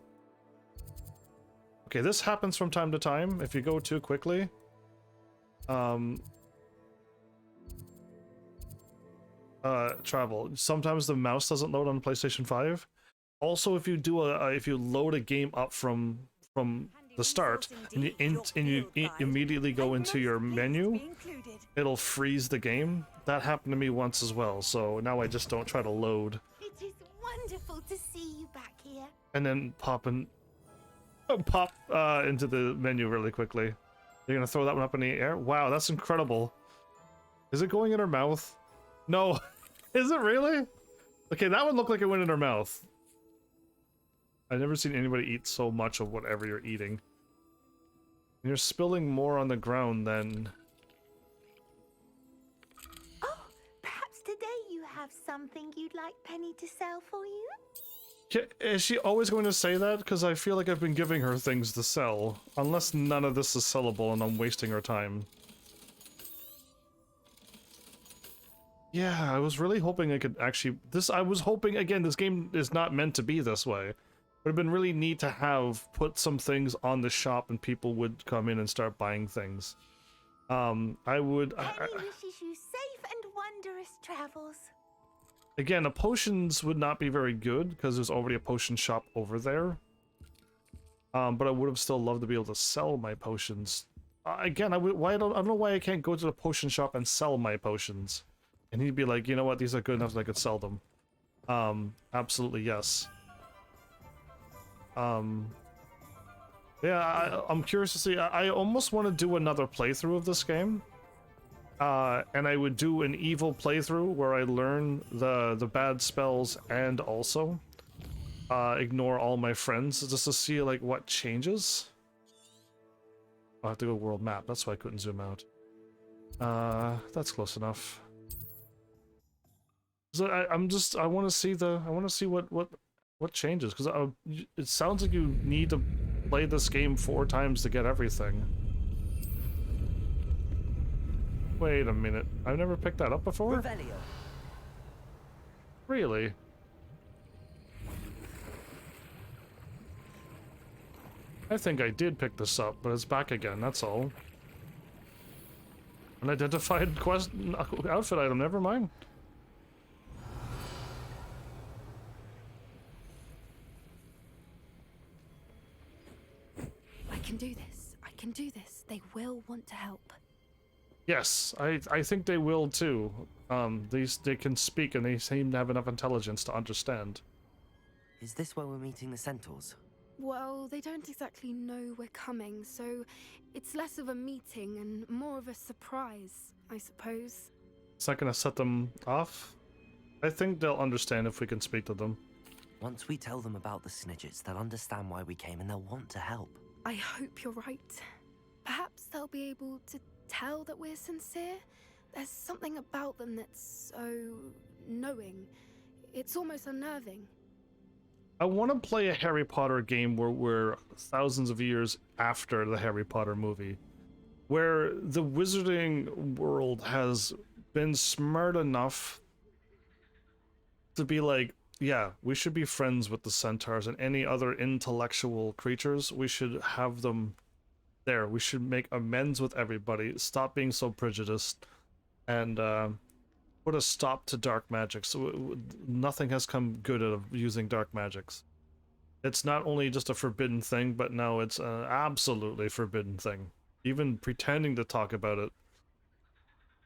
Okay, this happens from time to time if you go too quickly. Travel. Sometimes the mouse doesn't load on PlayStation 5. Also, if you do if you load a game up from the start and you immediately go into your menu, it'll freeze the game. That happened to me once as well, so now I just don't try to load. It is wonderful to see you back here. and then pop into the menu really quickly. You're gonna throw that one up in the air? Wow, that's incredible. Is it going in her mouth? No. Is it really? Okay, that one looked like it went in her mouth. I've never seen anybody eat so much of whatever you're eating. You're spilling more on the ground than... Oh, perhaps today you have something you'd like Penny to sell for you? Is she always going to say that? Because I feel like I've been giving her things to sell. Unless none of this is sellable and I'm wasting her time. Yeah, I was really hoping I could actually... I was hoping, again, this game is not meant to be this way. It would have been really neat to have put some things on the shop and people would come in and start buying things. I would... Penny wishes you safe and wondrous travels. Again, the potions would not be very good because there's already a potion shop over there. But I would have still loved to be able to sell my potions. Again, I don't know why I can't go to the potion shop and sell my potions. And he'd be like, you know what, these are good enough that I could sell them. Absolutely yes. Yeah, I'm curious to see. I almost want to do another playthrough of this game. And I would do an evil playthrough where I learn the bad spells and also ignore all my friends just to see like what changes. I'll have to go world map. That's why I couldn't zoom out. That's close enough. So I want to see what changes because it sounds like you need to play this game 4 times to get everything. Wait a minute. I've never picked that up before? Revelio. Really? I think I did pick this up, but it's back again, that's all. Unidentified outfit item, never mind. I can do this. I can do this. They will want to help. Yes, I think they will too. They can speak and they seem to have enough intelligence to understand. Is this where we're meeting the centaurs? Well, they don't exactly know we're coming, so it's less of a meeting and more of a surprise, I suppose. Is that gonna set them off? I think they'll understand if we can speak to them. Once we tell them about the Snidgets, they'll understand why we came and they'll want to help. I hope you're right. Perhaps they'll be able to tell that we're sincere. There's something about them that's so knowing. It's almost unnerving. I want to play a Harry Potter game where we're thousands of years after the Harry Potter movie, where the wizarding world has been smart enough to be like, yeah, we should be friends with the centaurs and any other intellectual creatures. We should have them there. We should make amends with everybody, stop being so prejudiced, and put a stop to dark magic. So nothing has come good out of using dark magics. It's not only just a forbidden thing, but now it's an absolutely forbidden thing. Even pretending to talk about it.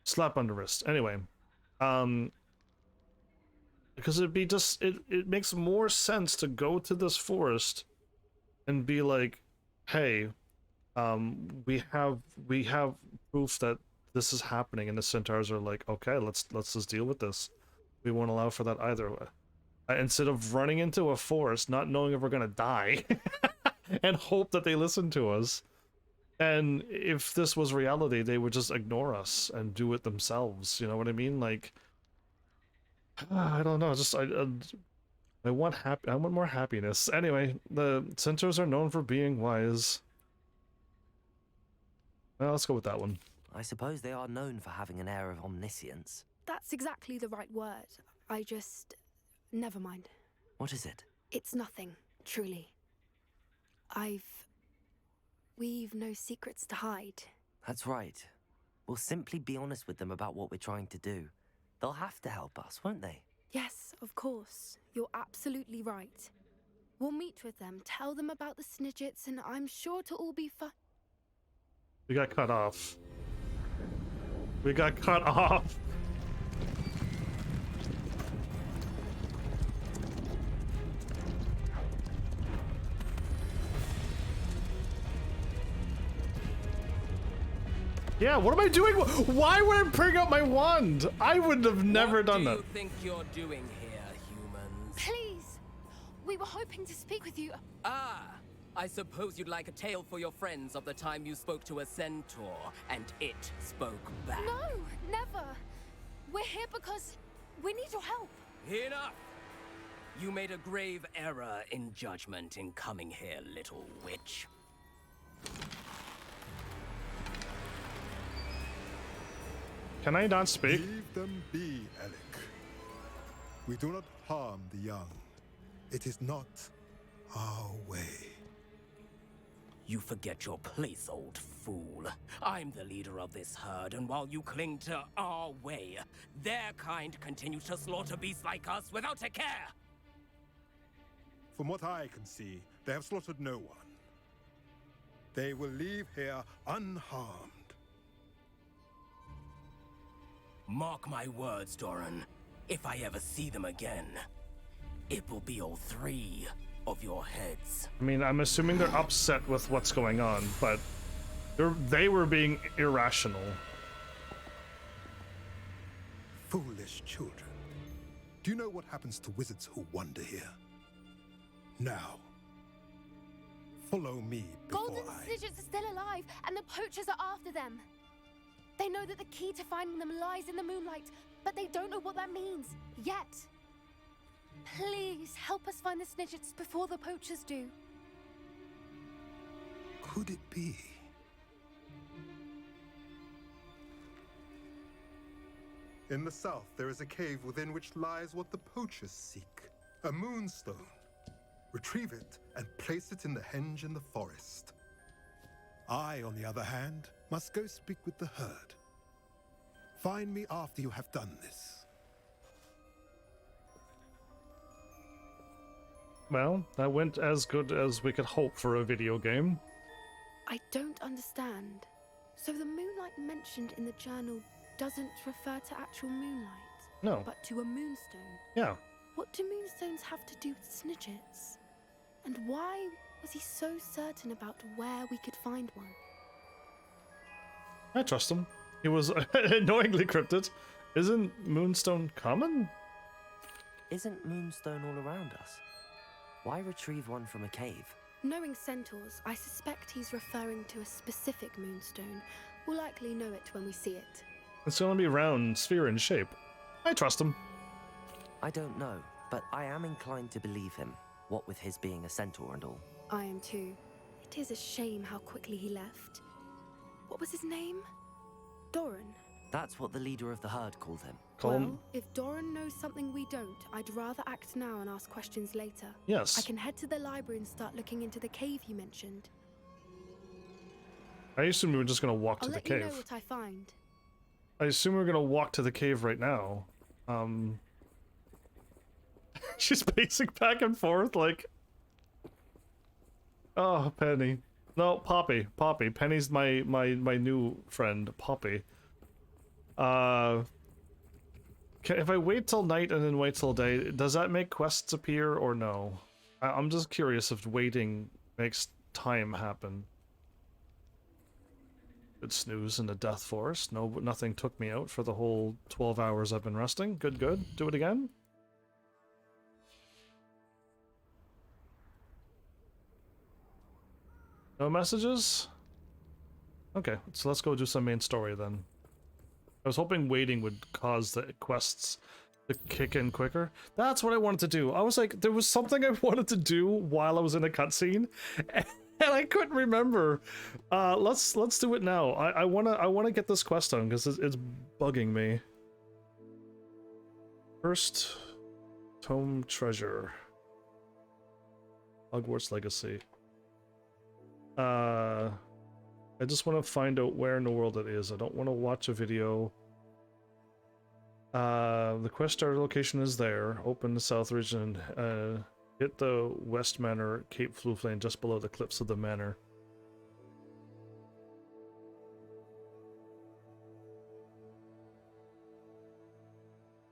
Slap on the wrist. Anyway, because it'd be just it makes more sense to go to this forest and be like, hey, we have proof that this is happening, and the centaurs are like, okay, let's just deal with this. We won't allow for that either. Instead of running into a forest, not knowing if we're gonna die, and hope that they listen to us. And if this was reality, they would just ignore us and do it themselves. You know what I mean? Like, I don't know. Just I want more happiness. Anyway, the centaurs are known for being wise. Well, let's go with that one. I suppose they are known for having an air of omniscience. That's exactly the right word. I just... never mind. What is it? It's nothing, truly. We've no secrets to hide. That's right. We'll simply be honest with them about what we're trying to do. They'll have to help us, won't they? Yes, of course. You're absolutely right. We'll meet with them, tell them about the Snidgets, and I'm sure to all be fine. We got cut off. We got cut off. Yeah, what am I doing? Why would I bring up my wand? I would have never done that. What do you think you're doing here, humans? Please! We were hoping to speak with you. Ah! I suppose you'd like a tale for your friends of the time you spoke to a centaur, and it spoke back. No, never. We're here because we need your help. Enough! You made a grave error in judgment in coming here, little witch. Can I not speak? Leave them be, Alec. We do not harm the young. It is not our way. You forget your place, old fool. I'm the leader of this herd, and while you cling to our way, their kind continues to slaughter beasts like us without a care. From what I can see, they have slaughtered no one. They will leave here unharmed. Mark my words, Doran. If I ever see them again, it will be all three of your heads. I mean, I'm assuming they're upset with what's going on, but they were being irrational. Foolish children. Do you know what happens to wizards who wander here? Now, follow me before Golden Snitches are still alive, and the poachers are after them. They know that the key to finding them lies in the moonlight, but they don't know what that means, yet. Please, help us find the Snitches before the poachers do. Could it be? In the south, there is a cave within which lies what the poachers seek. A moonstone. Retrieve it and place it in the henge in the forest. I, on the other hand, must go speak with the herd. Find me after you have done this. Well, that went as good as we could hope for a video game. I don't understand. So the moonlight mentioned in the journal doesn't refer to actual moonlight? No. But to a moonstone? Yeah. What do moonstones have to do with Snidgets? And why was he so certain about where we could find one? I trust him. He was annoyingly cryptid. Isn't Moonstone common? Isn't Moonstone all around us? Why retrieve one from a cave? Knowing centaurs, I suspect he's referring to a specific moonstone. We'll likely know it when we see it. It's gonna be round, sphere in shape. I trust him. I don't know, but I am inclined to believe him, what with his being a centaur and all. I am too. It is a shame how quickly he left. What was his name? Doran. That's what the leader of the herd called him. Well, if Doran knows something we don't, I'd rather act now and ask questions later. Yes. I can head to the library and start looking into the cave you mentioned. I assume we were just gonna walk I'll to the let cave. you know what I find. I assume we're gonna walk to the cave right now. She's pacing back and forth like... Oh, Penny. No, Poppy. Poppy. Penny's my new friend, Poppy. If I wait till night and then wait till day, does that make quests appear or no? I'm just curious if waiting makes time happen. Good snooze in the Death Forest. No, nothing took me out for the whole 12 hours I've been resting. Good, good. Do it again. No messages? Okay, so let's go do some main story then. I was hoping waiting would cause the quests to kick in quicker. That's what I wanted to do. I was like, there was something I wanted to do while I was in a cutscene, and I couldn't remember. Let's do it now. I wanna get this quest done because it's bugging me. First, Tome Treasure. Hogwarts Legacy. I just want to find out where in the world it is. I don't want to watch a video. The quest starter location is there. Open the south region. Hit the West Manor, Cape Fluflane, just below the cliffs of the manor.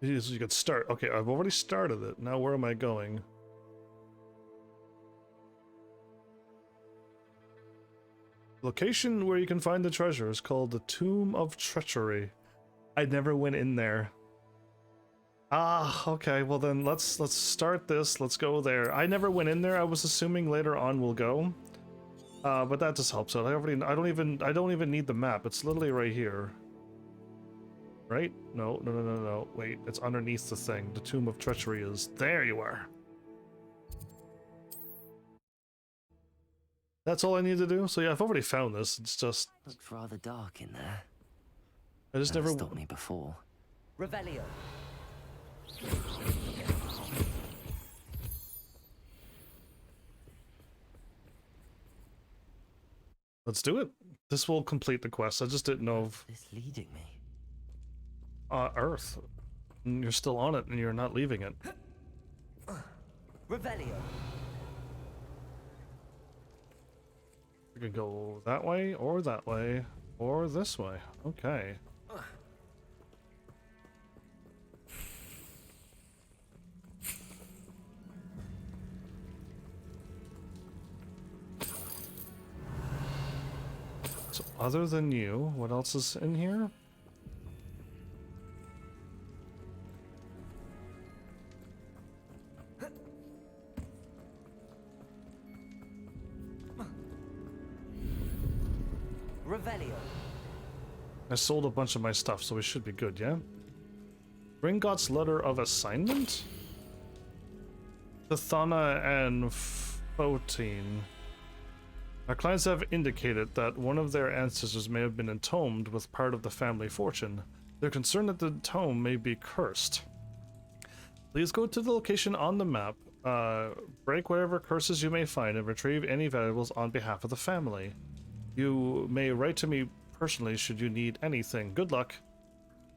You could start. Okay, I've already started it. Now where am I going? Location where you can find the treasure is called the Tomb of Treachery. I never went in there. Ah, okay, well then let's start this. Let's go there. I never went in there. I was assuming later on we'll go. But that just helps out. I don't even need the map. It's literally right here. Right? No. Wait, it's underneath the thing. The Tomb of Treachery is there. You are. That's all I need to do. So yeah, I've already found this. It's just looks rather dark in there. I just never stopped me before. Revelio. Let's do it. This will complete the quest. I just didn't know if this leading me. Earth. And you're still on it and you're not leaving it. Revelio. We can go that way, or this way. Okay. So other than you, what else is in here? Revelio. I sold a bunch of my stuff, so we should be good, yeah? Gringotts letter of assignment? To Thana and Photine. Our clients have indicated that one of their ancestors may have been entombed with part of the family fortune. They're concerned that the tomb may be cursed. Please go to the location on the map, break whatever curses you may find, and retrieve any valuables on behalf of the family. You may write to me personally should you need anything. Good luck.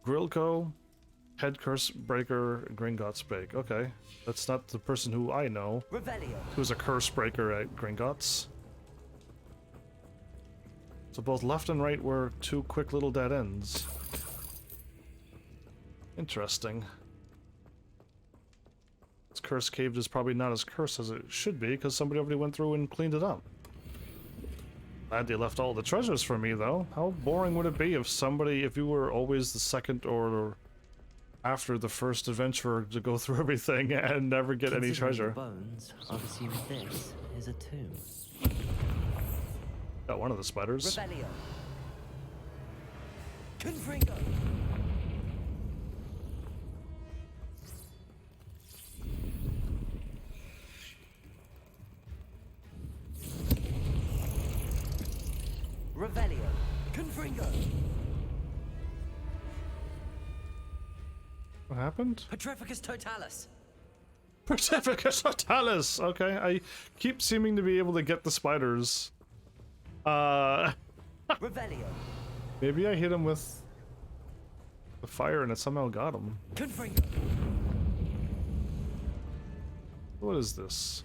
Grilko, Head Curse Breaker, Gringotts Break. Okay, that's not the person who I know. Revelio. Who's a curse breaker at Gringotts. So both left and right were two quick little dead ends. Interesting. This cursed cave is probably not as cursed as it should be because somebody already went through and cleaned it up. Glad they left all the treasures for me though. How boring would it be if you were always the second or after the first adventurer to go through everything and never get any treasure? Bones, I'd assume this is a tomb. Got one of the spiders. Revelio. Confringo. Revelio. Confringo. What happened? Petrificus totalis. Petrificus totalis! Okay, I keep seeming to be able to get the spiders. Revelio. Maybe I hit him with the fire and it somehow got him. Confringo. What is this?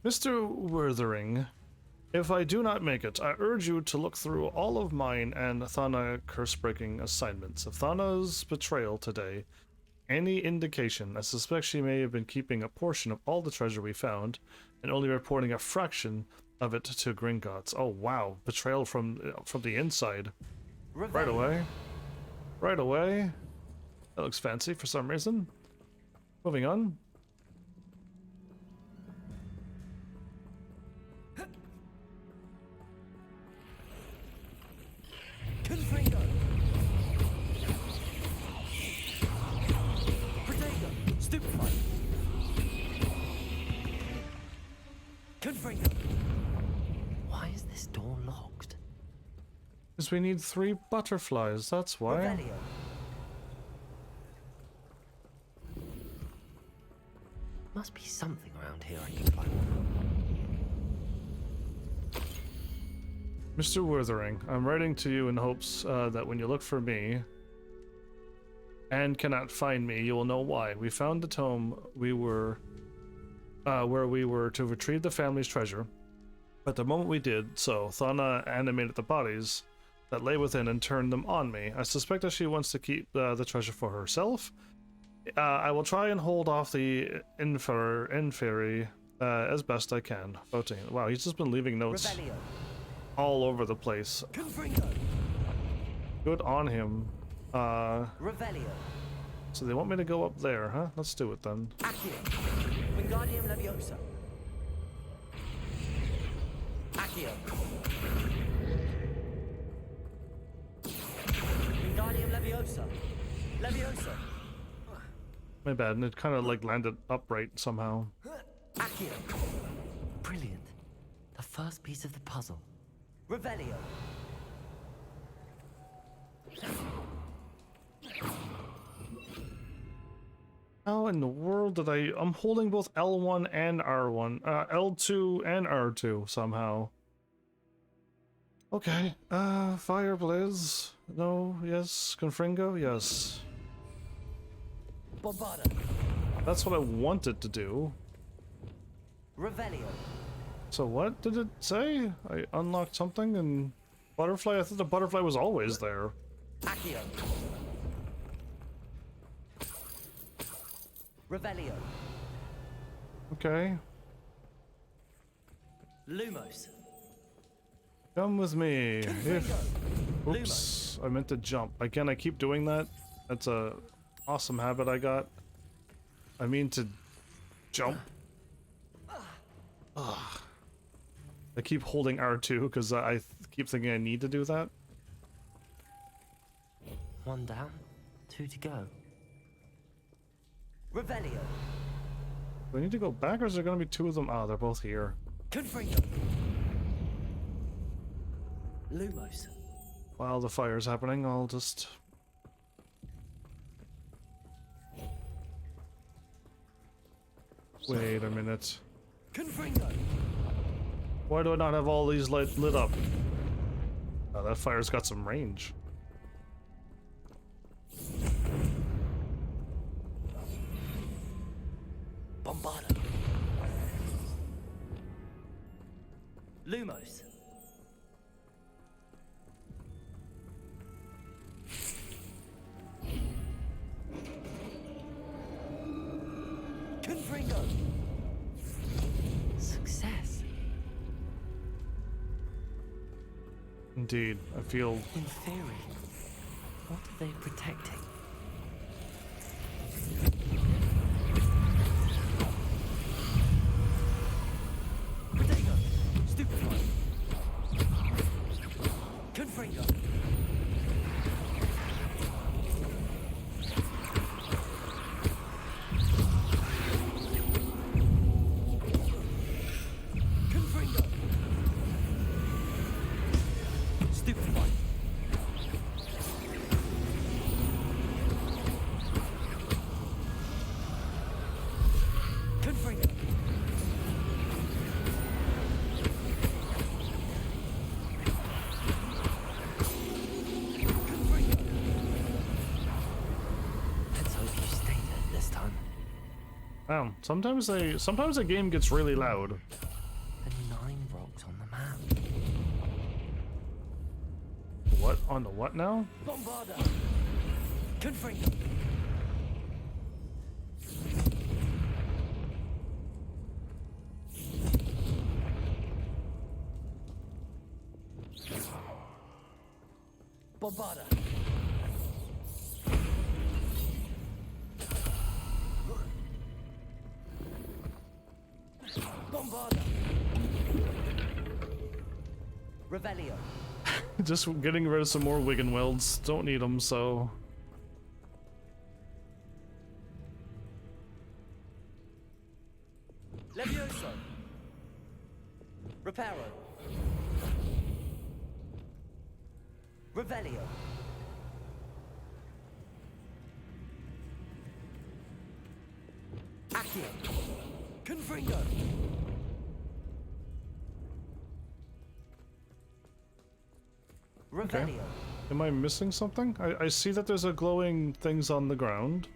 Mr. Werthering, if I do not make it, I urge you to look through all of mine and Thana curse-breaking assignments. Of Thana's betrayal today, any indication, I suspect she may have been keeping a portion of all the treasure we found and only reporting a fraction of it to Gringotts. Oh wow, betrayal from the inside. Right away. Right away. That looks fancy for some reason. Moving on. Confringo. Protego. Stupefy. Confringo. Why is this door locked? Because we need 3 butterflies, that's why. Revelio. Must be something around here I can climb on. Mr. Werthering, I'm writing to you in hopes that when you look for me and cannot find me, you will know why. We found the tome where we were to retrieve the family's treasure, but the moment we did so, Thana animated the bodies that lay within and turned them on me. I suspect that she wants to keep the treasure for herself. I will try and hold off the inferi as best I can. 14. Wow, he's just been leaving notes. Revelio. all over the place. Good on him. Revelio. So they want me to go up there, huh? Let's do it then. Accio. Wingardium Leviosa. Accio. Wingardium Leviosa. Leviosa. My bad, and it kind of like landed upright somehow. Accio. Brilliant. The first piece of the puzzle. Revelio. How in the world did I'm holding both L1 and R1, L2 and R2 somehow. Okay, Fire Blaze, no, yes, Confringo, yes. Bombarda. That's what I wanted to do. Revelio. So what did it say? I unlocked something and butterfly? I thought the butterfly was always there. Accio. Revelio. Okay. Lumos. Come with me. Oops, I meant to jump. Again, I keep doing that. That's a awesome habit I got. I mean to jump. Ugh. I keep holding R2 because I keep thinking I need to do that. One down, two to go. Revelio. Do I need to go back, or is there going to be two of them? Oh, they're both here. Confringo. Lumos. While the fire's happening, I'll just... Wait a minute. Confringo. Why do I not have all these lit up? Oh, that fire's got some range. Bombarda. Lumos. Confringo. Success. Indeed, I feel... In theory, what are they protecting? Protego. Stupefy. Confringo. Confringo. Stupefy. Confringo. Let's hope you stay dead this time. Wow, sometimes a game gets really loud. And 9 rocks on the map. What? On the what now? Bombarda. Confringo. Bombarda. Bombarda. Revelio. Just getting rid of some more Wiggenwelds. Don't need them, so... Levioso. Reparo. Revelio. Accio. Confringo. Okay. Revelio. Am I missing something? I see that there's a glowing things on the ground.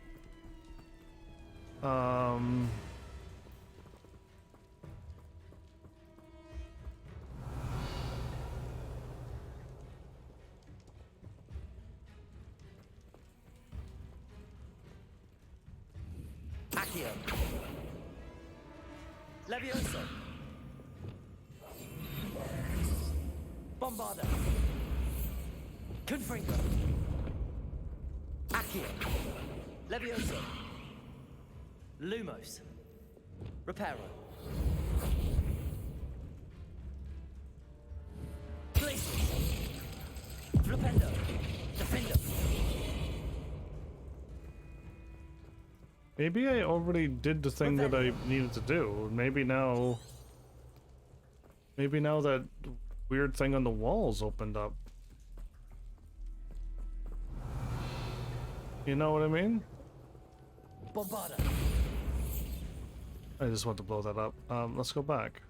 Accio. Levioso. Bombarda. Confringo. Accio. Levioso. Lumos. Reparo. Glacius. Flipendo. Defendo. Maybe I already did the thing that I needed to do. Maybe now that weird thing on the walls opened up. You know what I mean? Bombarda. I just want to blow that up. Let's go back.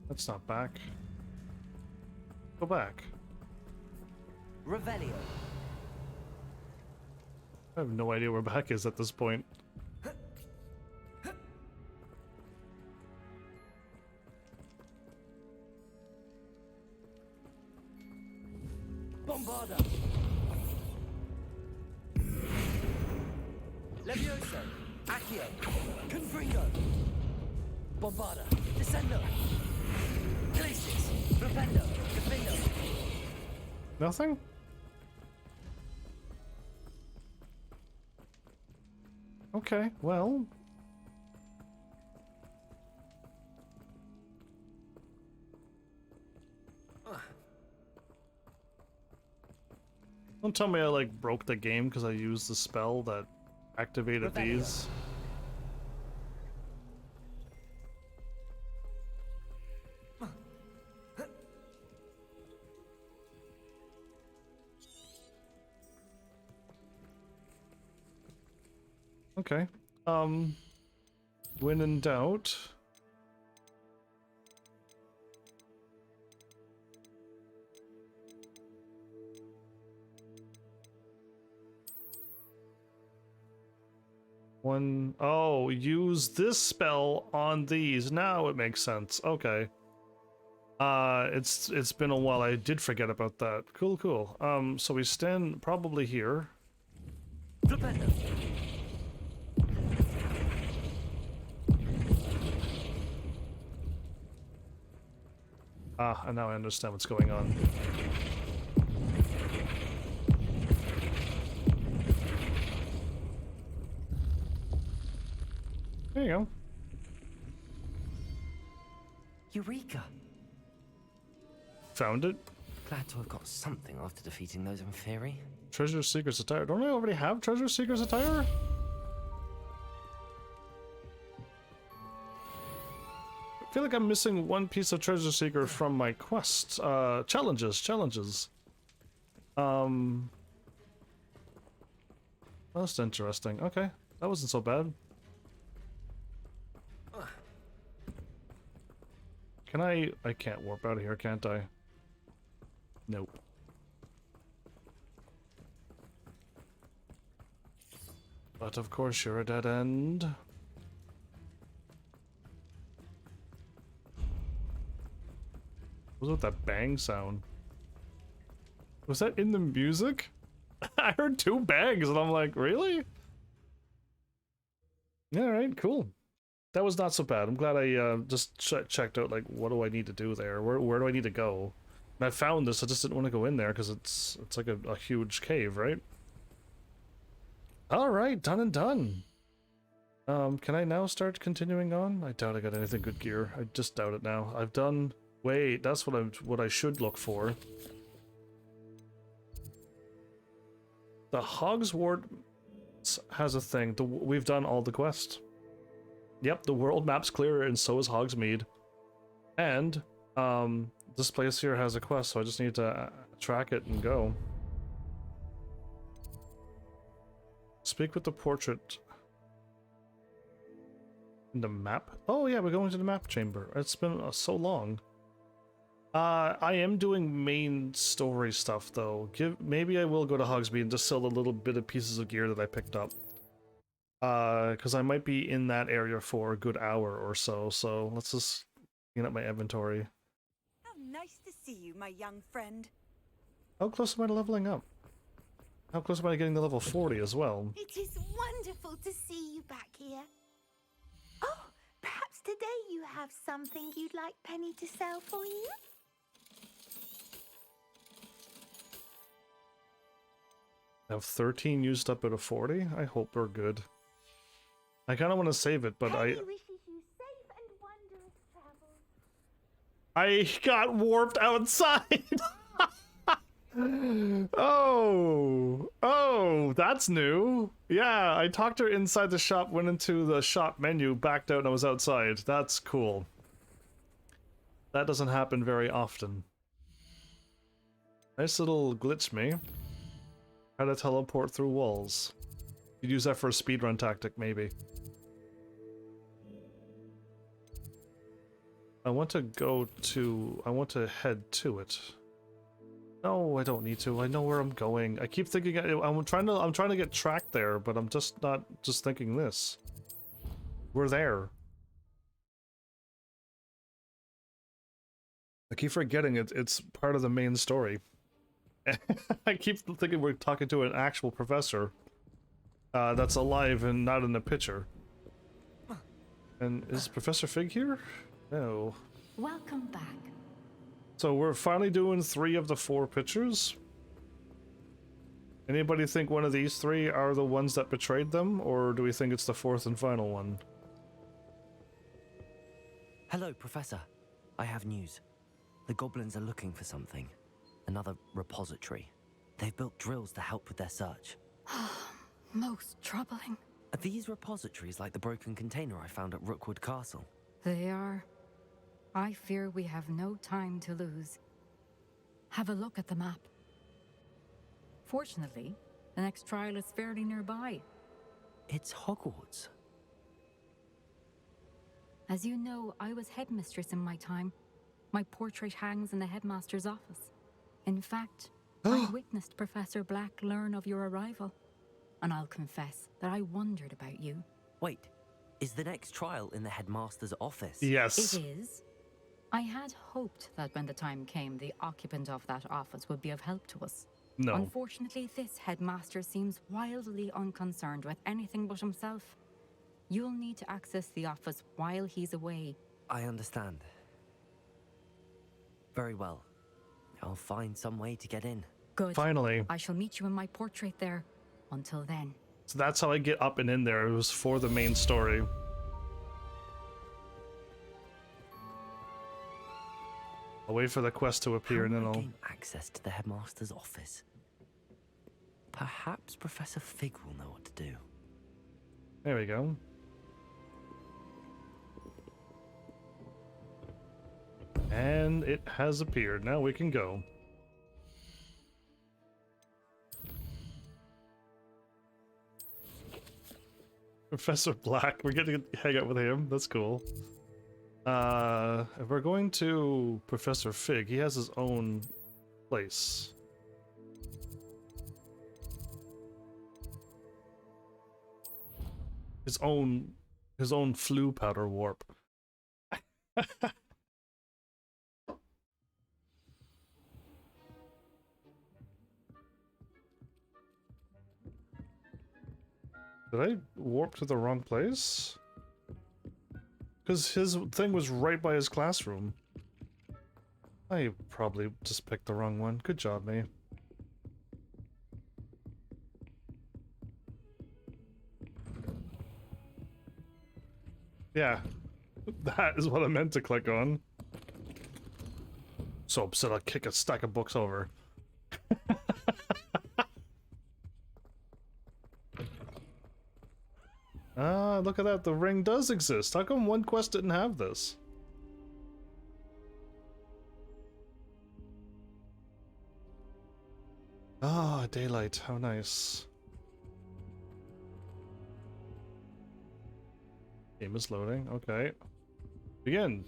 That's not back. Go back. Revelio. I have no idea where back is at this point. Bombarda. Levioso. Accio. Confringo. Bombarda. Descendo. Glacius. Flipendo. Defendo. Nothing? Okay, well. Don't tell me I like broke the game because I used the spell that activated these. Okay. When in doubt. Oh, use this spell on these. Now it makes sense. Okay. It's been a while. I did forget about that. Cool, cool. So we stand probably here. Flipendo. And now I understand what's going on. There you go. Eureka! Found it. Glad to have got something after defeating those in theory. Treasure Seeker's attire. Don't I already have Treasure Seeker's attire? I feel like I'm missing one piece of Treasure Seeker from my quest. Challenges. That's interesting. Okay, that wasn't so bad. Can I can't warp out of here, can't I? Nope. But of course you're a dead end. What was with that bang sound? Was that in the music? I heard 2 bangs and I'm like, really? Yeah, alright, cool. That was not so bad. I'm glad I just checked out, like, what do I need to do there? Where do I need to go? And I found this, I just didn't want to go in there because it's like a huge cave, right? Alright, done and done. Can I now start continuing on? I doubt I got anything good gear. I just doubt it now. I've done... Wait, that's what I should look for. The Hogwarts has a thing. We've done all the quests. Yep, the world map's clear and so is Hogsmeade. And, this place here has a quest, so I just need to track it and go. Speak with the portrait. In the map? Oh yeah, we're going to the map chamber. It's been so long. I am doing main story stuff though. Maybe I will go to Hogsmeade and just sell a little bit of pieces of gear that I picked up. Because I might be in that area for a good hour or so, so let's just clean up my inventory. How nice to see you, my young friend. How close am I to leveling up? How close am I to getting to level 40 as well? It is wonderful to see you back here. Oh, perhaps today you you have something you'd like Penny to sell for you? I have 13 used up out of 40. I hope we're good. I kind of want to save it, but Penny wishes you safe and wondrous travels. I got warped outside. Oh, that's new. Yeah, I talked to her inside the shop, went into the shop menu, backed out, and I was outside. That's cool. That doesn't happen very often. Nice little glitch me. How to teleport through walls. You'd use that for a speedrun tactic, maybe. I want to head to it. No, I don't need to. I know where I'm going. I keep thinking I'm trying to get tracked there, but I'm just not thinking this. We're there. I keep forgetting it's part of the main story. I keep thinking we're talking to an actual professor that's alive and not in the picture. And is Professor Fig here? No. Welcome back. So we're finally doing 3 of the 4 pictures. Anybody think one of these 3 are the ones that betrayed them, or do we think it's the 4th and final one? Hello, Professor. I have news. The goblins are looking for something. Another repository. They've built drills to help with their search. Most troubling. Are these repositories like the broken container I found at Rookwood Castle? They are. I fear we have no time to lose. Have a look at the map. Fortunately, the next trial is fairly nearby. It's Hogwarts. As you know, I was headmistress in my time. My portrait hangs in the headmaster's office. In fact, I witnessed Professor Black learn of your arrival. And I'll confess that I wondered about you. Wait, is the next trial in the headmaster's office? Yes. It is. I had hoped that when the time came, the occupant of that office would be of help to us. No. Unfortunately, this headmaster seems wildly unconcerned with anything but himself. You'll need to access the office while he's away. I understand. Very well. I'll find some way to get in. Good. Finally. I shall meet you in my portrait there. Until then. So that's how I get up and in there. It was for the main story. I'll wait for the quest to appear and then I'll gain access to the headmaster's office. Perhaps Professor Fig will know what to do. There we go. And it has appeared. Now we can go. Professor Black, we're getting to hang out with him. That's cool. If we're going to Professor Fig, he has his own place. His own flu powder warp. Did I warp to the wrong place? Because his thing was right by his classroom. I probably just picked the wrong one. Good job, me. Yeah, that is what I meant to click on. So upset I'll kick a stack of books over. Ah, look at that, the ring does exist. How come one quest didn't have this? Ah, daylight, how nice. Game is loading, okay. Begin.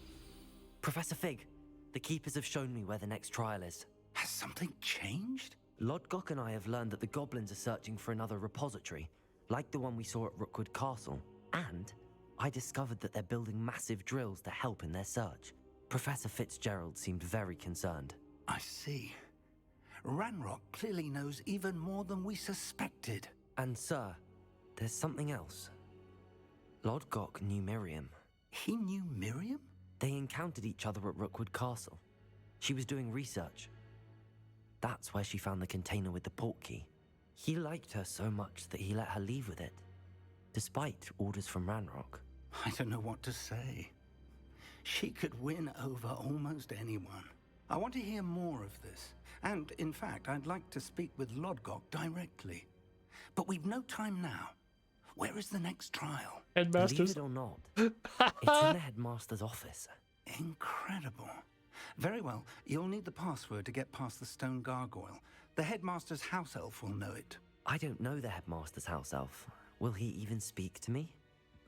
Professor Fig, the Keepers have shown me where the next trial is. Has something changed? Lodgok and I have learned that the goblins are searching for another repository, like the one we saw at Rookwood Castle. And I discovered that they're building massive drills to help in their search. Professor Fitzgerald seemed very concerned. I see. Ranrock clearly knows even more than we suspected. And sir, there's something else. Lodgok knew Miriam. He knew Miriam? They encountered each other at Rookwood Castle. She was doing research. That's where she found the container with the port key. He liked her so much that he let her leave with it, despite orders from Ranrock. I don't know what to say. She could win over almost anyone. I want to hear more of this. And, in fact, I'd like to speak with Lodgok directly. But we've no time now. Where is the next trial? Believe it or not, it's in the headmaster's office. Incredible. Very well. You'll need the password to get past the stone gargoyle. The headmaster's house elf will know it. I don't know the headmaster's house elf. Will he even speak to me?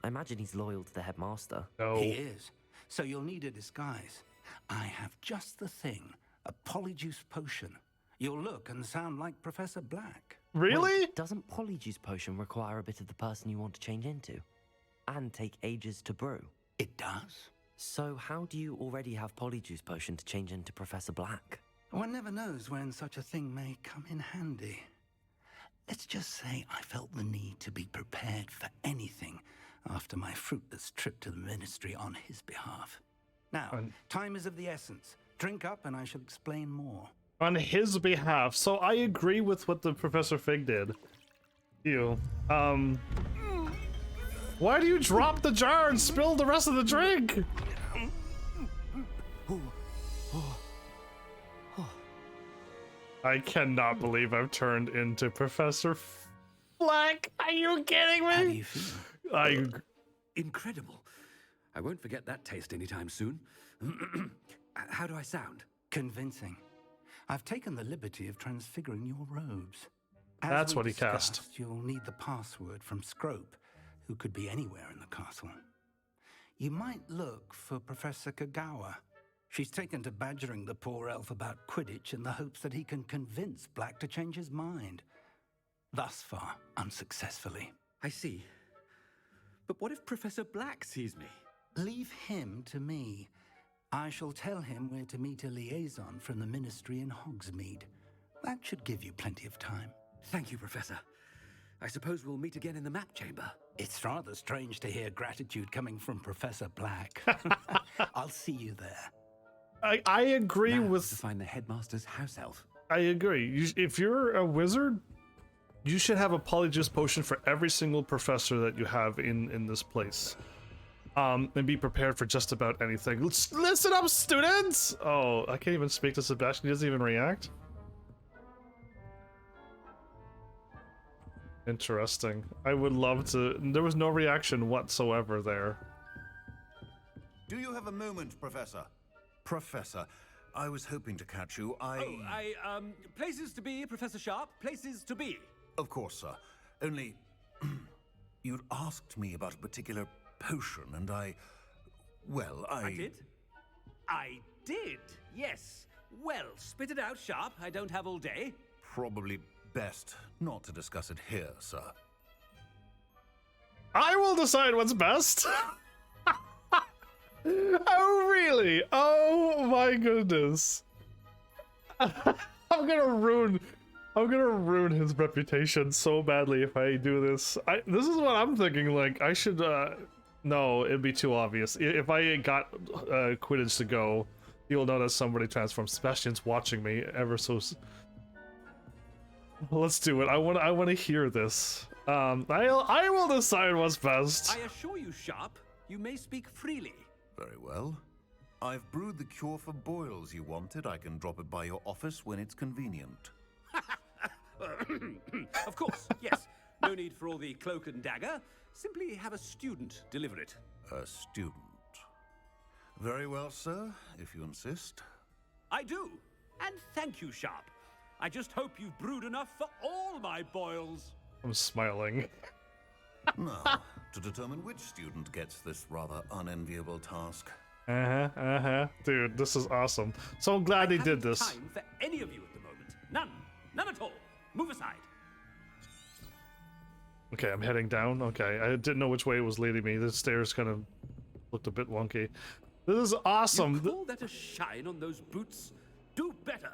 I imagine he's loyal to the headmaster. He is. So you'll need a disguise. I have just the thing. A polyjuice potion. You'll look and sound like Professor Black. Really? Wait, doesn't Polyjuice Potion require a bit of the person you want to change into? And take ages to brew? It does. So how do you already have Polyjuice Potion to change into Professor Black? One never knows when such a thing may come in handy. Let's just say I felt the need to be prepared for anything after my fruitless trip to the Ministry on his behalf. Now, time is of the essence. Drink up and I shall explain more. On his behalf. So I agree with what the Professor Fig did. You. Why do you drop the jar and spill the rest of the drink? I cannot believe I've turned into Professor Black. Are you kidding me? How do you feel? Incredible. I won't forget that taste anytime soon. How do I sound? Convincing. I've taken the liberty of transfiguring your robes. That's what he cast. You'll need the password from Scrope, who could be anywhere in the castle. You might look for Professor Kagawa. She's taken to badgering the poor elf about Quidditch in the hopes that he can convince Black to change his mind. Thus far, unsuccessfully. I see. But what if Professor Black sees me? Leave him to me. I shall tell him where to meet a liaison from the Ministry in Hogsmeade. That should give you plenty of time. Thank you, Professor. I suppose we'll meet again in the map chamber. It's rather strange to hear gratitude coming from Professor Black. I'll see you there. I agree with... to find the headmaster's house elf. I agree. If you're a wizard, you should have a Polyjuice Potion for every single professor that you have in this place. And be prepared for just about anything. Listen up, students! Oh, I can't even speak to Sebastian. He doesn't even react. Interesting. I would love to... There was no reaction whatsoever there. Do you have a moment, Professor? Professor, I was hoping to catch you. Places to be, Professor Sharp. Places to be. Of course, sir. Only... you'd asked me about a particular potion, and I did? I did, yes. Well, spit it out, Sharp. I don't have all day. Probably best not to discuss it here, sir. I will decide what's best. Oh, really? Oh, my goodness. I'm gonna ruin his reputation so badly if I do this. This is what I'm thinking, like, I should, no, it'd be too obvious. If I got Quidditch to go, you'll notice somebody transforms. Sebastian's watching me ever so... Let's do it. I want to hear this. I will decide what's best. I assure you, Sharp, you may speak freely. Very well. I've brewed the cure for boils you wanted. I can drop it by your office when it's convenient. Of course, yes. No need for all the cloak and dagger. Simply have a student deliver it. A student. Very well, sir, if you insist. I do. And thank you, Sharp. I just hope you've brewed enough for all my boils. I'm smiling. Now, to determine which student gets this rather unenviable task. Dude, this is awesome. So I'm glad he did this. Time for any of you at the moment. None at all. Move aside. Okay, I'm heading down. Okay, I didn't know which way it was leading me. The stairs kind of looked a bit wonky. This is awesome. You call that a shine on those boots? Do better.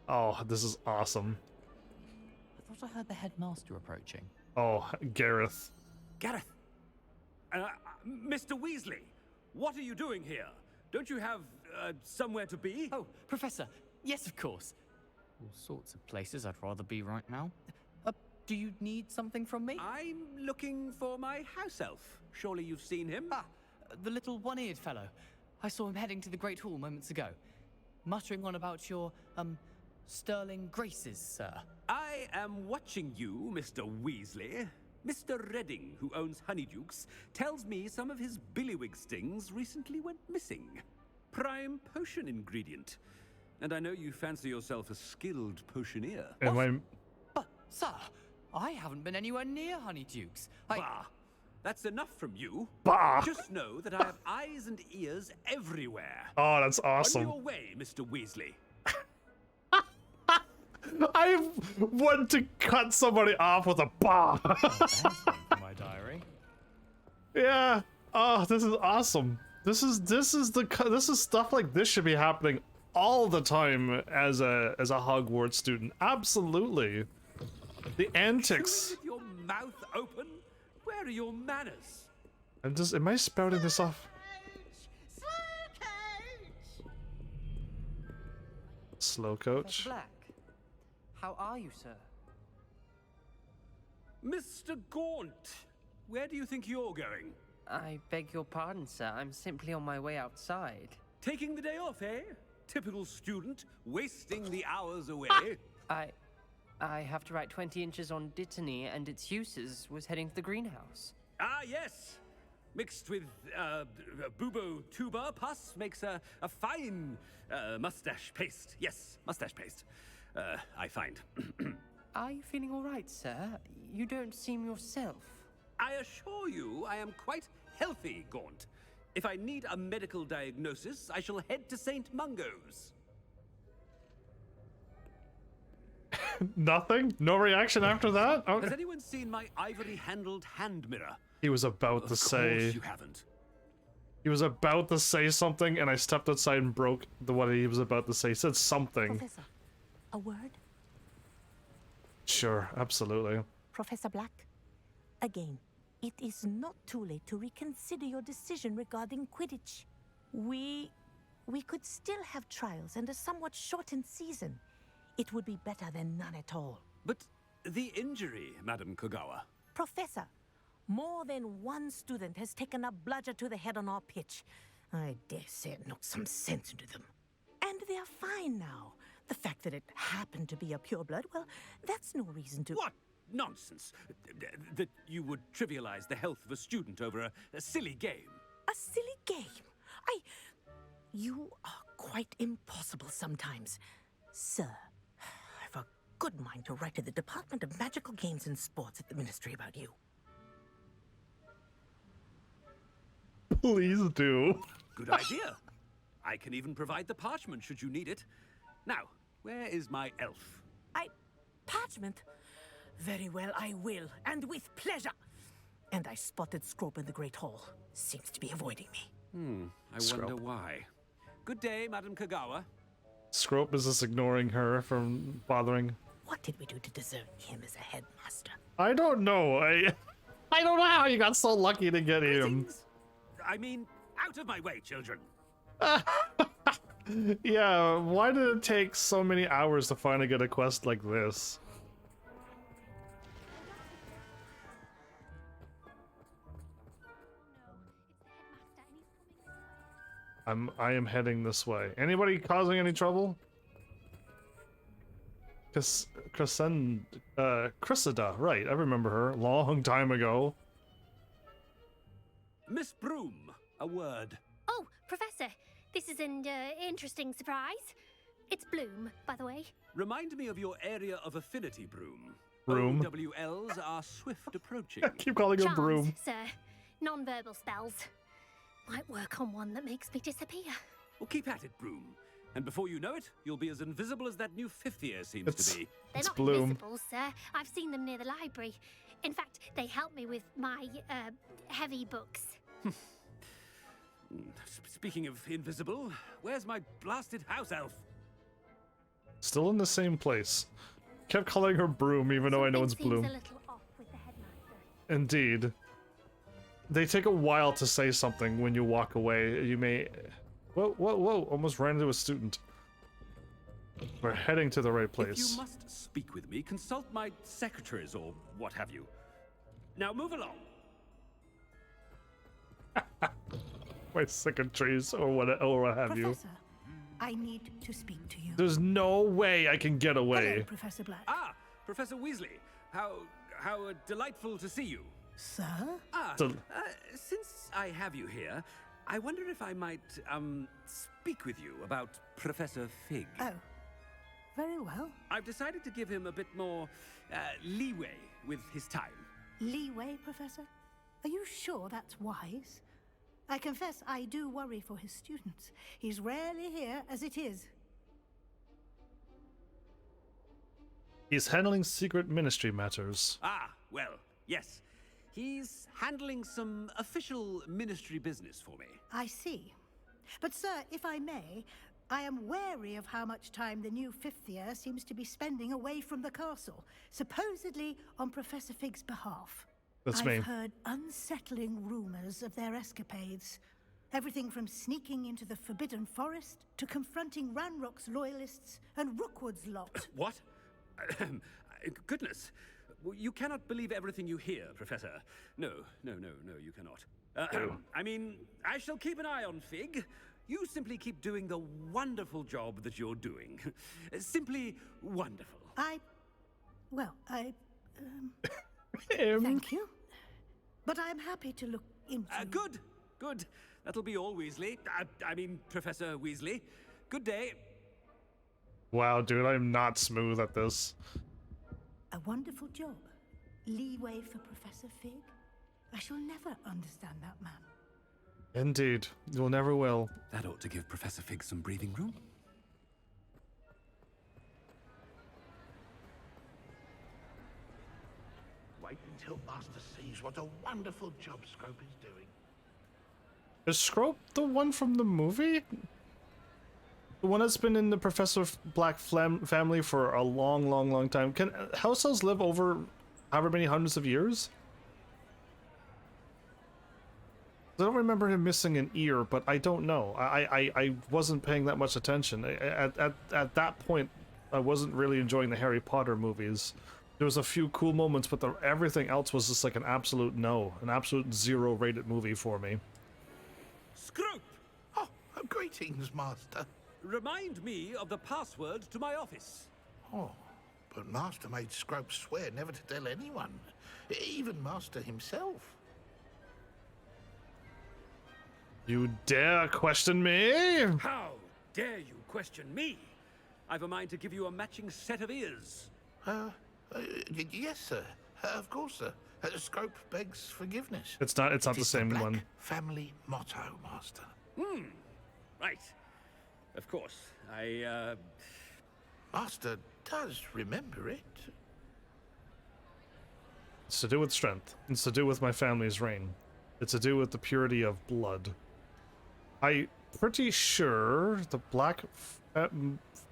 Oh, this is awesome. I thought I heard the headmaster approaching. Oh, Gareth. Gareth. Mr. Weasley. What are you doing here? Don't you have somewhere to be? Oh, Professor. Yes, of course. All sorts of places I'd rather be right now. Do you need something from me? I'm looking for my house elf. Surely you've seen him? Ah, the little one-eared fellow. I saw him heading to the Great Hall moments ago, muttering on about your, sterling graces, sir. I am watching you, Mr. Weasley. Mr. Redding, who owns Honeydukes, tells me some of his billywig stings recently went missing. Prime potion ingredient. And I know you fancy yourself a skilled potioneer. But, sir, I haven't been anywhere near Honeydukes. Bah! That's enough from you. Bah! Just know that I have eyes and ears everywhere. Oh, that's awesome. On your way, Mr. Weasley. I want to cut somebody off with a bah. My diary. Yeah. Oh, this is awesome. This is stuff like this should be happening all the time as a Hogwarts student. Absolutely. The antics. With your mouth open? Where are your manners? Am I spouting this off? Slow coach. Black. How are you, sir? Mr. Gaunt, where do you think you're going? I beg your pardon, sir. I'm simply on my way outside. Taking the day off, eh? Typical student, wasting the hours away. I have to write 20 inches on Dittany and its uses. Was heading to the greenhouse. Ah, yes. Mixed with bubo tuber pus makes a fine mustache paste. Yes, mustache paste. I find. Are you feeling all right, sir? You don't seem yourself. I assure you I am quite healthy, Gaunt. If I need a medical diagnosis, I shall head to St. Mungo's. Nothing? No reaction after that? Has anyone seen my ivory-handled hand mirror? He was about to say. Of course you haven't. He was about to say something, and I stepped outside and broke what he was about to say. He said something. Professor, a word? Sure, absolutely. Professor Black, again, it is not too late to reconsider your decision regarding Quidditch. We could still have trials and a somewhat shortened season. It would be better than none at all. But the injury, Madam Kogawa. Professor, more than one student has taken a bludger to the head on our pitch. I dare say it knocked some sense into them. And they're fine now. The fact that it happened to be a pureblood, well, that's no reason to... What nonsense! That you would trivialize the health of a student over a silly game. A silly game? You are quite impossible sometimes. Sir, I've a good mind to write to the Department of Magical Games and Sports at the Ministry about you. Please do. Good idea. I can even provide the parchment should you need it. Now, where is my elf? Parchment? Very well, I will, and with pleasure. And I spotted Scrope in the Great Hall. Seems to be avoiding me. I wonder why. Good day, Madam Kogawa. Scrope is just ignoring her from bothering. What did we do to deserve him as a headmaster? I don't know. I don't know how you got so lucky to get him. I mean, out of my way, children. Yeah, why did it take so many hours to finally get a quest like this? I am heading this way. Anybody causing any trouble? Cressida, right, I remember her. Long time ago. Miss Broom, a word. Oh, Professor, this is an interesting surprise. It's Bloom, by the way. Remind me of your area of affinity, Broom. Broom. OWLs are swift approaching. I keep calling her Charms, Broom. sir. Non-verbal spells. Might work on one that makes me disappear. Well, keep at it, Broom. And before you know it, you'll be as invisible as that new fifth year seems to be. They're not Bloom. invisible, sir. I've seen them near the library. In fact, they help me with my heavy books. Speaking of invisible, where's my blasted house elf? Still in the same place. Kept calling her Broom even though I know it's Seems Bloom. a little off with the headmaster. Indeed. they take a while to say something when you walk away. You may... Whoa, whoa, whoa, almost ran into a student. We're heading to the right place. If you must speak with me, consult my secretaries or what have you. Now move along. My secretaries or what have you. Professor, I need to speak to you. There's no way I can get away. Hello, Professor Black. Ah, Professor Weasley. How delightful to see you. Sir? Since I have you here, I wonder if I might, speak with you about Professor Fig. Oh, very well. I've decided to give him a bit more, leeway with his time. Leeway, Professor? Are you sure that's wise? I confess I do worry for his students. He's rarely here as it is. He's handling secret ministry matters. Ah, well, yes. He's handling some official ministry business for me. I see. But sir, if I may, I am wary of how much time the new fifth year seems to be spending away from the castle, supposedly on Professor Fig's behalf. That's I've me. heard unsettling rumors of their escapades. Everything from sneaking into the Forbidden Forest to confronting Ranrock's loyalists and Rookwood's lot. What? Goodness. You cannot believe everything you hear, Professor. No, you cannot. I mean, I shall keep an eye on Fig. You simply keep doing the wonderful job that you're doing. Simply wonderful. Thank you. But I'm happy to look into... Good. That'll be all, Weasley. I mean, Professor Weasley. Good day. Wow, dude, I'm not smooth at this. A wonderful job. Leeway for Professor Fig? I shall never understand that man. Indeed, you'll never will. That ought to give Professor Fig some breathing room. Wait until Master sees what a wonderful job Scrope is doing. Is Scrope the one from the movie? The one that's been in the Professor Black family for a long time. Can house elves live over however many hundreds of years? I don't remember him missing an ear, but I don't know. I wasn't paying that much attention. At that point, I wasn't really enjoying the Harry Potter movies. There was a few cool moments, but everything else was just like an absolute no. An absolute 0 rated movie for me. Scrope! Oh, greetings, Master. Remind me of the password to my office. Oh, but Master made Scrope swear never to tell anyone. Even Master himself. You dare question me? How dare you question me? I've a mind to give you a matching set of ears. Yes, sir. Of course, sir. Scrope begs forgiveness. It's not the same Black one. Family motto, Master. Right. Of course. Master does remember it. It's to do with strength. It's to do with my family's reign. It's to do with the purity of blood. I'm pretty sure the Black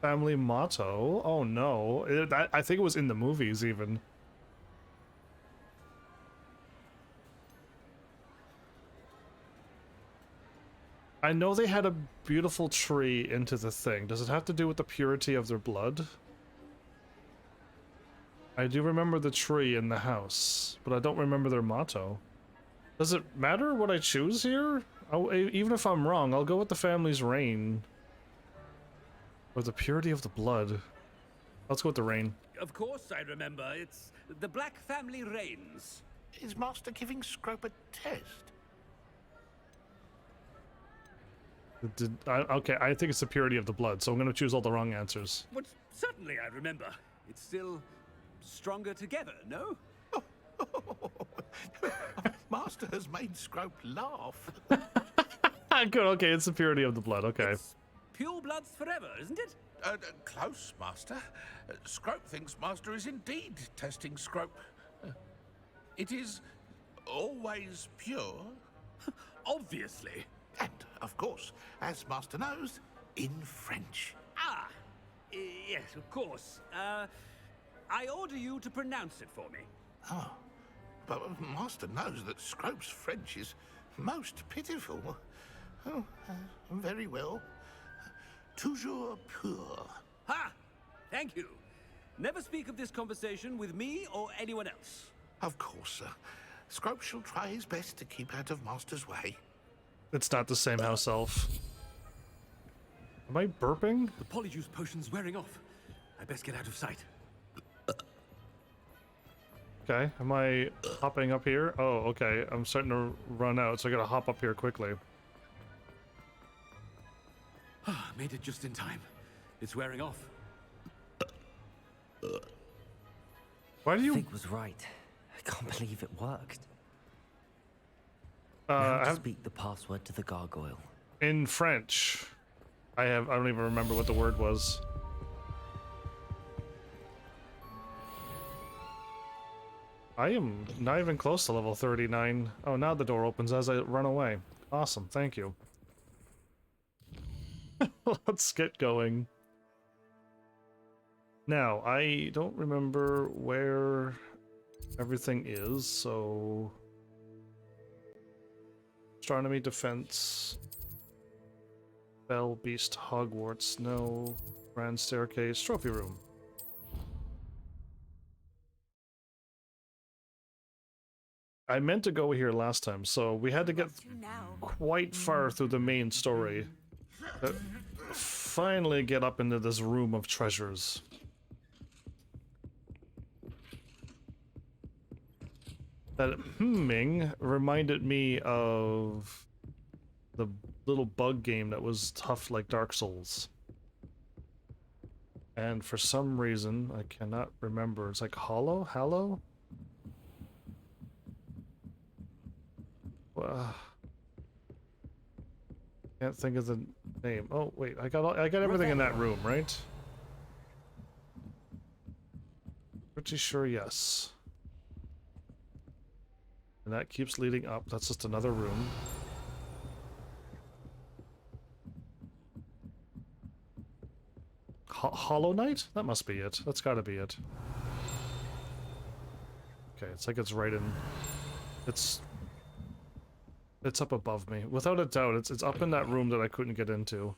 family motto... Oh no. I think it was in the movies even. I know they had a beautiful tree into the thing. Does it have to do with the purity of their blood? I do remember the tree in the house, but I don't remember their motto. Does it matter what I choose here? Even if I'm wrong, I'll go with the family's reign. Or the purity of the blood. Let's go with the reign. Of course I remember. It's the Black family reigns. Is Master giving Scrope a test? Okay, I think it's the purity of the blood, so I'm going to choose all the wrong answers. But certainly I remember. It's still stronger together, no? Master has made Scrope laugh. Good, okay, it's the purity of the blood, okay. It's pure bloods forever, isn't it? Close, Master. Scrope thinks Master is indeed testing Scrope. It is always pure. Obviously. And, of course, as Master knows, in French. Ah, yes, of course. I order you to pronounce it for me. Oh, but Master knows that Scrope's French is most pitiful. Oh, very well. Toujours pur. Ha! Thank you. Never speak of this conversation with me or anyone else. Of course, sir. Scrope shall try his best to keep out of Master's way. It's not the same house elf. Am I burping? The polyjuice potion's wearing off. I best get out of sight. Okay, am I hopping up here? Oh, okay. I'm starting to run out, so I gotta hop up here quickly. Made it just in time. It's wearing off. Why do you... Fig was right. I can't believe it worked. I have... speak the password to the gargoyle. In French. I don't even remember what the word was. I am not even close to level 39. Oh, now the door opens as I run away. Awesome, thank you. Let's get going. Now, I don't remember where everything is, so... Astronomy, defense... Bell, beast, Hogwarts, no... Grand staircase, trophy room. I meant to go here last time, so we had to get quite far through the main story. Finally get up into this room of treasures. That humming reminded me of the little bug game that was tough like Dark Souls. And for some reason, I cannot remember. It's like Hollow? Hallow? Can't think of the name. Oh wait, I got everything in that room, right? Pretty sure yes. And that keeps leading up. That's just another room. Hollow Knight? That must be it. That's gotta be it. Okay, it's like it's right in... It's up above me. Without a doubt, it's up in that room that I couldn't get into.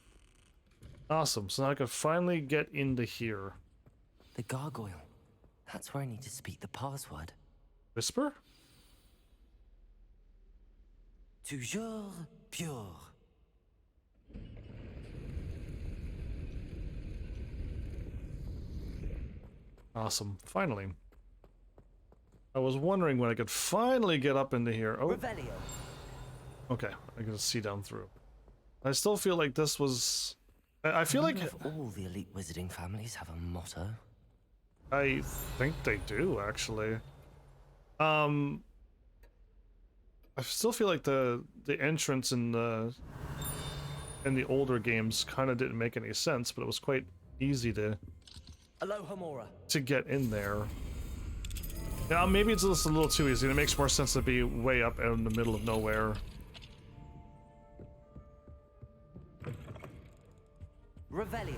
Awesome, so now I can finally get into here. The gargoyle. That's where I need to speak the password. Whisper? Toujours pure. Awesome, finally. I was wondering when I could finally get up into here. Oh. Revelio. Okay, I gotta see down through. I still feel like this was... I feel like... If all the elite wizarding families have a motto. I think they do, actually. I still feel like the entrance in the older games kind of didn't make any sense, but it was quite easy to get in there. Yeah, maybe it's just a little too easy. It makes more sense to be way up in the middle of nowhere. Revelio.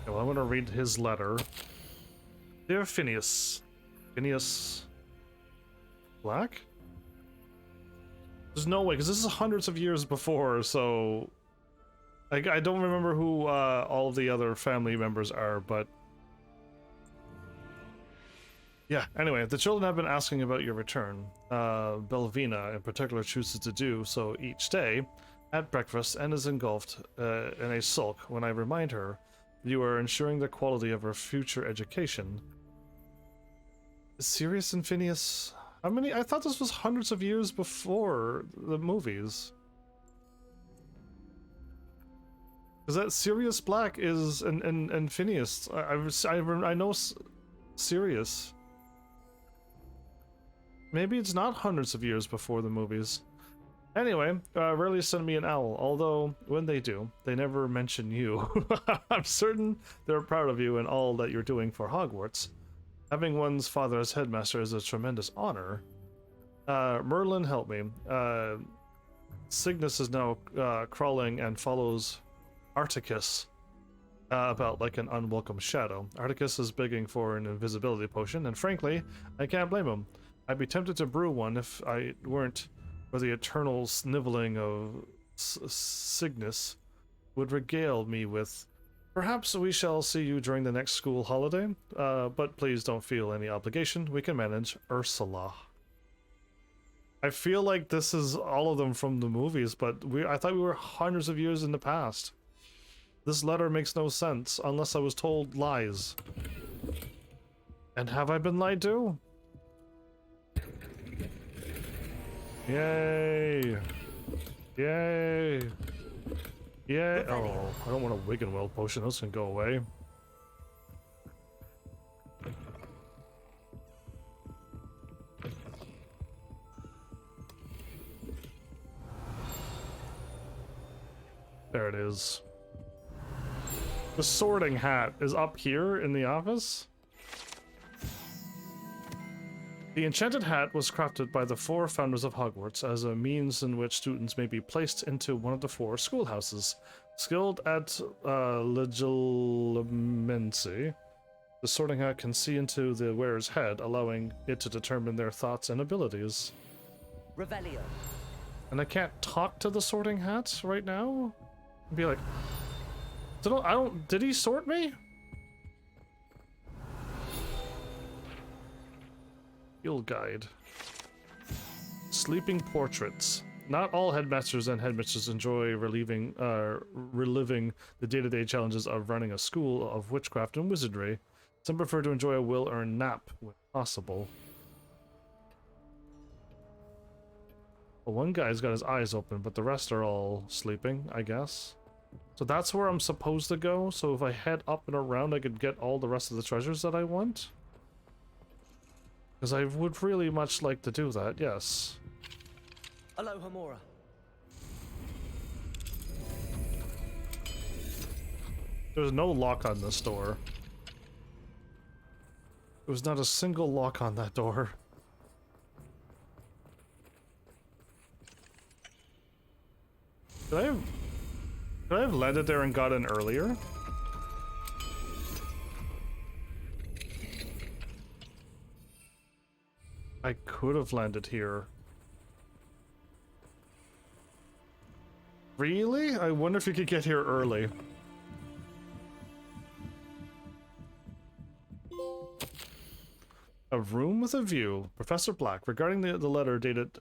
Okay, well, I'm gonna read his letter. Dear Phineas. Phineas... Black? There's no way, because this is hundreds of years before, so... I don't remember who all of the other family members are, but... Yeah, anyway, the children have been asking about your return. Belvina, in particular, chooses to do so each day at breakfast and is engulfed in a sulk when I remind her you are ensuring the quality of her future education. Sirius and Phineas? How many? I thought this was hundreds of years before the movies. Is that Sirius Black is and Phineas? I know Sirius. Maybe it's not hundreds of years before the movies. Anyway, rarely send me an owl, although when they do, they never mention you. I'm certain they're proud of you and all that you're doing for Hogwarts. Having one's father as headmaster is a tremendous honor. Merlin, help me. Cygnus is now crawling and follows Articus. about like an unwelcome shadow. Articus is begging for an invisibility potion, and frankly, I can't blame him. I'd be tempted to brew one if I weren't for the eternal sniveling of Cygnus would regale me with. Perhaps we shall see you during the next school holiday, but please don't feel any obligation. We can manage. Ursula. I feel like this is all of them from the movies, but I thought we were hundreds of years in the past. This letter makes no sense unless I was told lies. And have I been lied to? Yay! Yay! Yay! Oh, I don't want a Wiggenweld potion. Those can go away. There it is. The sorting hat is up here in the office. The enchanted hat was crafted by the 4 founders of Hogwarts as a means in which students may be placed into one of the 4 schoolhouses. Skilled at legilimency, the sorting hat can see into the wearer's head, allowing it to determine their thoughts and abilities. Revelio. And I can't talk to the sorting hat right now? Be like, did he sort me? Field guide. Sleeping portraits. Not all headmasters and headmistresses enjoy reliving the day-to-day challenges of running a school of witchcraft and wizardry. Some prefer to enjoy a well-earned nap when possible. Well, one guy's got his eyes open, but the rest are all sleeping, I guess. So that's where I'm supposed to go, so if I head up and around I could get all the rest of the treasures that I want? Because I would really much like to do that, yes. Aloha Mora. There's no lock on this door. There was not a single lock on that door. Could I have landed there and got in earlier? I could have landed here. Really? I wonder if you could get here early. A room with a view. Professor Black, regarding the letter dated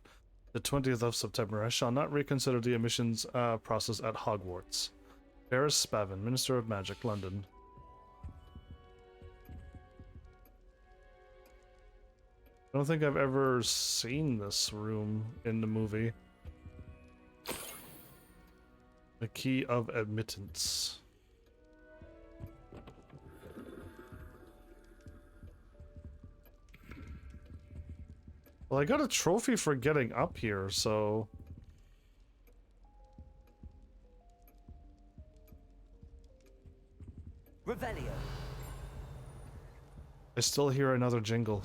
the 20th of September, I shall not reconsider the admissions process at Hogwarts. Ferris Spavin, Minister of Magic, London. I don't think I've ever seen this room in the movie. The key of admittance. Well, I got a trophy for getting up here, so... Revelio. I still hear another jingle.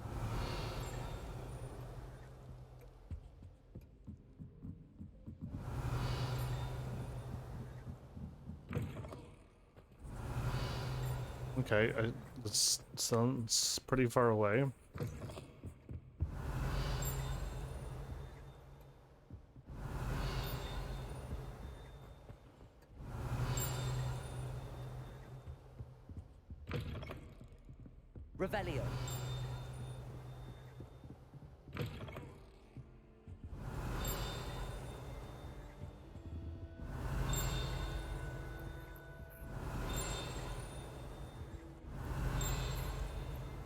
Okay, this sounds pretty far away. Revelio.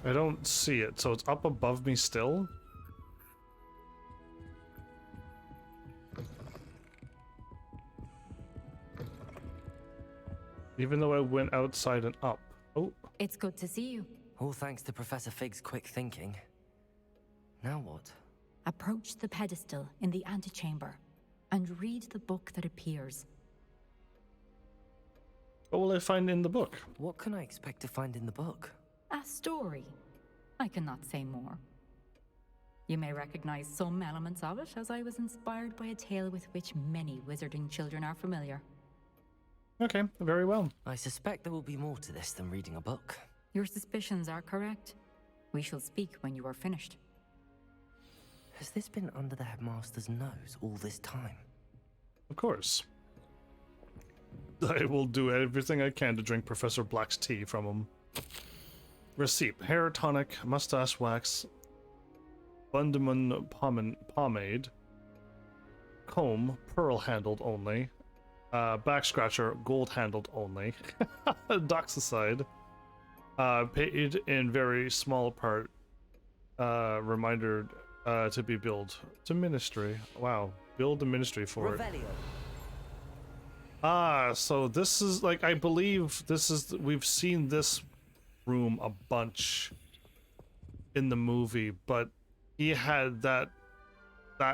I don't see it, so it's up above me still? Even though I went outside and up. Oh. It's good to see you. All thanks to Professor Fig's quick thinking. Now what? Approach the pedestal in the antechamber and read the book that appears. What will I find in the book? What can I expect to find in the book? A story. I cannot say more. You may recognize some elements of it, as I was inspired by a tale with which many wizarding children are familiar. Okay, very well. I suspect there will be more to this than reading a book. Your suspicions are correct. We shall speak when you are finished. Has this been under the headmaster's nose all this time? Of course. I will do everything I can to drink Professor Black's tea from him. Receipt: hair tonic, mustache wax, Bundaman pomade, comb, pearl handled only, back scratcher, gold handled only, doxicide, paid in very small part, reminder to be billed to ministry. Wow, build a ministry for it. Ah, so this is like, I believe this is, we've seen this room a bunch in the movie, but he had that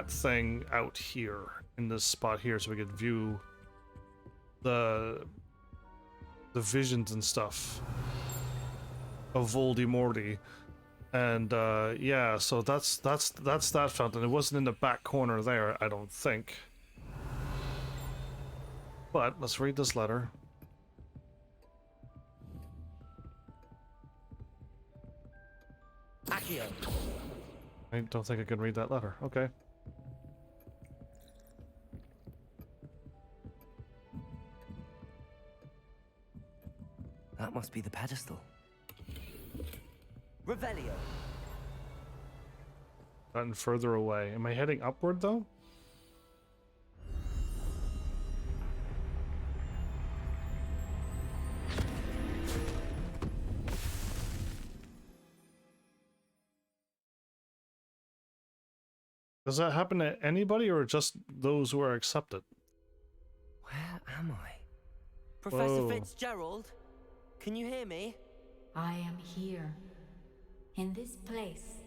thing out here in this spot here so we could view the visions and stuff of Voldemorty. And yeah, so that's that fountain. It wasn't in the back corner there, I don't think. But let's read this letter. Accio. I don't think I can read that letter. Okay. That must be the pedestal. Revelio. Gotten further away. Am I heading upward though? Does that happen to anybody or just those who are accepted? Where am I? Professor Fitzgerald? Can you hear me? I am here. In this place,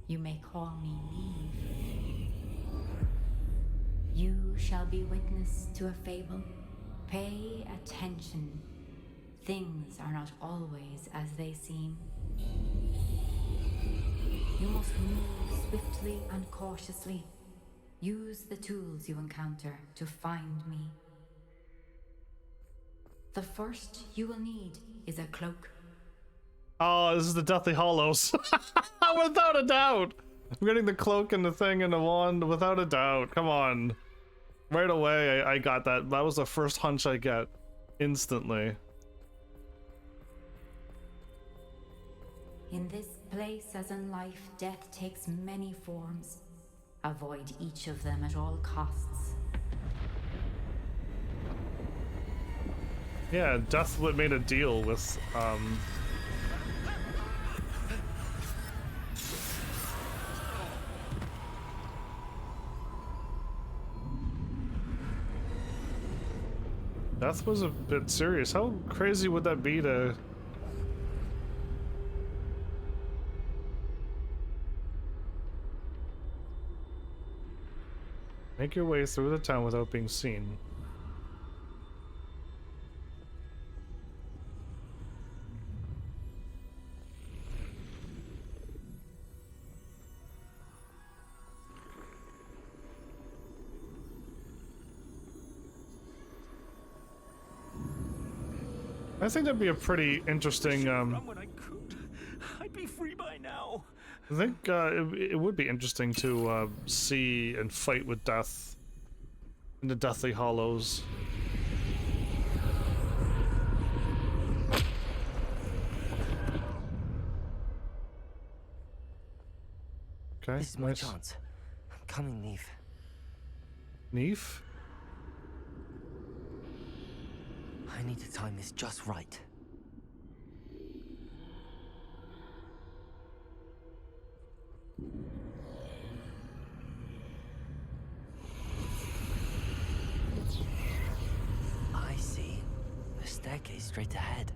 you may call me Neve. You shall be witness to a fable. Pay attention. Things are not always as they seem. You must move swiftly and cautiously. Use the tools you encounter to find me. The first you will need is a cloak. Oh, this is the Deathly Hallows. Without a doubt. I'm getting the cloak and the thing and the wand without a doubt. Come on. Right away, I got that. That was the first hunch I get. Instantly. In this place, as in life, death takes many forms. Avoid each of them at all costs. Yeah, Death made a deal with, Death was a bit serious. How crazy would that be to... make your way through the town without being seen? I think that'd be a pretty interesting, When I could, I'd be free by now. I think it would be interesting to see and fight with Death in the Deathly Hallows. Okay, This is my chance. I'm coming, Neve. Neve? I need to time this just right. I see. A staircase straight ahead.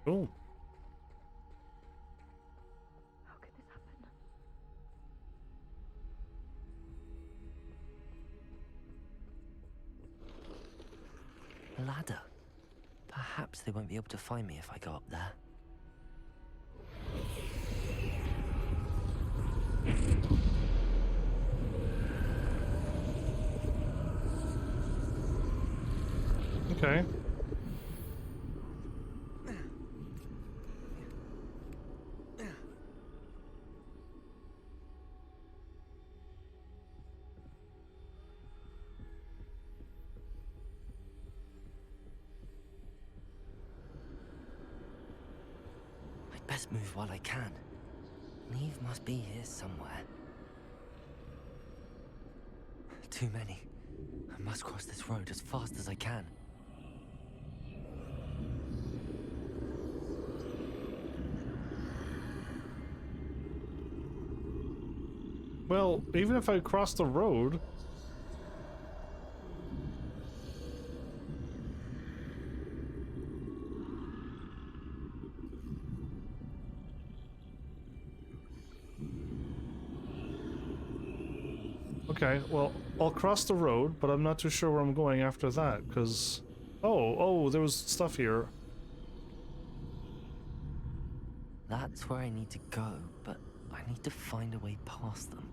Cool. A ladder. Perhaps they won't be able to find me if I go up there. Okay. I'd best move while I can. Neve must be here somewhere. Too many. I must cross this road as fast as I can. Well, even if I cross the road... Okay, well, I'll cross the road, but I'm not too sure where I'm going after that, because... Oh, there was stuff here. That's where I need to go, but I need to find a way past them.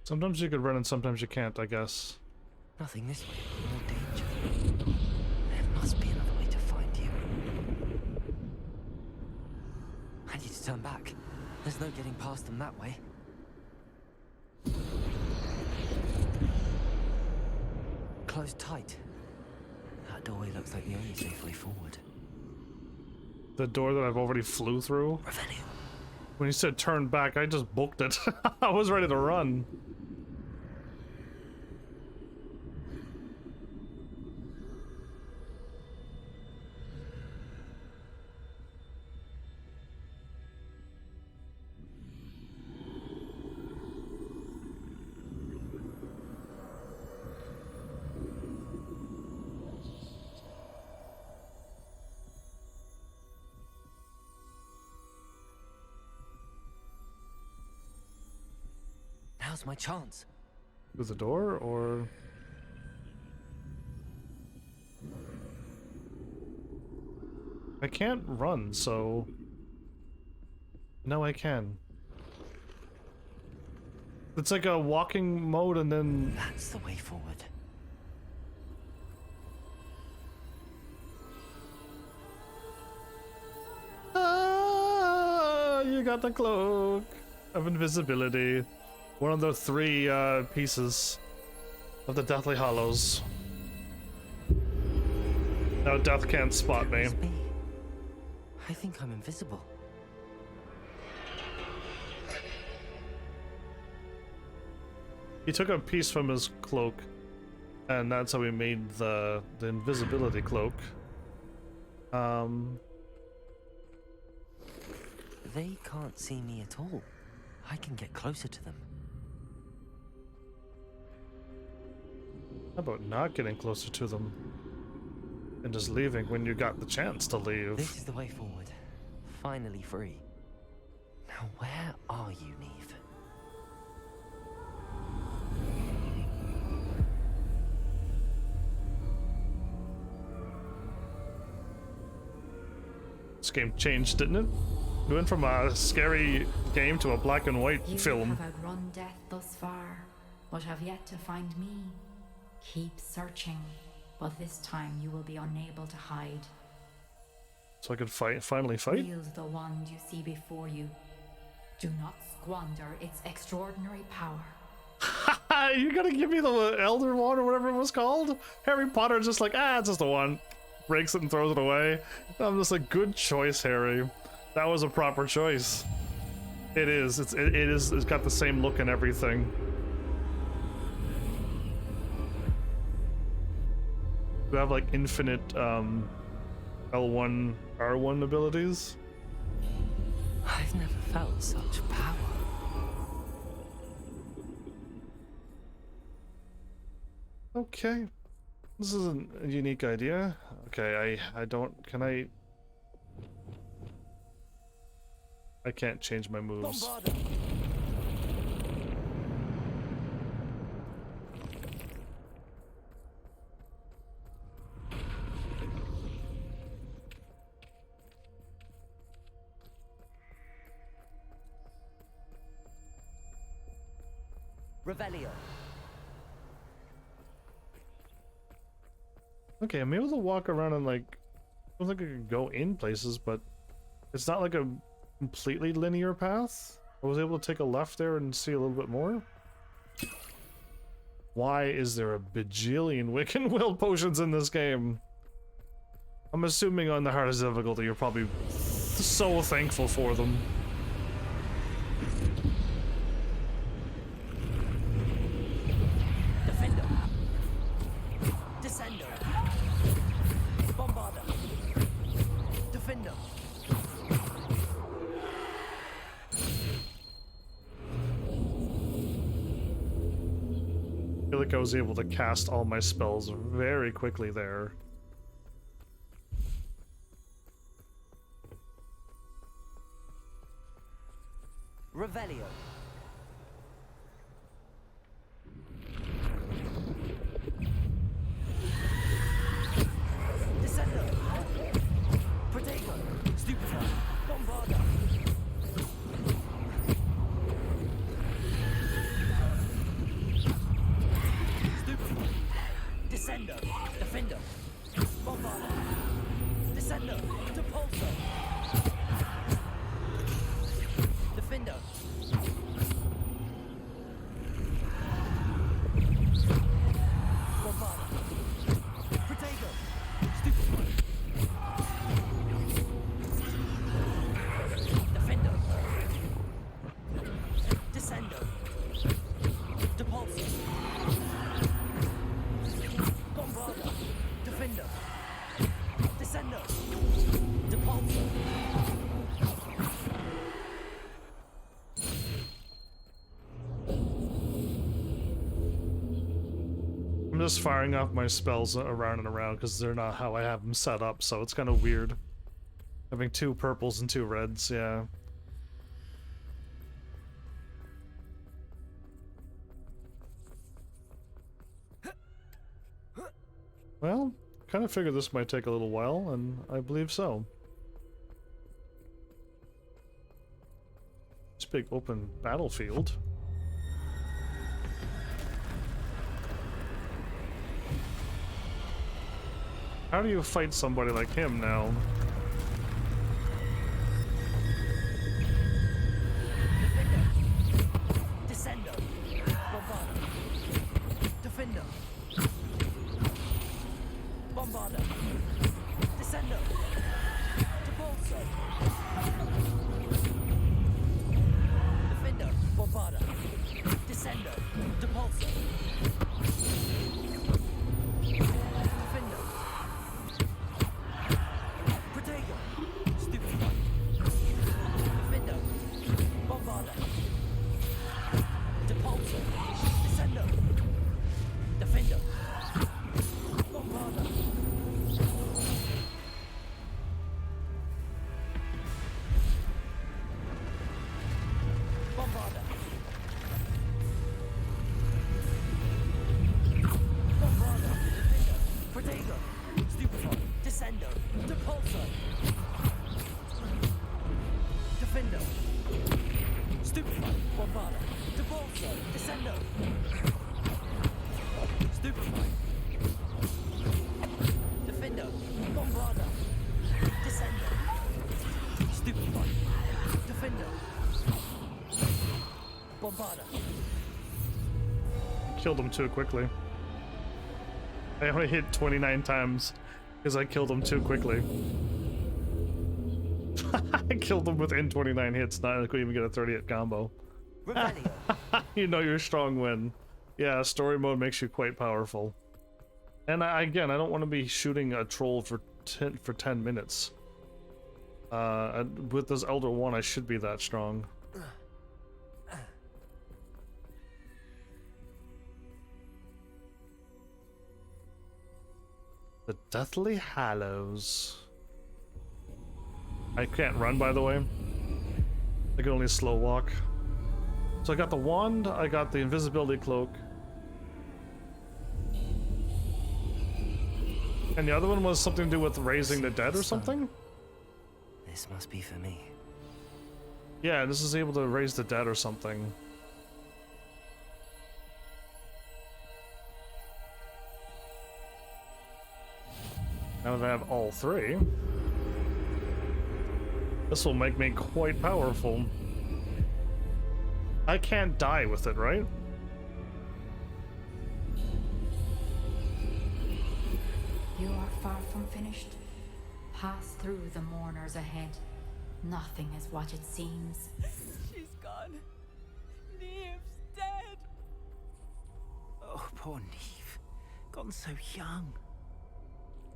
Sometimes you could run and sometimes you can't, I guess. Nothing this way. More danger. There must be another way to find you. I need to turn back. There's no getting past them that way. Closed tight. That doorway looks like the only safe way forward. The door that I've already flew through? When you said turn back, I just booked it. I was ready to run. Now's my chance. Through the door, or... I can't run, so... No, I can. It's like a walking mode and then... That's the way forward. Ah, you got the cloak of invisibility. One of the 3 pieces of the Deathly Hollows. Now death can't spot me. I think I'm invisible. He took a piece from his cloak, and that's how he made the invisibility cloak. They can't see me at all. I can get closer to them. How about not getting closer to them? And just leaving when you got the chance to leave? This is the way forward. Finally free. Now where are you, Neve? This game changed, didn't it? We went from a scary game to a black and white film. You have outrun death thus far, but have yet to find me. Keep searching, but this time you will be unable to hide. So I could finally fight? Wield the wand you see before you. Do not squander its extraordinary power. You gotta give me the Elder Wand or whatever it was called? Harry Potter just like, it's just a wand. Breaks it and throws it away. I'm just like, good choice, Harry. That was a proper choice. It is. It's got the same look and everything. You have like infinite L1, R1 abilities. I've never felt such power. Okay. This is a unique idea. Okay, I don't... Can I can't change my moves. Revelio. Okay, I'm able to walk around and like... I don't think I can go in places, but it's not like a completely linear path. I was able to take a left there and see a little bit more. Why is there a bajillion Wiccan Will potions in this game? I'm assuming on the hardest difficulty you're probably so thankful for them. Defender. Descender. Bombarder. Defender. I feel like I was able to cast all my spells very quickly there. Revelio. Descender. Protego. Stupefy. Bombarder. Stupefy. Descender. Defender. Bombarder. Descender. Depulso. Defender. Bombarder. Protego. Stupefy. Defender. Descender. Depulso. Bombarder. Defender. Descender. Depulso. I'm just firing off my spells around and around because they're not how I have them set up, so it's kind of weird. Having 2 purples and 2 reds, yeah. Well, kind of figured this might take a little while, and I believe so. This big open battlefield. How do you fight somebody like him now? Descender. Bombarder. Defender. Bombarder. Descender. Depulso. Defender. Bombarder. Descender. Depulso. Defender. Protego. Stupefy. Defender. Bombarder. Depulso. Descender. Defender. Bombarder. Bombarder. Bombarder. Defender. Protego. Stupefy. Descender. Depulso. Defender. Stupefy. Bombarder. Depulso. Descender. Stupefy. Defender. Bombarder. Descender. Stupefy. Defender. Bombarder. Killed him too quickly. I only hit 29 times because I killed him too quickly. I killed him within 29 hits, not I couldn't even get a 30-hit combo. You know you're strong when... Yeah, story mode makes you quite powerful. And again, I don't want to be shooting a troll for 10 minutes. With this Elder One, I should be that strong. The Deathly Hallows. I can't run, by the way. I can only slow walk. So I got the wand, I got the invisibility cloak. And the other one was something to do with raising the dead or something? This must be for me. Yeah, this is able to raise the dead or something. Now that I have all three, this will make me quite powerful. I can't die with it, right? You are far from finished. Pass through the mourners ahead. Nothing is what it seems. She's gone. Neve's dead. Oh, poor Neve. Gone so young.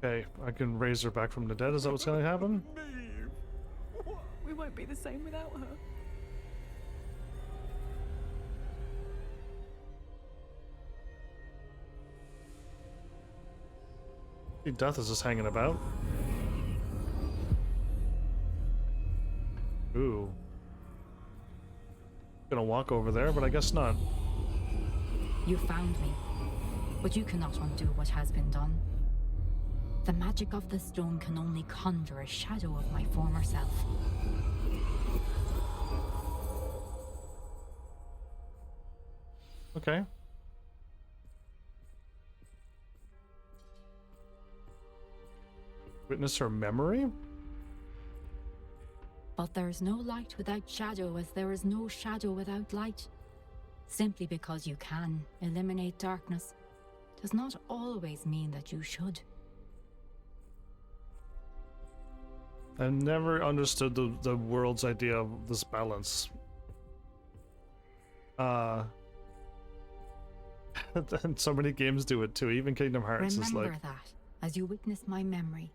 Okay, I can raise her back from the dead. Is that what's going to happen? We won't be the same without her. Death is just hanging about. Ooh. Gonna walk over there, but I guess not. You found me, but you cannot undo what has been done. The magic of the stone can only conjure a shadow of my former self. Okay. Witness her memory? But there is no light without shadow, as there is no shadow without light. Simply because you can eliminate darkness does not always mean that you should. I've never understood the world's idea of this balance. And so many games do it too. Even Kingdom Hearts is like... Remember that as you witness my memory.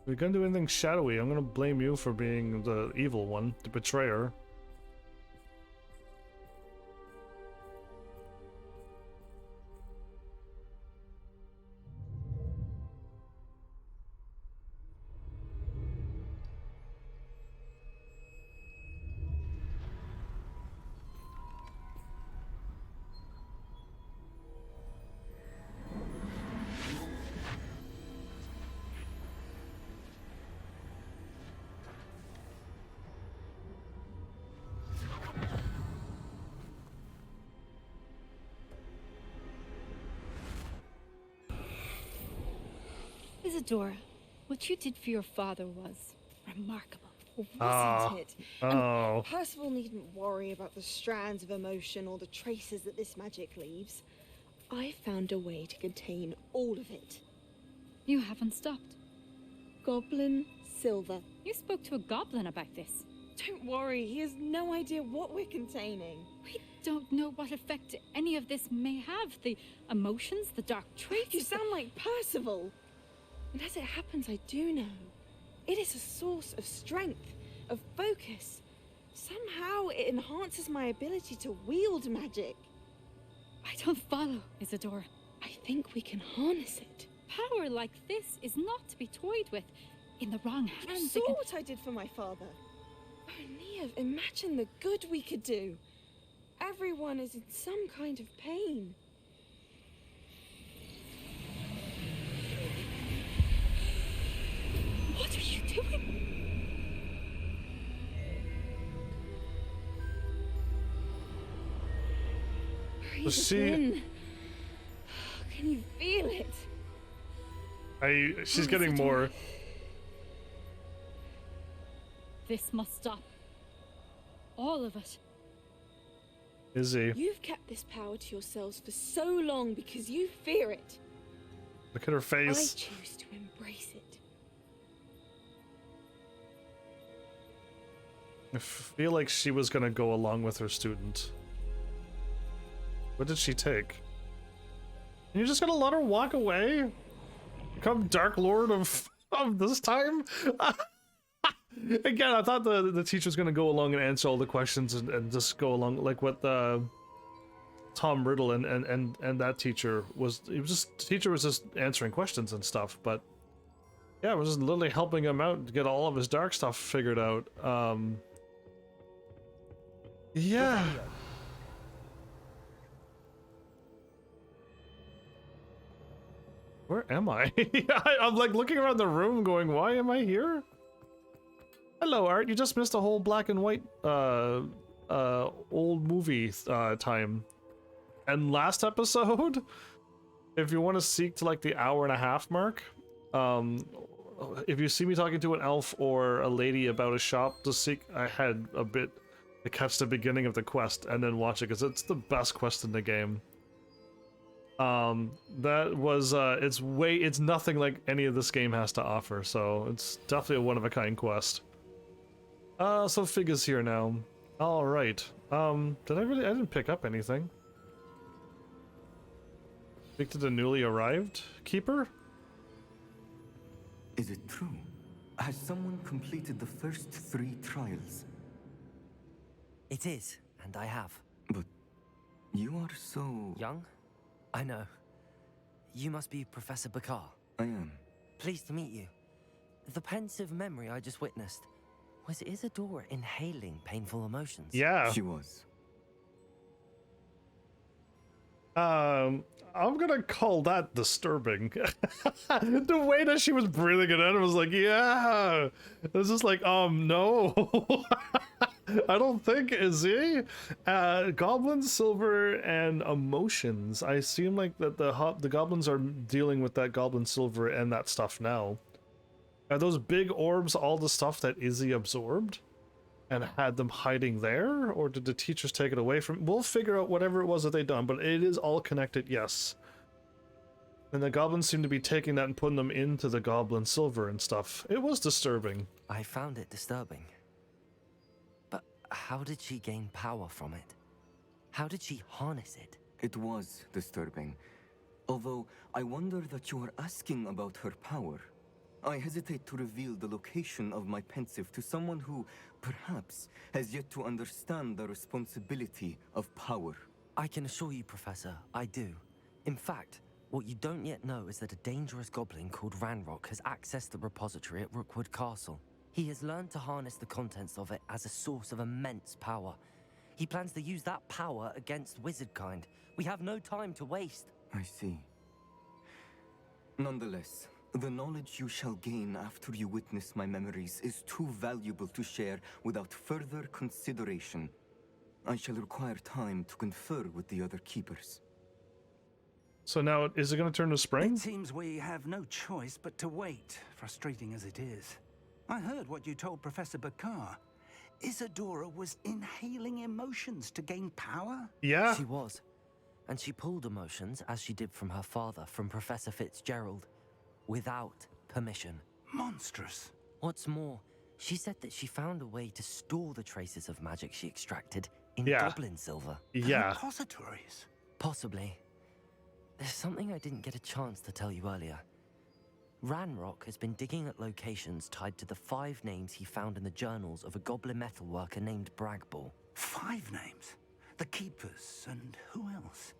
If you're gonna do anything shadowy, I'm gonna blame you for being the evil one, the betrayer. Isadora, what you did for your father was remarkable, wasn't it? Oh. Percival needn't worry about the strands of emotion or the traces that this magic leaves. I found a way to contain all of it. You haven't stopped. Goblin Silver. You spoke to a goblin about this. Don't worry, he has no idea what we're containing. We don't know what effect any of this may have. The emotions, the dark traits. You sound like Percival. And as it happens, I do know. It is a source of strength, of focus. Somehow it enhances my ability to wield magic. I don't follow, Isadora. I think we can harness it. Power like this is not to be toyed with. In the wrong hands, You saw what I did for my father. Oh, Neve, imagine the good we could do. Everyone is in some kind of pain. What are you doing? Breathe in. Can you feel it? She's getting more. This must stop. All of it. Izzy. You've kept this power to yourselves for so long because you fear it. Look at her face. I choose to embrace it. I feel like she was gonna go along with her student. What did she take? You're just gonna let her walk away? Become Dark Lord of this time? Again, I thought the teacher's gonna go along and answer all the questions and just go along like what the Tom Riddle and that teacher was. The teacher was just answering questions and stuff, but yeah, it was just literally helping him out to get all of his dark stuff figured out. Yeah. Where am I? I'm like looking around the room going, why am I here? Hello, Art. You just missed a whole black and white old movie time. And last episode, if you want to seek to like the hour-and-a-half mark, if you see me talking to an elf or a lady about a shop, just seek ahead a bit to catch the beginning of the quest and then watch it, because it's the best quest in the game. That was it's nothing like any of this game has to offer, so it's definitely a one-of-a-kind quest. So Fig is here now. All right. I didn't pick up anything. Speak to the newly arrived keeper? Is it true? Has someone completed the first 3 trials? It is, and I have. But you are so... young? I know. You must be Professor Bakar. I am. Pleased to meet you. The pensive memory I just witnessed, was Isadora inhaling painful emotions? Yeah. She was. I'm gonna call that disturbing. The way that she was breathing it in, I was like, yeah. It was just like, no. I don't think, is he? Goblin, silver, and emotions. I seem like that the goblins are dealing with that goblin silver and that stuff now. Are those big orbs all the stuff that Izzy absorbed and had them hiding there? Or did the teachers take it away from... We'll figure out whatever it was that they done, but it is all connected, yes. And the goblins seem to be taking that and putting them into the goblin silver and stuff. It was disturbing. I found it disturbing. But how did she gain power from it? How did she harness it? It was disturbing. Although, I wonder that you are asking about her power. I hesitate to reveal the location of my pensive to someone who, perhaps, has yet to understand the responsibility of power. I can assure you, Professor, I do. In fact, what you don't yet know is that a dangerous goblin called Ranrock has accessed the repository at Rookwood Castle. He has learned to harness the contents of it as a source of immense power. He plans to use that power against wizardkind. We have no time to waste. I see. Nonetheless, the knowledge you shall gain after you witness my memories is too valuable to share without further consideration. I shall require time to confer with the other keepers. So now, is it going to turn to spring? It seems we have no choice but to wait, frustrating as it is. I heard what you told Professor Bakar. Isadora was inhaling emotions to gain power? Yeah. She was. And she pulled emotions, as she did from her father, from Professor Fitzgerald, without permission. Monstrous. What's more, she said that she found a way to store the traces of magic she extracted in Yeah. goblin silver. Yeah. Repositories. Possibly. There's something I didn't get a chance to tell you earlier. Ranrock has been digging at locations tied to the 5 names he found in the journals of a goblin metalworker named Bragball. 5 names? The Keepers, and who else?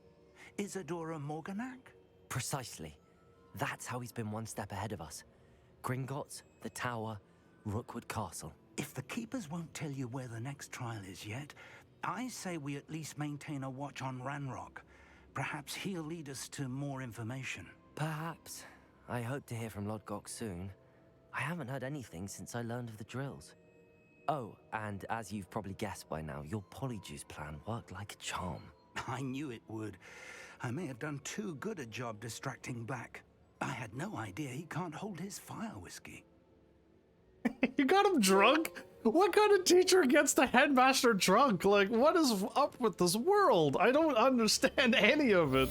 Isadora Morganac? Precisely. That's how he's been one step ahead of us. Gringotts, the Tower, Rookwood Castle. If the Keepers won't tell you where the next trial is yet, I say we at least maintain a watch on Ranrock. Perhaps he'll lead us to more information. Perhaps. I hope to hear from Lodgok soon. I haven't heard anything since I learned of the drills. Oh, and as you've probably guessed by now, your Polyjuice plan worked like a charm. I knew it would. I may have done too good a job distracting Black. I had no idea he can't hold his fire whiskey. You got him drunk? What kind of teacher gets the headmaster drunk? Like, what is up with this world? I don't understand any of it.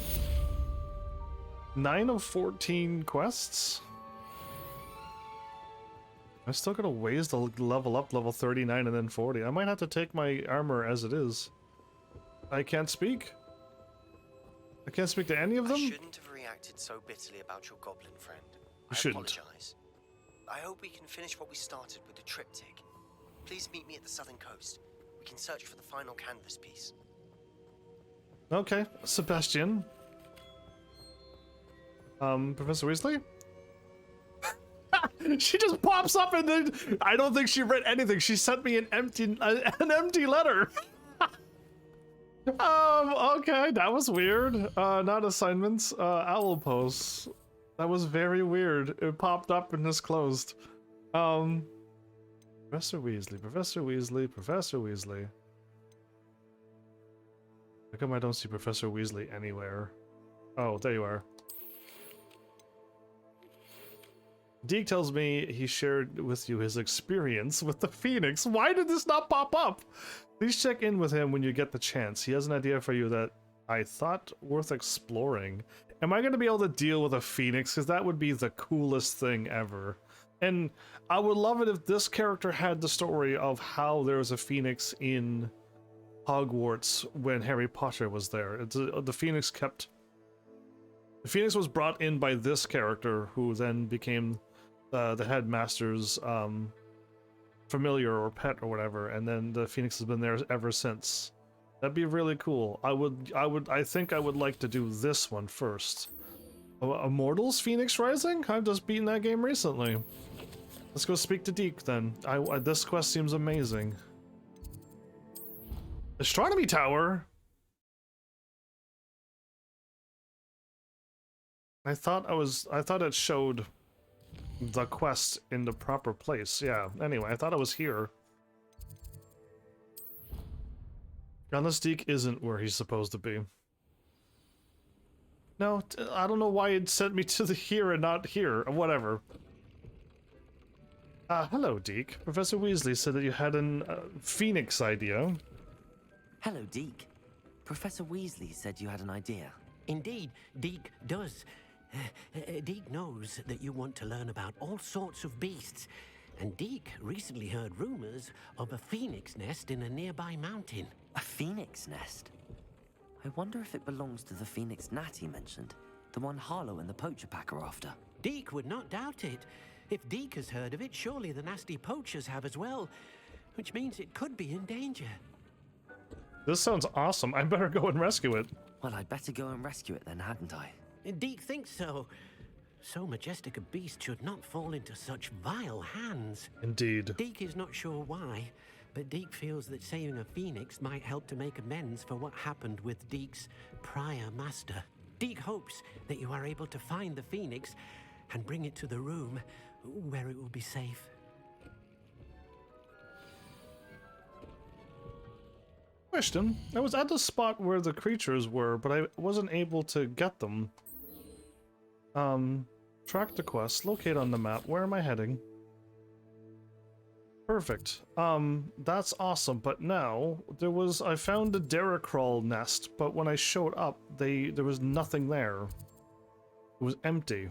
9 of 14 quests? I still got a ways to level up level 39 and then 40. I might have to take my armor as it is. I can't speak. I can't speak to any of them? I shouldn't have reacted so bitterly about your goblin friend. I shouldn't. apologize. I hope we can finish what we started with the triptych. Please meet me at the southern coast. We can search for the final canvas piece. Okay, Sebastian. Professor Weasley? She just pops up and then I don't think she read anything. She sent me an empty letter. Okay, that was weird. Not assignments, owl posts. That was very weird. It popped up and just closed. Professor Weasley, Professor Weasley, Professor Weasley. How come I don't see Professor Weasley anywhere? Oh, there you are. Deke tells me he shared with you his experience with the Phoenix. Why did this not pop up? Please check in with him when you get the chance. He has an idea for you that I thought worth exploring. Am I going to be able to deal with a Phoenix? Because that would be the coolest thing ever. And I would love it if this character had the story of how there was a Phoenix in Hogwarts when Harry Potter was there. The Phoenix was brought in by this character, who then became the headmaster's familiar or pet or whatever, and then the Phoenix has been there ever since. That'd be really cool. I think I would like to do this one first. Immortals Phoenix Rising? I've just beaten that game recently. Let's go speak to Deke then. This quest seems amazing. Astronomy Tower? I thought it showed the quest in the proper place. Yeah, anyway, I thought it was here. Unless Deke isn't where he's supposed to be. No, I don't know why it sent me to the here and not here, or whatever. Hello, Deke. Professor Weasley said that you had an Phoenix idea. Hello, Deke. Professor Weasley said you had an idea. Indeed, Deke does. Deke knows that you want to learn about all sorts of beasts, and Deke recently heard rumors of a phoenix nest in a nearby mountain. A phoenix nest? I wonder if it belongs to the phoenix gnat he mentioned, the one Harlow and the poacher pack are after. Deke would not doubt it. If Deke has heard of it, surely the nasty poachers have as well, which means it could be in danger. This sounds awesome. I better go and rescue it. Well, I'd better go and rescue it then, hadn't I? Deke thinks so. So majestic a beast should not fall into such vile hands. Indeed. Deke is not sure why, but Deke feels that saving a phoenix might help to make amends for what happened with Deke's prior master. Deke hopes that you are able to find the phoenix and bring it to the room where it will be safe. Question. I was at the spot where the creatures were, but I wasn't able to get them. Track the quest, locate on the map. Where am I heading? Perfect. That's awesome, but now I found the Derricrawl nest, but when I showed up, there was nothing there. It was empty.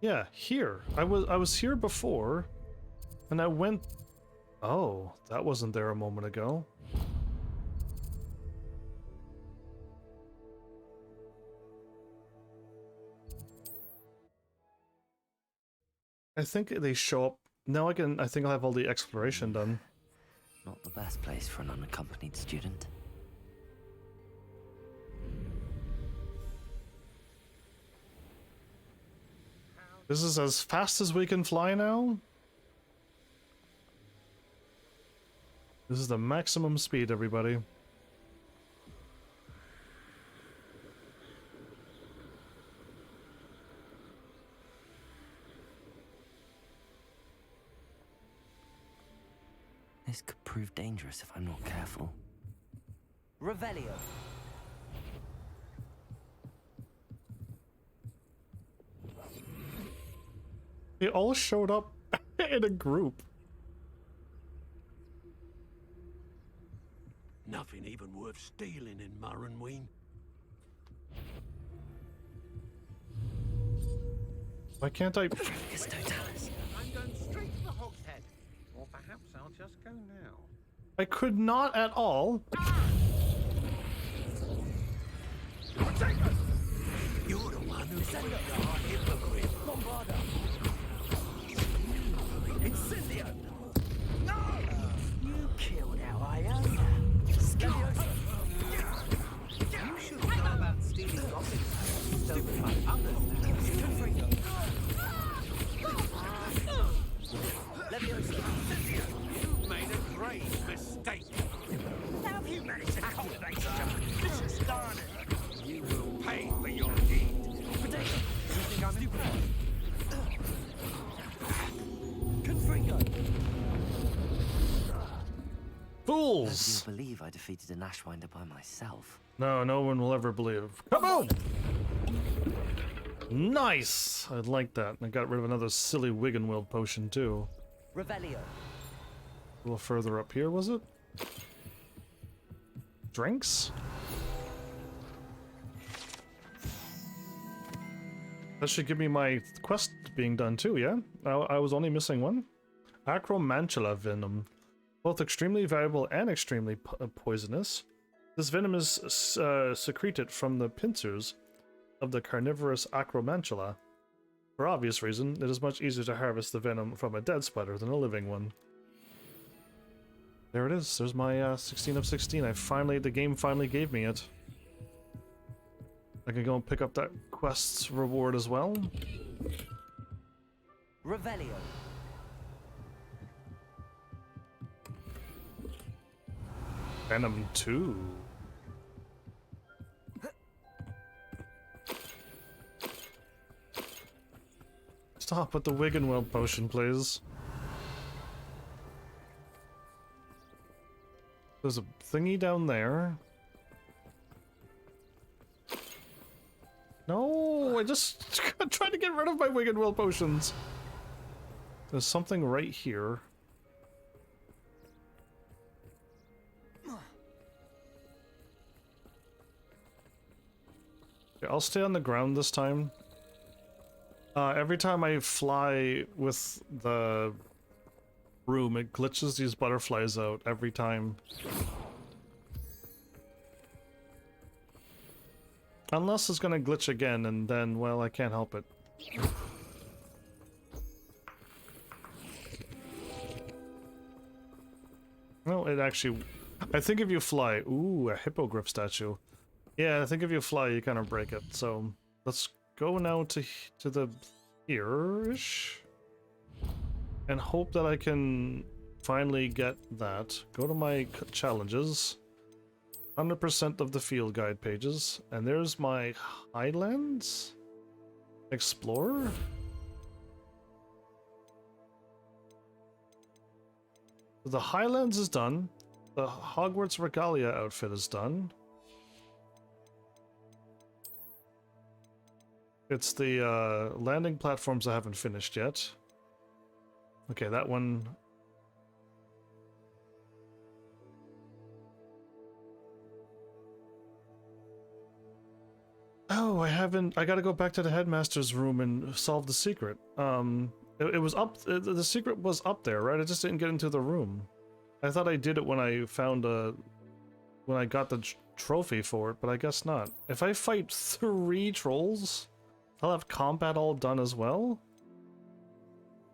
Yeah, here. I was here before, and I went... Oh, that wasn't there a moment ago. I think they show up... Now I think I'll have all the exploration done. Not the best place for an unaccompanied student. This is as fast as we can fly now? This is the maximum speed, everybody. This could prove dangerous if I'm not careful. Revelio. They all showed up in a group. Nothing even worth stealing in Marunween. Why can't I... I'm going straight I'll just go now. I could not at all. You're the one who sent up the hypocrite. Bombarda. Incendio. No! You killed our Iona. You should know about stealing goblins. Stolen by others. You've made a grave mistake. How have you managed to cultivate such a vicious garden? You will pay for your deed. Potato, you think I'm stupid? Fools! Nobody will believe I defeated an Ashwinder by myself. No, no one will ever believe. Come on! Nice! I like that. I got rid of another silly Wiggenwild potion, too. Revelio. A little further up here, was it? Drinks? That should give me my quest being done too, yeah? I was only missing one. Acromantula venom. Both extremely valuable and extremely poisonous. This venom is secreted from the pincers of the carnivorous Acromantula. For obvious reason, it is much easier to harvest the venom from a dead spider than a living one. There it is. There's my 16 of 16. The game finally gave me it. I can go and pick up that quest's reward as well. Revelio. Venom 2. Stop with the Wiggenweld potion, please. There's a thingy down there. No, I just tried to get rid of my Wiggenweld potions. There's something right here. Okay, I'll stay on the ground this time. Every time I fly with the room, it glitches these butterflies out every time. Unless it's gonna glitch again, and then, well, I can't help it. No, it actually... I think if you fly... Ooh, a hippogriff statue. Yeah, I think if you fly, you kind of break it. So, let's go now to the here-ish. And hope that I can finally get that. Go to my challenges. 100% of the field guide pages. And there's my Highlands? Explorer? The Highlands is done. The Hogwarts Regalia outfit is done. It's the landing platforms I haven't finished yet. Okay, that one... Oh, I gotta go back to the headmaster's room and solve the secret. It was up, the secret was up there, right? I just didn't get into the room. I thought I did it when I found when I got the trophy for it, but I guess not. If I fight 3 trolls, I'll have combat all done as well.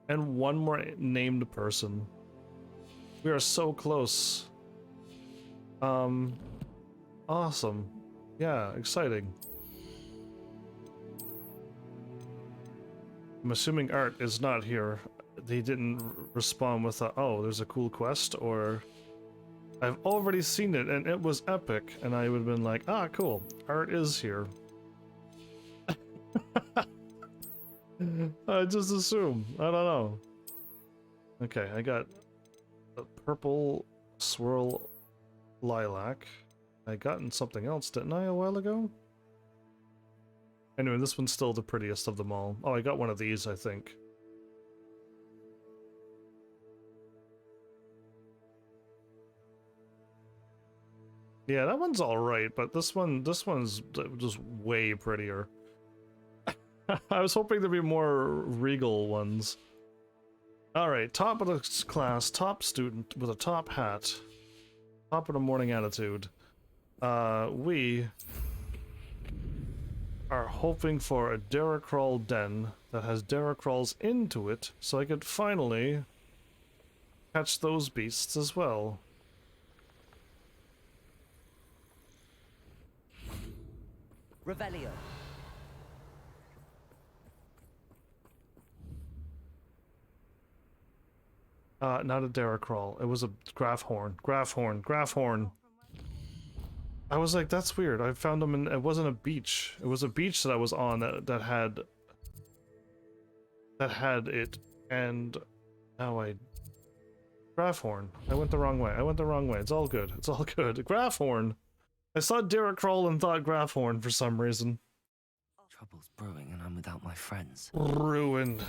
And 1 more named person. We are so close. Awesome. Yeah, exciting. I'm assuming Art is not here. He didn't respond with a, oh, there's a cool quest, or I've already seen it and it was epic, and I would have been like, ah, cool, Art is here. I just assume. I don't know. Okay, I got a purple swirl lilac. I gotten something else, didn't I, a while ago? Anyway, this one's still the prettiest of them all. Oh, I got one of these, I think. Yeah, that one's alright, but this one's just way prettier. I was hoping there'd be more regal ones. Alright, top of the class, top student with a top hat. Top of the morning attitude. We are hoping for a Deracrawl den that has Deracrawls into it, so I could finally catch those beasts as well. Revelio. Not a Deracrawl. It was a Grafhorn. Grafhorn. I was like, that's weird. I found them in. It wasn't a beach. It was a beach that I was on that had it, and now Grafhorn. I went the wrong way. It's all good. Grafhorn. I saw Deracrawl and thought Grafhorn for some reason. Trouble's brewing, and I'm without my friends. Ruined.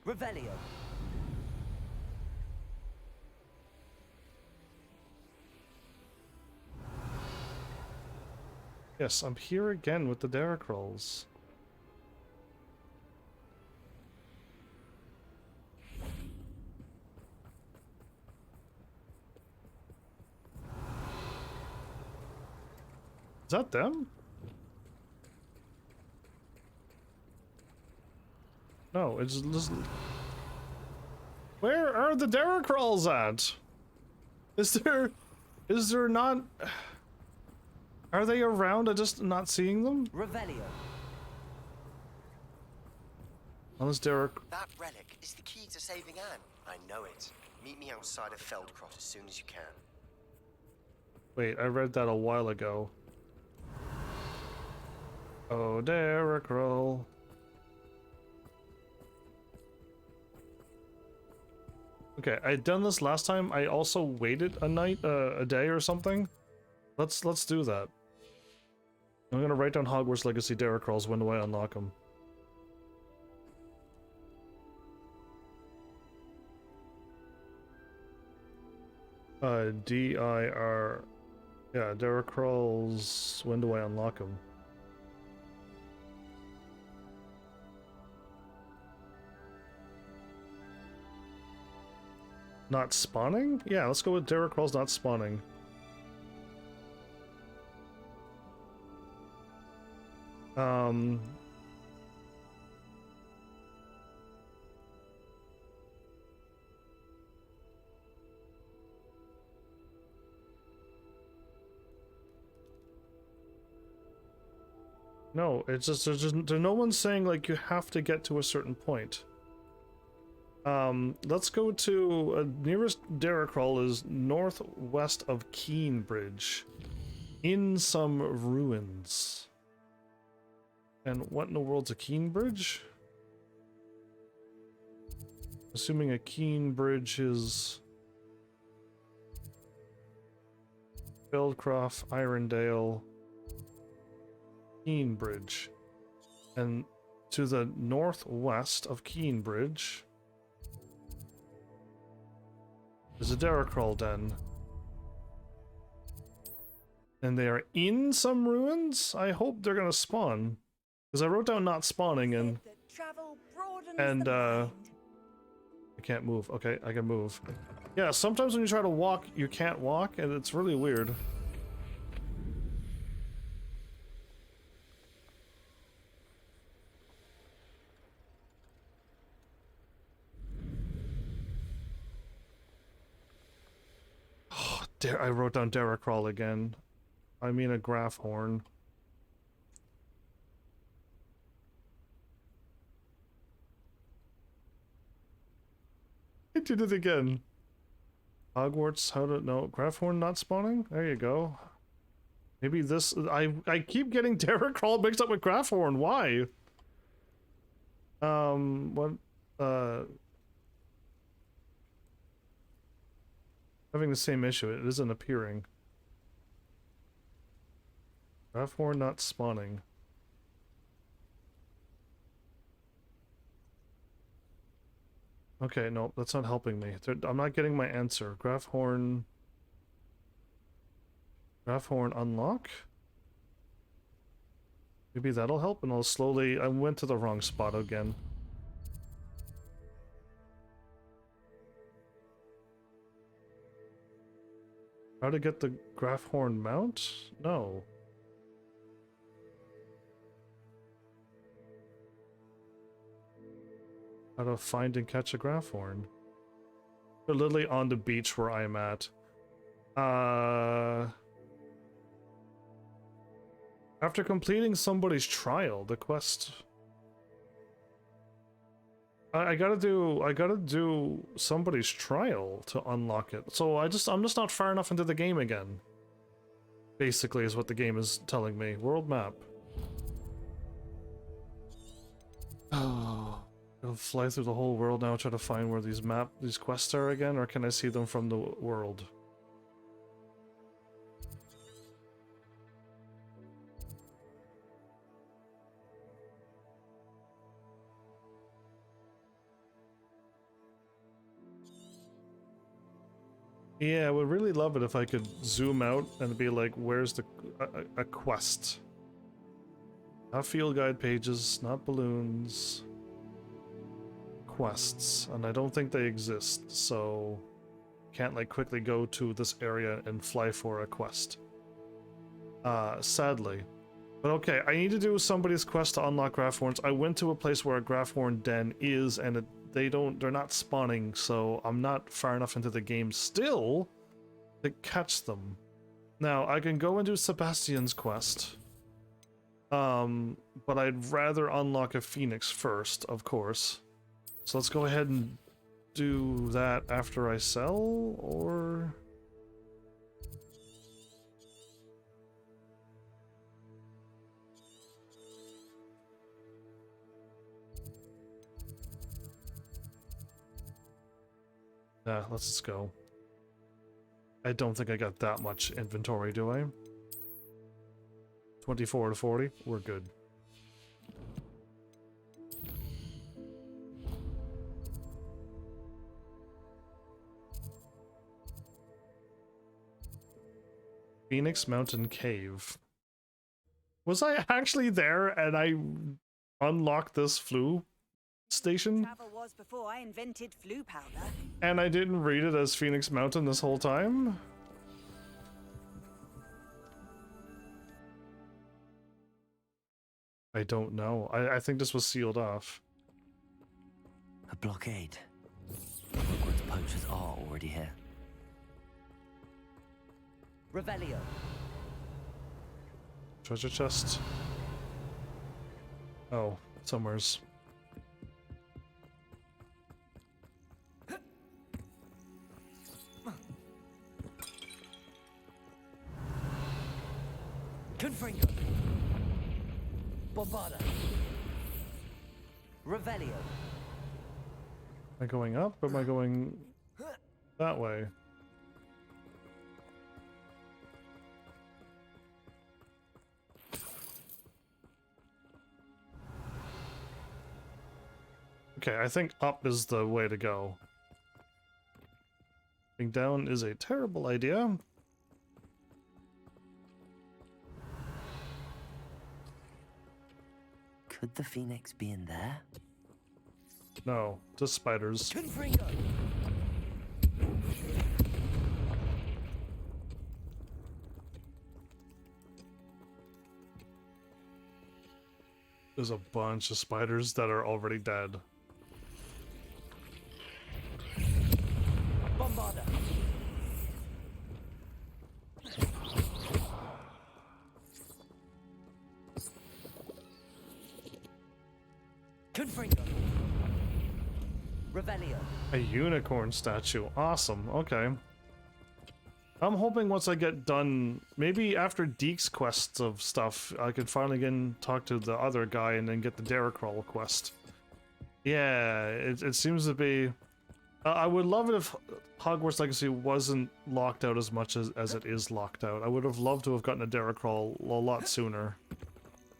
Revelio. Yes, I'm here again with the Deracrolls. Is that them? No, it's just... Where are the Deracrolls at? Is there not... Are they around? I'm just not seeing them? Revelio. Unless Derek... That relic is the key to saving Anne. I know it. Meet me outside of Feldcrot as soon as you can. Wait, I read that a while ago. Oh, Deracroll. Okay, I'd done this last time. I also waited a day or something. Let's do that. I'm gonna write down Hogwarts Legacy Deracrolls. When do I unlock them? D-I-R... Yeah, Deracrolls... When do I unlock them? Not spawning? Yeah, let's go with Deracrolls not spawning. No, it's just there's no one's saying like you have to get to a certain point. Let's go to nearest Deracrawl is northwest of Keenbridge, in some ruins. And what in the world's a Keenbridge? Assuming a Keenbridge is Feldcroft, Irondale, Keenbridge, and to the northwest of Keenbridge is a Deracrawl den. And they are in some ruins? I hope they're gonna spawn. Because I wrote down not spawning and... I can't move. Okay, I can move. Yeah, sometimes when you try to walk, you can't walk, and it's really weird. I wrote down Deracrawl again. I mean a Grafhorn. I did it again. Hogwarts, how to know? Grafhorn not spawning? There you go. Maybe this... I keep getting Deracrawl mixed up with Grafhorn. Why? Having the same issue. It isn't appearing. Grafhorn not spawning. Okay, no, that's not helping me. I'm not getting my answer. Grafhorn Graph horn unlock? Maybe that'll help, and I'll slowly... I went to the wrong spot again. How to get the graph horn mount? No. How to find and catch a graph horn? They're literally on the beach where I'm at. After completing somebody's trial, the quest... I gotta do somebody's trial to unlock it. So I'm just not far enough into the game again. Basically is what the game is telling me. World map. Oh, I'll fly through the whole world now, try to find where these quests are again, or can I see them from the world? Yeah, I would really love it if I could zoom out and be like, where's a quest? Not field guide pages, not balloons. Quests, and I don't think they exist, so can't like quickly go to this area and fly for a quest. Sadly. But okay, I need to do somebody's quest to unlock graph horns. I went to a place where a graph horn den is, and they're not spawning, so I'm not far enough into the game still to catch them. Now, I can go and do Sebastian's quest. But I'd rather unlock a phoenix first, of course. So let's go ahead and do that after I sell, or... Yeah, let's just go. I don't think I got that much inventory, do I? 24 to 40? We're good. Phoenix Mountain Cave. Was I actually there and I unlocked this flu station? Travel was before I invented flu powder. And I didn't read it as Phoenix Mountain this whole time? I don't know. I think this was sealed off. A blockade. Hogwarts poachers are already here. Revelio. Treasure chest. Oh, somewheres. Confringo. Bombarda. Revelio. Am I going up or am I going that way? Okay, I think up is the way to go. Going down is a terrible idea. Could the phoenix be in there? No, just spiders. Confringo. There's a bunch of spiders that are already dead. Bombarda. Confringo. Revelio. A unicorn statue. Awesome. Okay. I'm hoping once I get done, maybe after Deke's quests of stuff, I could finally again talk to the other guy and then get the Derricrawl quest. Yeah, it seems to be... I would love it if Hogwarts Legacy wasn't locked out as much as it is locked out. I would have loved to have gotten a Derricrawl a lot sooner.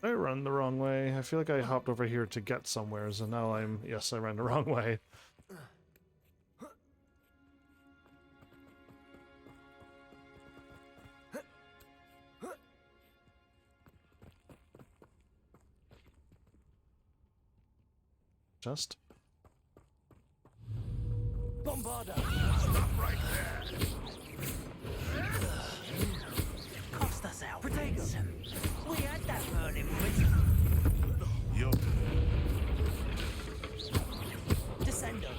Did I run the wrong way? I feel like I hopped over here to get somewheres, and now I'm... Yes, I ran the wrong way. chest. Bombarda! Stop right there! Cost us out. Protego! We had that burning with. You're... Descendo!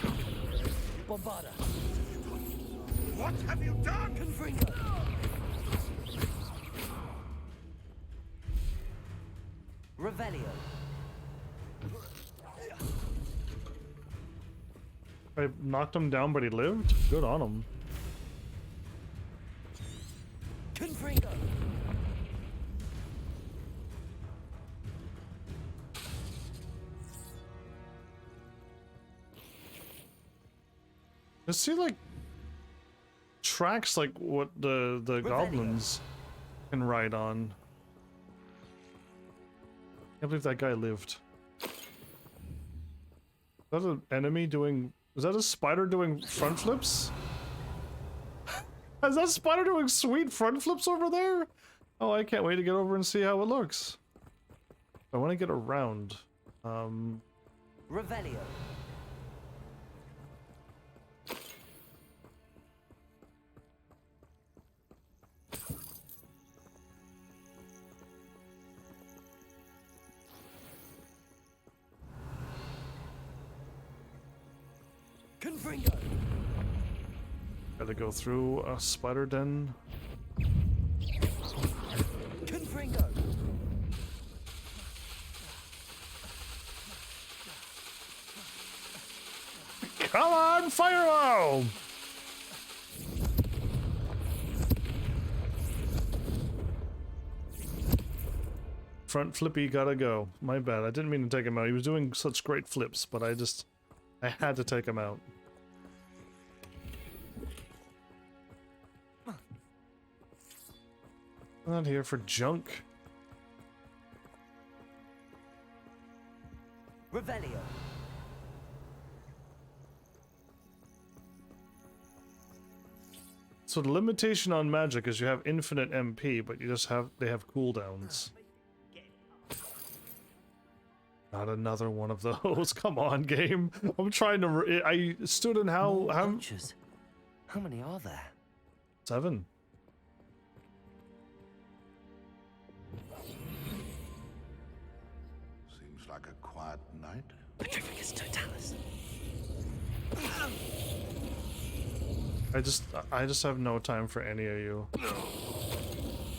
Bombarda! What have you done? Confringo! Revelio! I knocked him down, but he lived? Good on him. Confringo! Is he like tracks like what the goblins can ride on? Can't believe that guy lived. Is that an enemy doing? Is that a spider doing front flips? Is that spider doing sweet front flips over there? Oh, I can't wait to get over and see how it looks. I want to get around. Revelio. Confringo. Gotta go through a spider den. Confringo. Come on, Firewall! Front flippy gotta go. My bad. I didn't mean to take him out. He was doing such great flips, but I had to take him out. I'm not here for junk. Revelio. So the limitation on magic is you have infinite MP, but they have cooldowns. Not another one of those. Come on, game. I'm trying to. I stood in how? How many are there? 7. Seems like a quiet night. Petrificus totalis. I just have no time for any of you.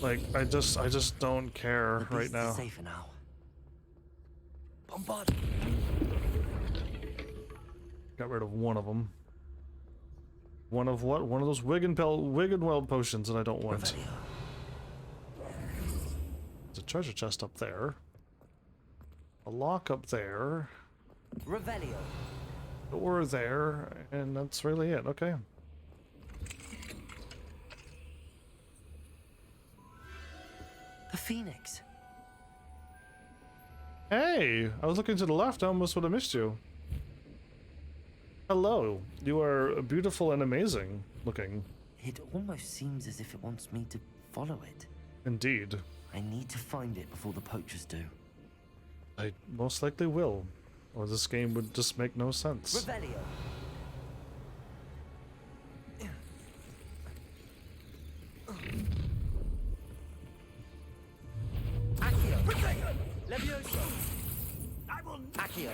Like I just don't care right now. Safer now. Bombard. Got rid of one of them. One of what? One of those Wiggenweld potions that I don't want. There's a treasure chest up there. A lock up there. Revelio. Door there, and that's really it. Okay. The Phoenix. Hey, I was looking to the left. I almost would have missed you. Hello. You are beautiful and amazing looking. It almost seems as if it wants me to follow it. Indeed. I need to find it before the poachers do. I most likely will, or this game would just make no sense. Revelio. Accio. Protego. Levioso. I will. Accio.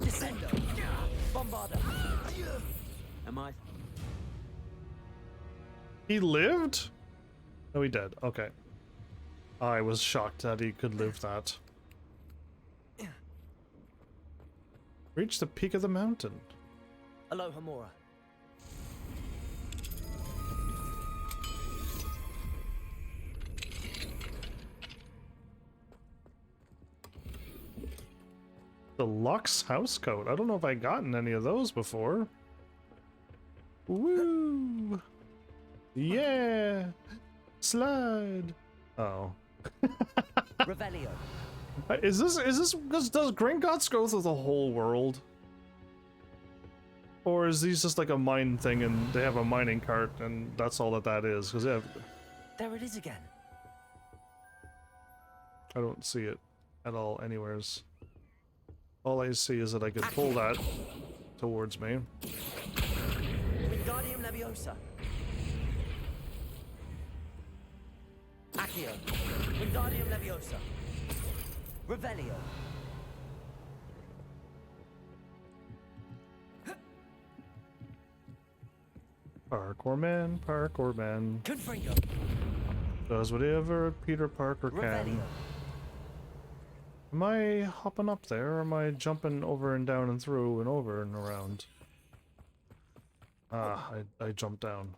Descendo. Bombarda. Am I? He lived? No, he did. Okay. I was shocked that he could live that. Reach the peak of the mountain. Aloha Mora. Deluxe house coat. I don't know if I gotten any of those before. Woo! Yeah! Slide! Oh. Revelio. Is this does Gringotts go through the whole world? Or is these just like a mine thing and they have a mining cart and that's all that is? Because they have... There it is again. I don't see it at all anywheres. All I see is that I could pull that towards me. Wingardium Leviosa. Accio. Wingardium Leviosa. Revelio. Parkour man. Confringo. Does whatever Peter Parker can. Revelio. Am I hopping up there, or am I jumping over and down and through and over and around? Ah, I jumped down.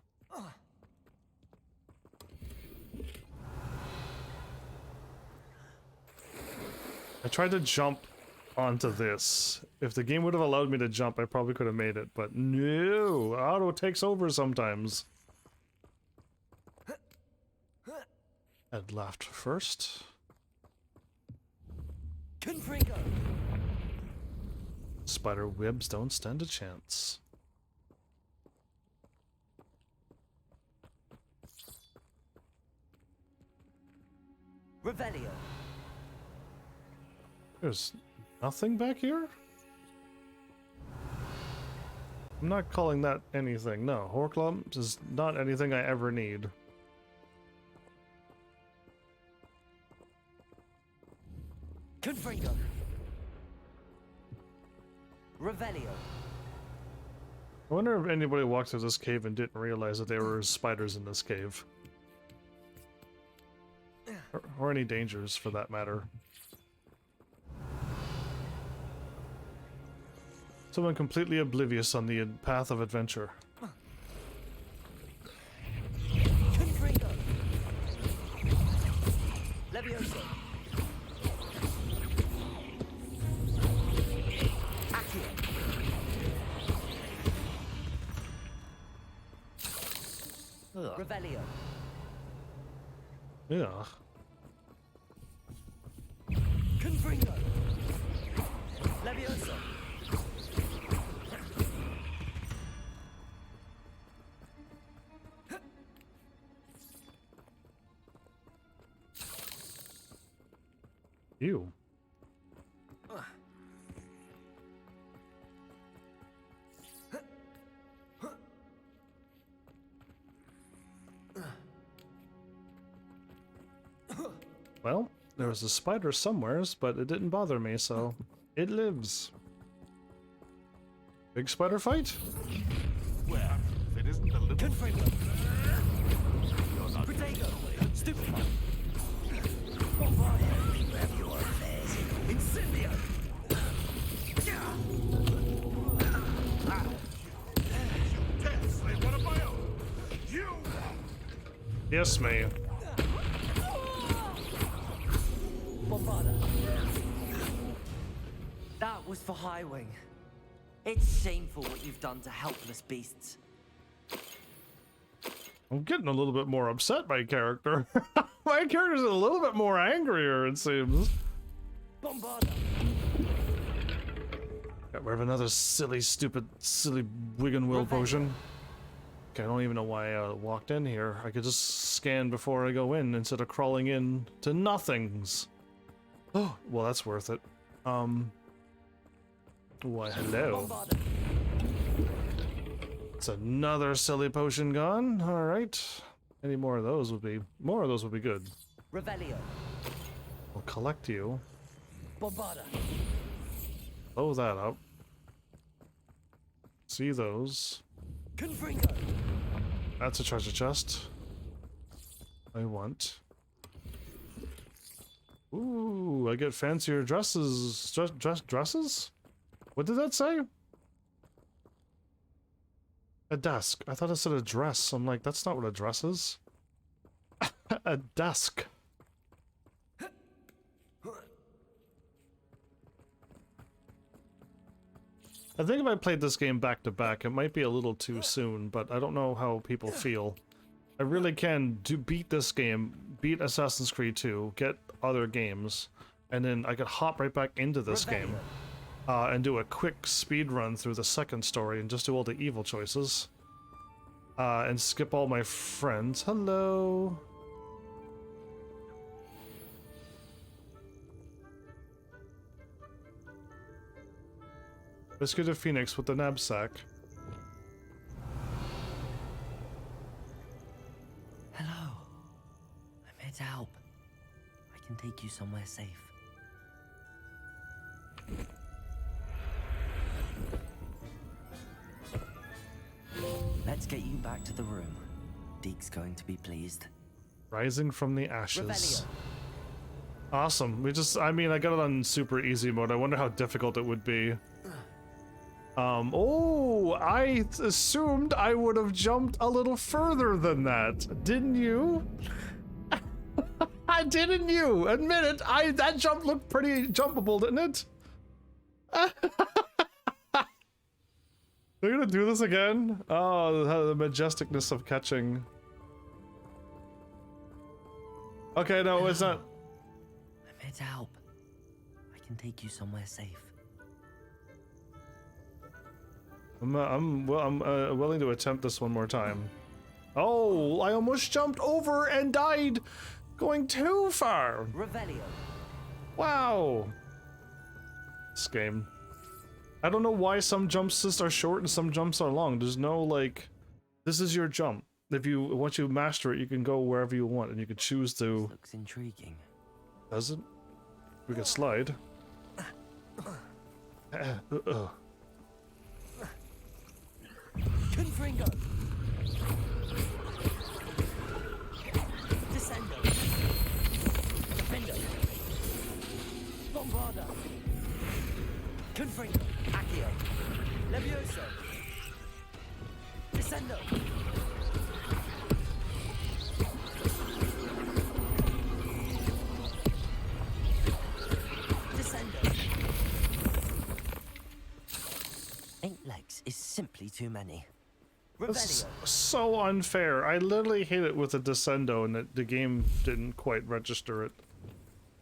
I tried to jump onto this. If the game would have allowed me to jump, I probably could have made it, but no! Auto takes over sometimes. Head left first. Confringo. Spider webs don't stand a chance. Revelio. There's nothing back here? I'm not calling that anything. No, Horcrux is not anything I ever need. Confringo. Revelio. I wonder if anybody walked through this cave and didn't realize that there were spiders in this cave. Or any dangers, for that matter. Someone completely oblivious on the path of adventure. Confringo. Leviosa. Accio. Revelio. Yeah. Confringo. Leviosa. You. Well, there was a spider somewheres, but it didn't bother me, so it lives. Big spider fight? Well, if it isn't the little... Confringo. Protego. Stupefy. Bombardeo. Grab your affairs. Incendio. Yes, ma'am. Bombarda. That was for Highwing. It's shameful what you've done to helpless beasts. I'm getting a little bit more upset, my character. My character's a little bit more angrier, it seems. Bombarda. Got rid of another silly, stupid, silly wig and will potion. Okay, I don't even know why I walked in here. I could just scan before I go in instead of crawling in to nothings. Oh, well, that's worth it. Why, hello. It's another silly potion gone. All right. Any more of those would be good. Revelio. I'll collect you. Bombarda. Blow that up. See those. Confringo. That's a treasure chest. I want. Ooh, I get fancier dresses. Dresses? What did that say? A desk. I thought it said a dress. I'm like, that's not what a dress is. A desk. I think if I played this game back to back, it might be a little too soon, but I don't know how people feel. I really can beat this game, beat Assassin's Creed 2, get other games, and then I could hop right back into this game and do a quick speed run through the second story and just do all the evil choices. And skip all my friends. Hello. Rescue the Phoenix with the knapsack. Hello. I'm here to help. I can take you somewhere safe. Let's get you back to the room. Deke's going to be pleased. Rising from the ashes. Revelio. Awesome. I got it on super easy mode. I wonder how difficult it would be. Oh, I assumed I would have jumped a little further than that. Didn't you? Didn't you? Admit it. That jump looked pretty jumpable, didn't it? They're gonna do this again? Oh, the majesticness of catching. Okay, no, it's not. I'm here to help. I can take you somewhere safe. I'm willing to attempt this one more time. Oh, I almost jumped over and died going too far. Revelio. Wow. This game. I don't know why some jumps are short and some jumps are long. There's no like, this is your jump. Once you master it, you can go wherever you want and you can choose to. This looks intriguing. Does it? We can slide. Confringo. Descendo. Defendo. Bombarda. Confringo. Accio. Levioso. Descendo. Descendo. 8 legs is simply too many. That's so unfair. I literally hit it with a descendo and the game didn't quite register it.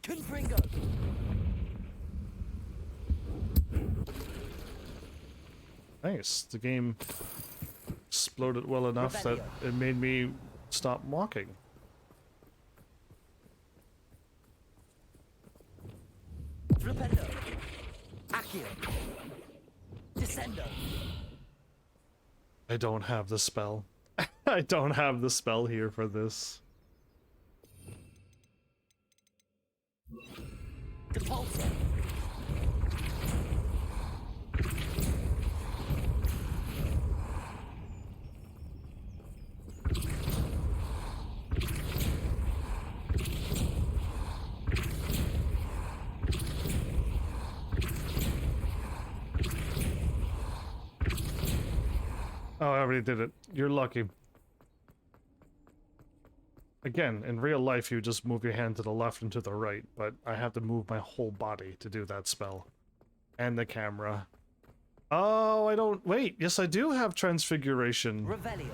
Confringo. Nice. The game exploded well enough that it made me stop walking. Flipendo. Accio. Descendo. I don't have the spell. I don't have the spell here for this. Depulso. Oh, I already did it. You're lucky. Again, in real life, you just move your hand to the left and to the right, but I have to move my whole body to do that spell. And the camera. Oh, I don't... Wait, yes, I do have Transfiguration. Revelio.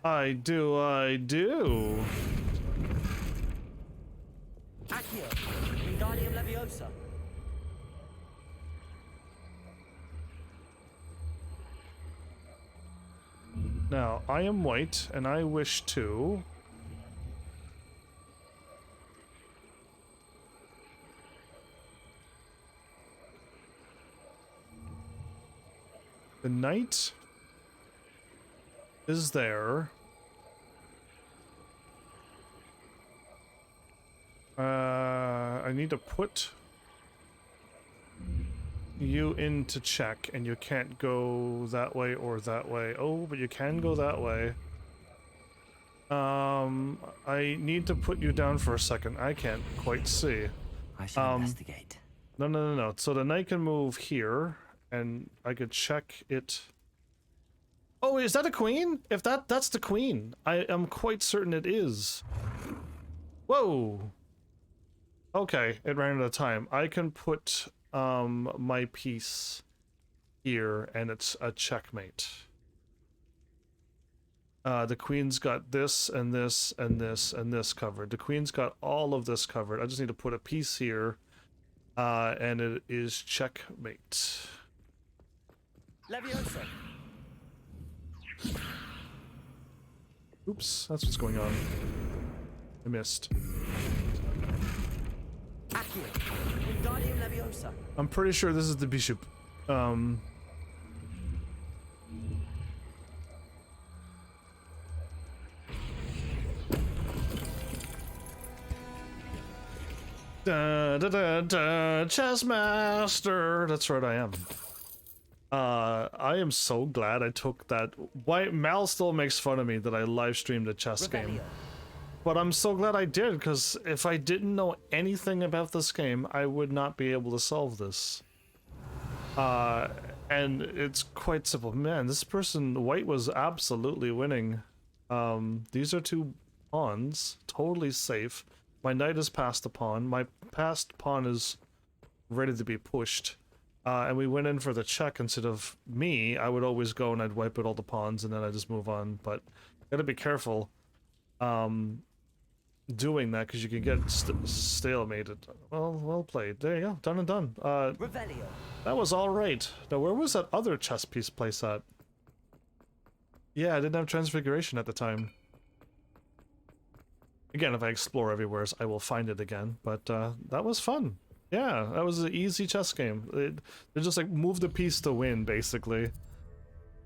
I do. Accio. Wingardium Leviosa. Now, I am white, and I wish to... The knight is there. I need to put you into check, and you can't go that way or that way. Oh, but you can go that way. I need to put you down for a second. I can't quite see. I should investigate. No. So the knight can move here, and I could check it. Oh, is that a queen? If that's the queen. I am quite certain it is. Whoa. Okay, it ran out of time. I can put my piece here, and it's a checkmate. The queen's got this and this and this and this covered. The queen's got all of this covered. I just need to put a piece here, and it is checkmate. Leviosa. Oops, that's what's going on. I missed. Accio. Wingardium Leviosa. I'm pretty sure this is the bishop. Um... Da da da da, chess master. That's right, I am. I am so glad I took that. Why Mal still makes fun of me that I live streamed a chess game, but I'm so glad I did, because if I didn't know anything about this game, I would not be able to solve this. And it's quite simple. Man, this person, white, was absolutely winning. These are two pawns, totally safe. My knight is passed the pawn. My passed pawn is ready to be pushed. And we went in for the check instead of me. I would always go and I'd wipe out all the pawns and then I just move on. But gotta be careful doing that, because you can get stalemated. Well played. There you go. Done and done. That was all right. Now, where was that other chess piece place at? Yeah, I didn't have Transfiguration at the time. Again, if I explore everywhere, I will find it again. But that was fun. Yeah, that was an easy chess game. They just like move the piece to win, basically.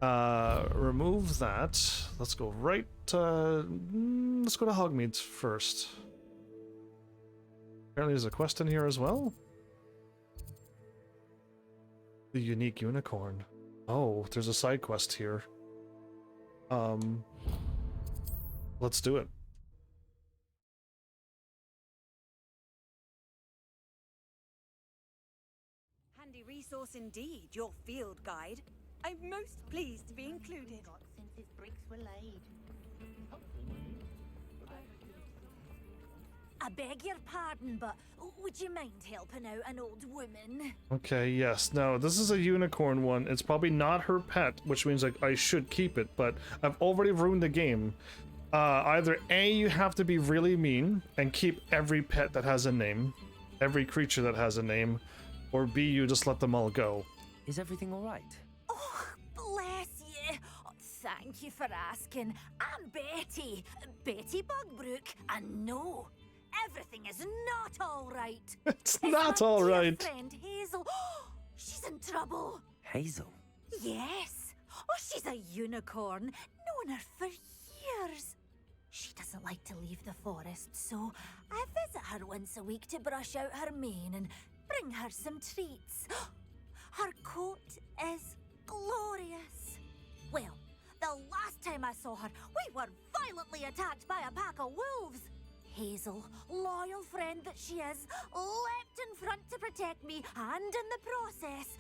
Remove that. Let's go right. Let's go to Hogmeads first. Apparently, there's a quest in here as well. The unique unicorn. Oh, there's a side quest here. Let's do it. Handy resource indeed, your field guide. I'm most pleased to be included. Since its bricks were laid. I beg your pardon, but would you mind helping out an old woman? Okay, yes. Now, this is a unicorn one. It's probably not her pet, which means like I should keep it, but I've already ruined the game. Either A, you have to be really mean and keep every pet that has a name, every creature that has a name, or B, you just let them all go. Is everything all right? Oh, bless you. Oh, thank you for asking. I'm Betty. Betty Bugbrook. And no, everything is not all right. It's not all right. My friend Hazel. She's in trouble. Hazel? Yes. Oh, she's a unicorn. Known her for years. She doesn't like to leave the forest, so I visit her once a week to brush out her mane and bring her some treats. Her coat is glorious. Well, the last time I saw her, we were violently attacked by a pack of wolves. Hazel, loyal friend that she is, leapt in front to protect me, and in the process,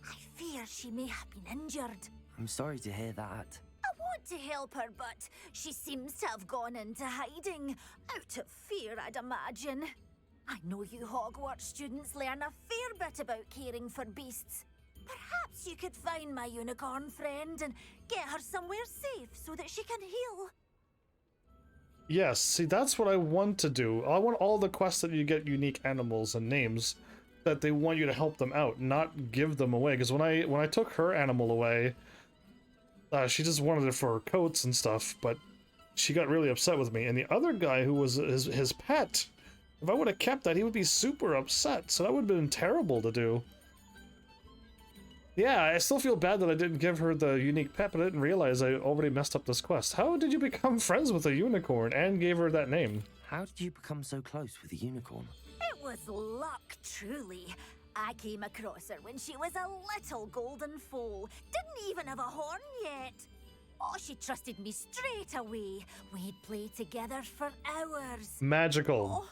I fear she may have been injured. I'm sorry to hear that. I want to help her, but she seems to have gone into hiding. Out of fear, I'd imagine. I know you Hogwarts students learn a fair bit about caring for beasts. Perhaps you could find my unicorn friend and get her somewhere safe so that she can heal. Yes, see, that's what I want to do. I want all the quests that you get unique animals and names, that they want you to help them out, not give them away. Because when I took her animal away, she just wanted it for her coats and stuff, but she got really upset with me. And the other guy who was his pet, if I would have kept that, he would be super upset. So that would have been terrible to do. Yeah, I still feel bad that I didn't give her the unique pet, but I didn't realize I already messed up this quest. How did you become friends with a unicorn and gave her that name? How did you become so close with a unicorn? It was luck, truly. I came across her when she was a little golden foal. Didn't even have a horn yet. Oh, she trusted me straight away. We'd play together for hours. Magical. Oh,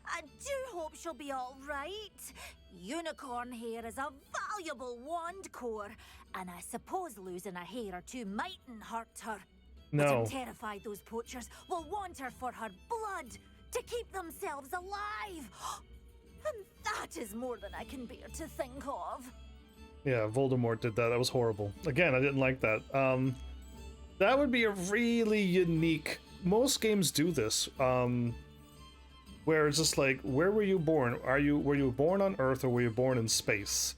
I do hope she'll be all right. Unicorn hair is a valuable wand core, and I suppose losing a hair or two mightn't hurt her. No. But I'm terrified those poachers will want her for her blood to keep themselves alive. And that is more than I can bear to think of. Yeah, Voldemort did that. That was horrible. Again, I didn't like that. That would be a really unique... Most games do this. Where it's just like, where were you born? Were you born on Earth or were you born in space?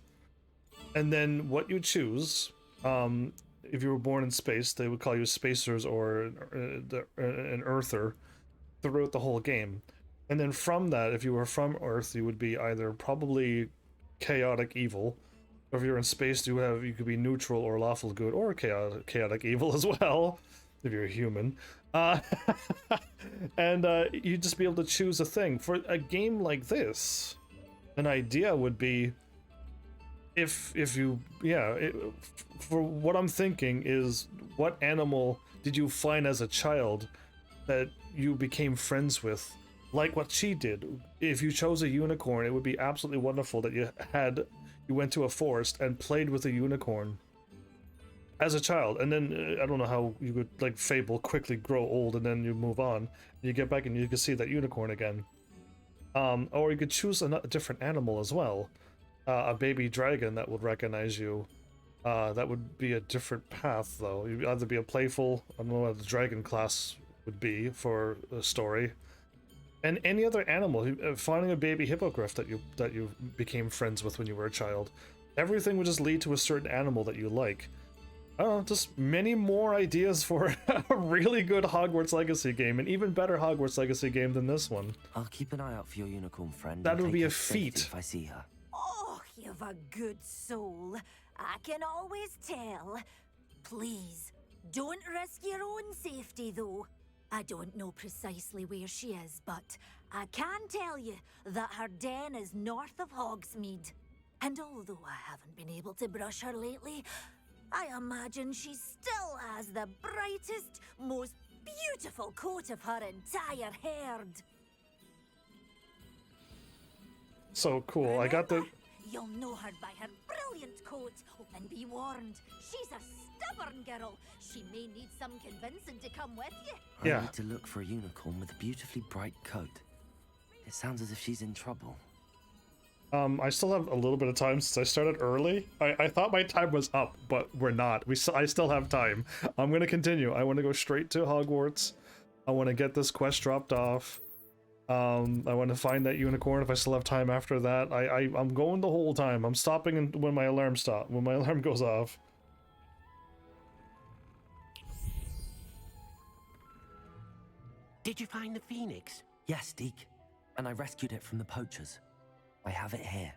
And then what you choose, if you were born in space, they would call you spacers or an Earther throughout the whole game. And then from that, if you were from Earth, you would be either probably chaotic evil, If you're in space, you could be neutral or lawful good or chaotic evil as well, if you're a human. And you'd just be able to choose a thing. For a game like this, an idea would be if you, for what I'm thinking is, what animal did you find as a child that you became friends with, like what she did? If you chose a unicorn, it would be absolutely wonderful that you went to a forest and played with a unicorn as a child, and then I don't know how you would, like Fable, quickly grow old and then you move on. You get back and you can see that unicorn again. Or you could choose a different animal as well. A baby dragon that would recognize you. That would be a different path, though. You'd either be a playful, I don't know what the dragon class would be for a story. And any other animal, finding a baby hippogriff that you became friends with when you were a child. Everything would just lead to a certain animal that you like. I don't know, just many more ideas for a really good Hogwarts Legacy game, an even better Hogwarts Legacy game than this one. I'll keep an eye out for your unicorn friend. That would be a feat if I see her. Oh, you've a good soul. I can always tell. Please, don't risk your own safety, though. I don't know precisely where she is, but I can tell you that her den is north of Hogsmeade. And although I haven't been able to brush her lately, I imagine she still has the brightest, most beautiful coat of her entire herd. So cool. I got the... You'll know her by her brilliant coat, and be warned, she's a stubborn girl. She may need some convincing to come with you. I need to look for a unicorn with a beautifully bright coat. It sounds as if she's in trouble. I still have a little bit of time since I started early. I thought my time was up, but we're not. I still have time. I'm gonna continue. I want to go straight to Hogwarts. I want to get this quest dropped off. I want to find that unicorn if I still have time after that. I'm going the whole time. I'm stopping when my alarm goes off. Did you find the phoenix? Yes, Deke. And I rescued it from the poachers. I have it here.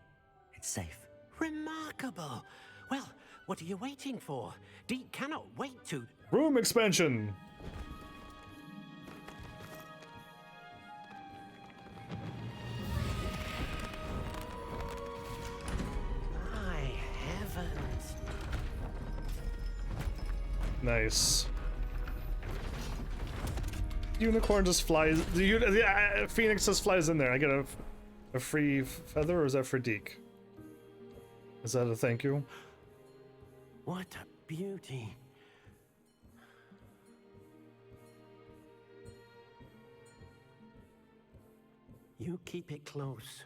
It's safe. Remarkable. Well, what are you waiting for? Deke cannot wait to... Room expansion! My heavens. Nice. Unicorn just flies. The phoenix just flies in there. I get a free feather, or is that for Deke? Is that a thank you? What a beauty. You keep it close.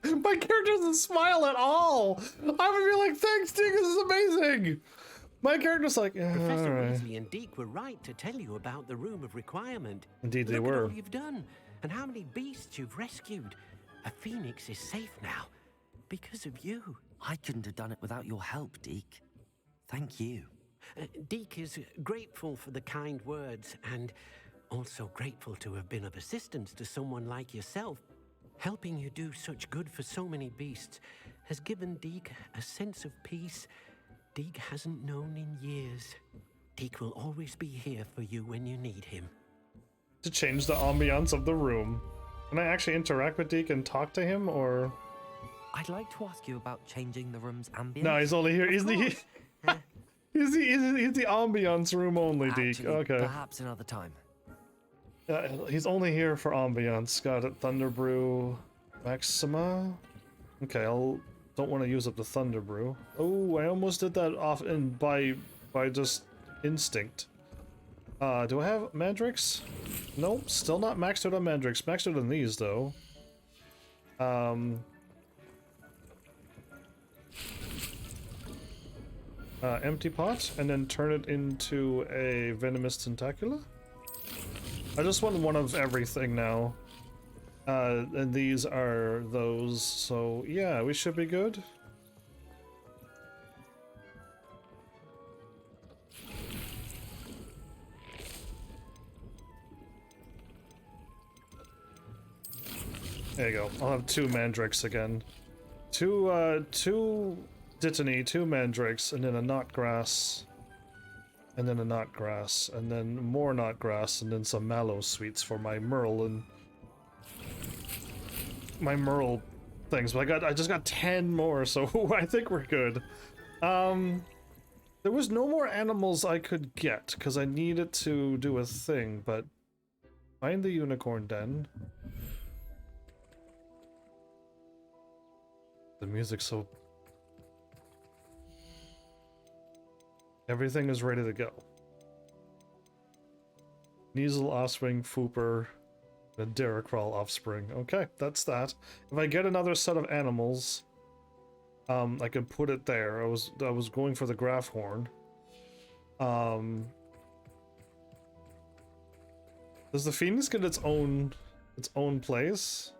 My character doesn't smile at all. I would be like, thanks, Deke, this is amazing. My character's like, Professor all right. Weasley and Deke were right to tell you about the Room of Requirement. Indeed, they Look at were. all you've done, and how many beasts you've rescued. A phoenix is safe now, because of you. I couldn't have done it without your help, Deke. Thank you. Deke is grateful for the kind words, and also grateful to have been of assistance to someone like yourself. Helping you do such good for so many beasts has given Deke a sense of peace Deke hasn't known in years. Deke will always be here for you when you need him. To change the ambiance of the room. Can I actually interact with Deke and talk to him, or? I'd like to ask you about changing the room's ambience. No, he's only here. He's the ambiance room only, Deke. Actually, Okay. perhaps another time. He's only here for ambiance. Got it. Thunder Brew, Maxima. Okay, don't want to use up the Thunder Brew. Oh, I almost did that off by just instinct. Do I have Mandrakes? Nope, still not maxed out on Mandrakes. Maxed out on these though. Empty pot, and then turn it into a Venomous Tentacula. I just want one of everything now. And these are those, so yeah, we should be good. There you go. I'll have 2 mandrakes again. 2 Dittany, 2 mandrakes, and then a knotgrass. And then a knotgrass, and then more knotgrass, and then some mallow sweets for my merle and my merle things. But I just got 10 more, so I think we're good. There was no more animals I could get because I needed to do a thing, but find the unicorn den. The music's so... Everything is ready to go. Kneasel offspring, Fooper, and Deracrawl offspring. Okay, that's that. If I get another set of animals, I can put it there. I was going for the graph horn. Does the Phoenix get its own place?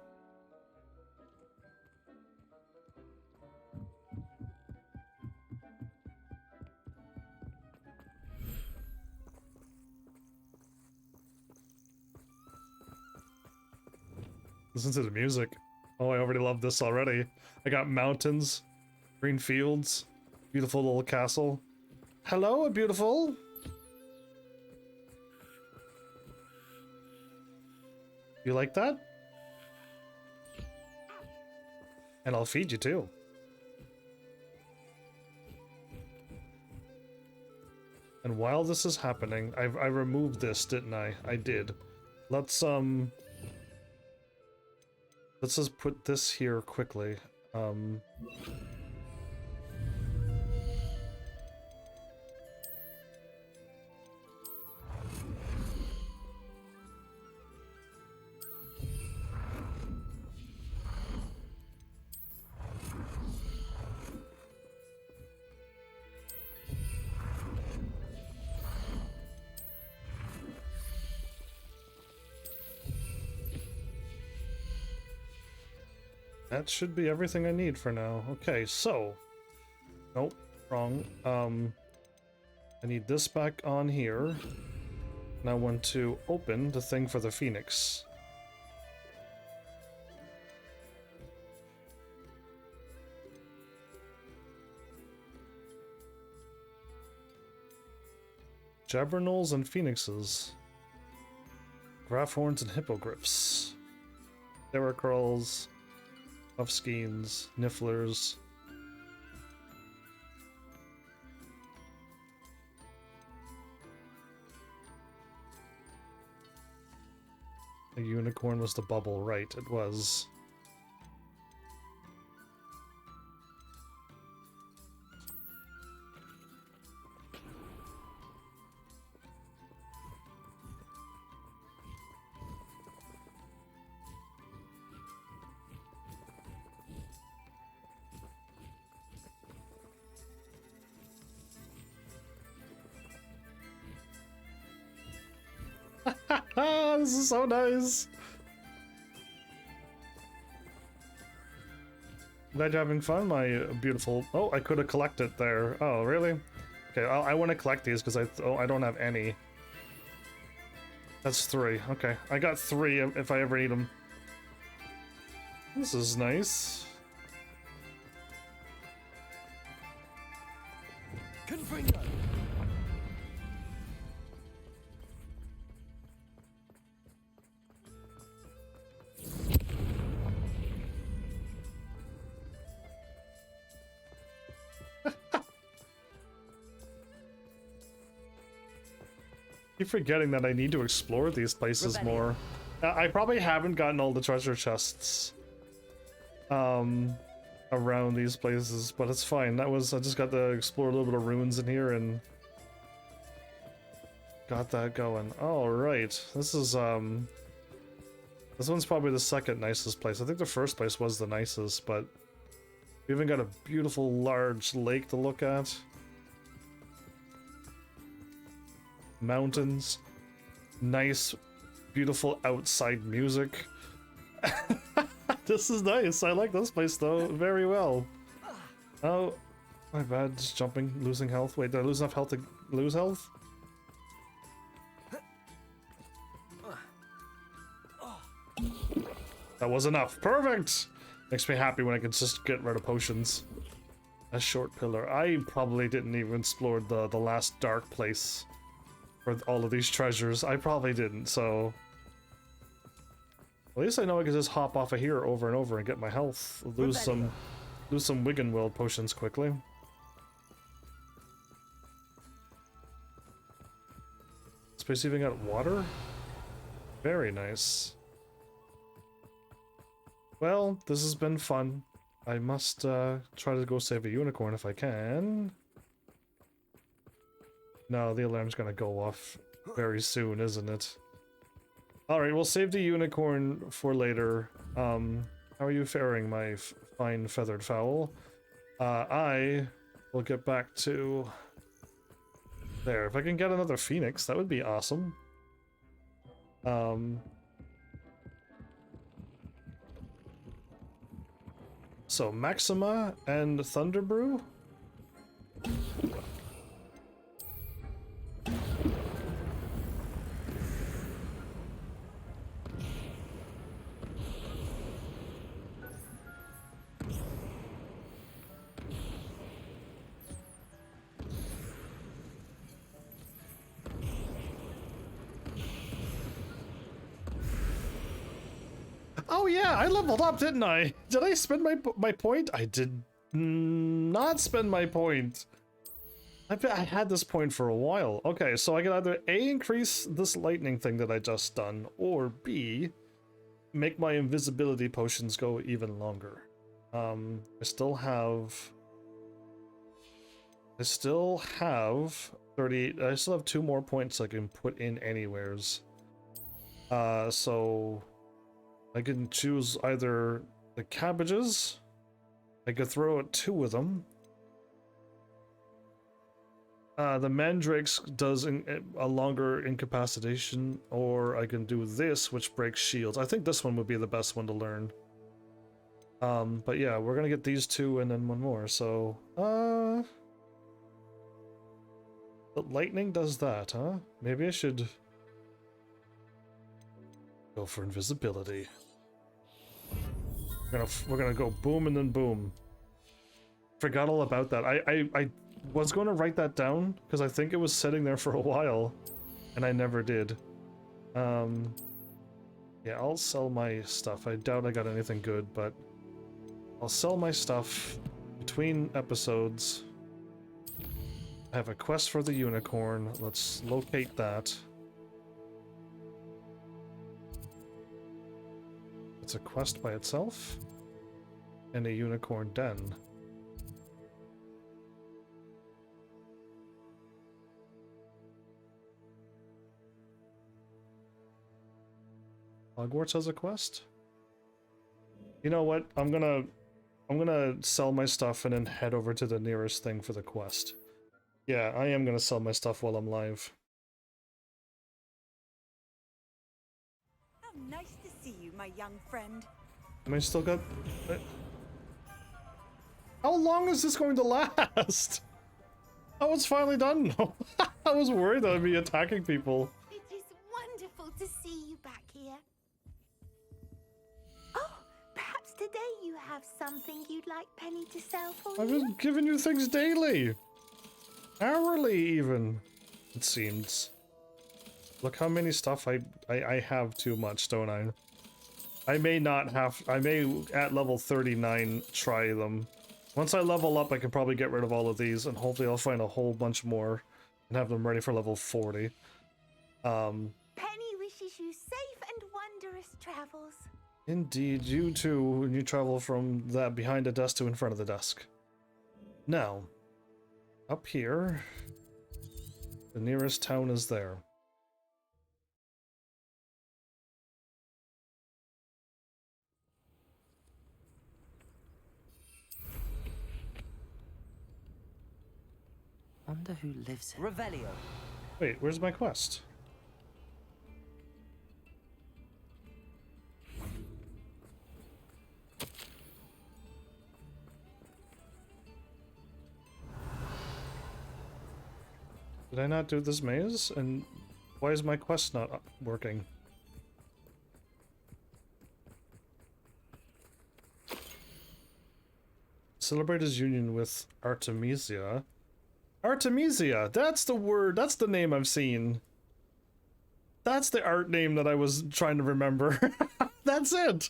Listen to the music. Oh, I already love this already. I got mountains, green fields, beautiful little castle. Hello, beautiful. You like that? And I'll feed you too. And while this is happening, I removed this, didn't I? I did. Let's just put this here quickly. That should be everything I need for now. Okay, so... Nope, wrong. I need this back on here. And I want to open the thing for the Phoenix. Jabranols and Phoenixes. Graphhorns and Hippogriffs. Deracrolls. Puffskeins, Nifflers. The unicorn was the bubble, right? It was. This is so nice. Glad you're having fun, my beautiful. Oh, I could have collected there. Oh, really? Okay, I want to collect these because I don't have any. That's 3. Okay, I got 3 if I ever need them. This is nice. Confringo. Keep forgetting that I need to explore these places more. I probably haven't gotten all the treasure chests around these places, but it's fine. I just got to explore a little bit of ruins in here and got that going. All right, this one's probably the second nicest place. I think the first place was the nicest, but we even got a beautiful large lake to look at. Mountains, nice, beautiful outside music. This is nice. I like this place though very well. Oh, my bad. Just jumping, losing health. Wait, did I lose enough health to lose health? That was enough. Perfect! Makes me happy when I can just get rid of potions. A short pillar. I probably didn't even explore the last dark place for all of these treasures. I probably didn't, so... At least I know I can just hop off of here over and over and get my health. Lose some Wigan Will potions quickly. Space even got water? Very nice. Well, this has been fun. I must try to go save a unicorn if I can. No, the alarm's gonna go off very soon, isn't it? Alright, we'll save the unicorn for later. How are you faring, my fine feathered fowl? I will get back to... There, if I can get another phoenix, that would be awesome. So, Maxima and Thunderbrew? Oh yeah, I leveled up, didn't I? Did I spend my point? I did not spend my point. I had this point for a while. Okay, so I can either A, increase this lightning thing that I just done, or B, make my invisibility potions go even longer. I still have 38. I still have 2 more points I can put in anywheres. So I can choose either the cabbages. I could throw out 2 of them. The mandrakes does a longer incapacitation, or I can do this, which breaks shields. I think this one would be the best one to learn. But yeah, we're gonna get these 2 and then 1 more, so... But lightning does that, huh? Maybe I should... go for invisibility. We're gonna go boom and then boom. Forgot all about that. I was going to write that down because I think it was sitting there for a while and I never did. Yeah, I'll sell my stuff. I doubt I got anything good, but I'll sell my stuff between episodes. I have a quest for the unicorn. Let's locate that. It's a quest by itself and a unicorn den. Hogwarts has a quest? You know what? I'm gonna sell my stuff and then head over to the nearest thing for the quest. Yeah, I am gonna sell my stuff while I'm live. How nice to see you, my young friend. Am I still got... How long is this going to last? Oh, it's finally done. I was worried that I'd be attacking people. It is wonderful to see you back here. Oh, perhaps today you have something you'd like Penny to sell for you? I've been giving you things daily. Hourly, even. It seems. Look how many stuff I have too much, don't I? I may not have... I may, at level 39, try them. Once I level up, I can probably get rid of all of these, and hopefully I'll find a whole bunch more and have them ready for level 40. Penny wishes you safe and wondrous travels. Indeed, you too, when you travel from that behind a desk to in front of the desk. Now, up here, the nearest town is there. Wonder who lives here. Revelio. Wait, where's my quest? Did I not do this maze? And why is my quest not working? Celebrate his union with Artemisia. Artemisia! That's the word, that's the name I've seen. That's the art name that I was trying to remember. That's it!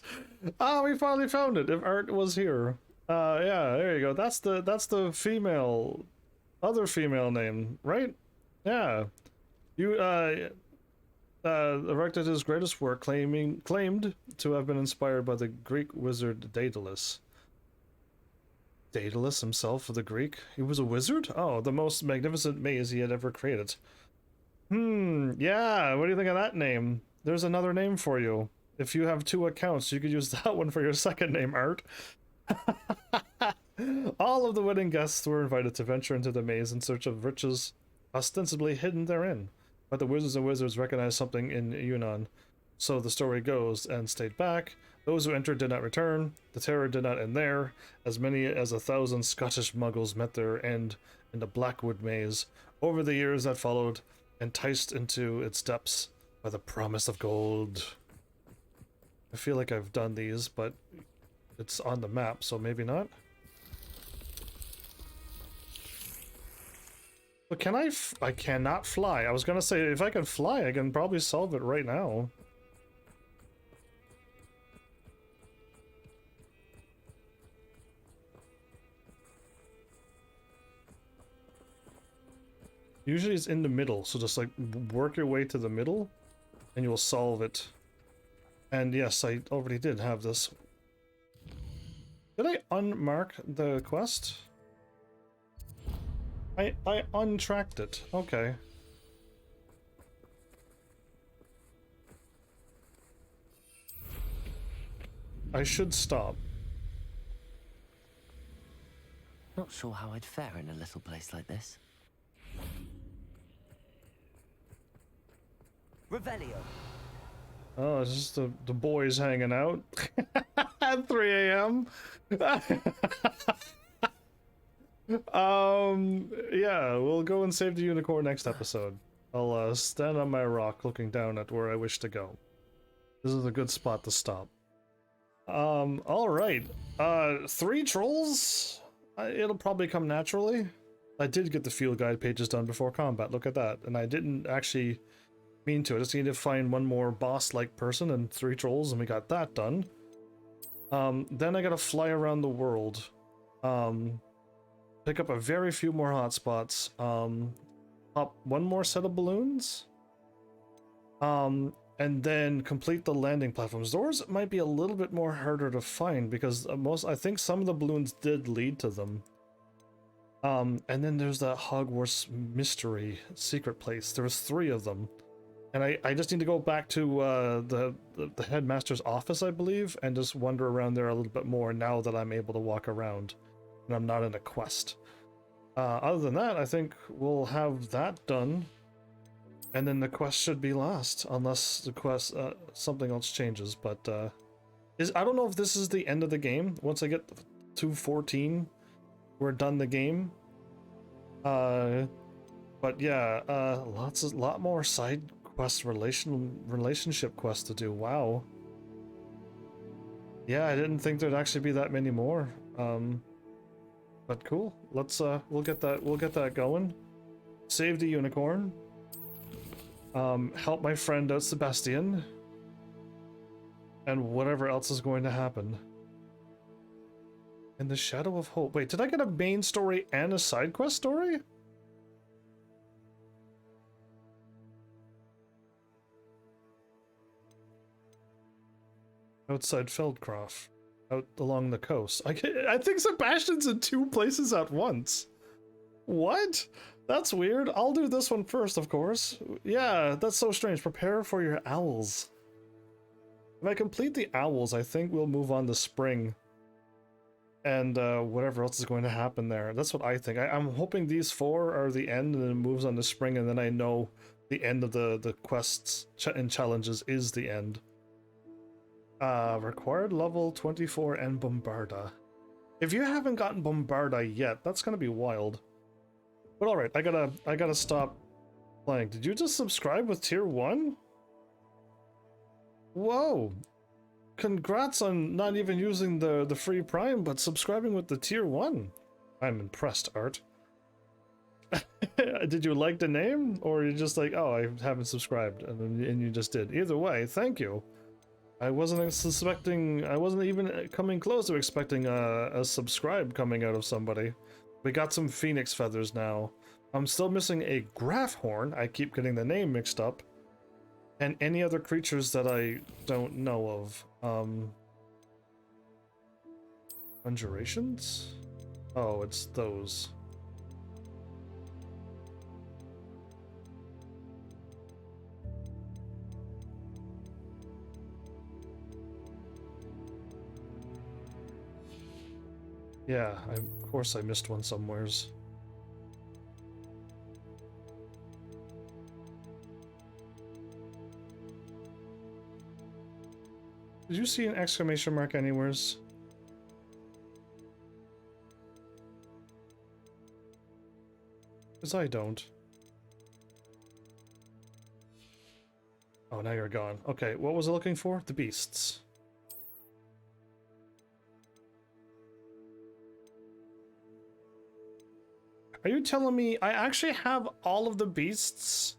Ah, we finally found it, if art was here. Yeah, there you go. That's the female, other female name, right? Yeah. You, erected his greatest work, claimed to have been inspired by the Greek wizard Daedalus. Daedalus himself, the Greek? He was a wizard? Oh, the most magnificent maze he had ever created. Yeah, what do you think of that name? There's another name for you. If you have 2 accounts, you could use that one for your second name, Art. All of the wedding guests were invited to venture into the maze in search of riches ostensibly hidden therein. But the wizards and wizards recognized something in Yunnan. So the story goes, and stayed back. Those who entered did not return. The terror did not end there. As many as 1,000 Scottish muggles met their end in the Blackwood maze. Over the years that followed, enticed into its depths by the promise of gold. I feel like I've done these, but it's on the map, so maybe not. But can I cannot fly. I was gonna say, if I can fly, I can probably solve it right now. Usually it's in the middle, so just like work your way to the middle and you'll solve it. And yes, I already did have this. Did I unmark the quest? I untracked it. Okay. I should stop. Not sure how I'd fare in a little place like this. Revelio. Oh, it's just the boys hanging out at 3 a.m. Yeah, we'll go and save the unicorn next episode. I'll stand on my rock looking down at where I wish to go. This is a good spot to stop. Alright. 3 trolls? It'll probably come naturally. I did get the field guide pages done before combat, look at that. And I didn't actually mean to. I just need to find one more boss-like person and 3 trolls, and we got that done. Then I gotta fly around the world. Pick up a very few more hotspots. Pop 1 more set of balloons. And then complete the landing platforms. Those might be a little bit more harder to find because I think some of the balloons did lead to them. And then there's that Hogwarts mystery secret place. There was 3 of them. And I just need to go back to the headmaster's office, I believe, and just wander around there a little bit more now that I'm able to walk around and I'm not in a quest. Other than that, I think we'll have that done, and then the quest should be last, unless the quest something else changes. But I don't know if this is the end of the game. Once I get to 14, we're done the game. But yeah, lot more side quest relationship quests to do. Wow. Yeah, I didn't think there'd actually be that many more. But cool. Let's we'll get that going. Save the unicorn. Help my friend out, Sebastian. And whatever else is going to happen. In the Shadow of Hope. Wait, did I get a main story and a side quest story? Outside Feldcroft. Out along the coast. I think Sebastian's in 2 places at once. What? That's weird. I'll do this one first, of course. Yeah, that's so strange. Prepare for your owls. If I complete the owls, I think we'll move on to spring. And whatever else is going to happen there. That's what I think. I'm hoping these 4 are the end and then it moves on to spring, and then I know the end of the quests and challenges is the end. Required level 24 and Bombarda. If you haven't gotten Bombarda yet, that's gonna be wild. But alright, I gotta stop playing. Did you just subscribe with tier 1? Whoa! congrats on not even using the free Prime, but subscribing with the tier 1. I'm impressed, Art. Did you like the name, or you just like, oh, I haven't subscribed, and you just did? Either way, thank you. I wasn't even coming close to expecting a subscribe coming out of somebody. We got some phoenix feathers now. I'm still missing a graph horn. I keep getting the name mixed up. And any other creatures that I don't know of. Conjurations? Oh, it's those. Yeah, of course I missed one somewheres. Did you see an exclamation mark anywheres? Because I don't. Oh, now you're gone. Okay, what was I looking for? The beasts. Are you telling me I actually have all of the beasts?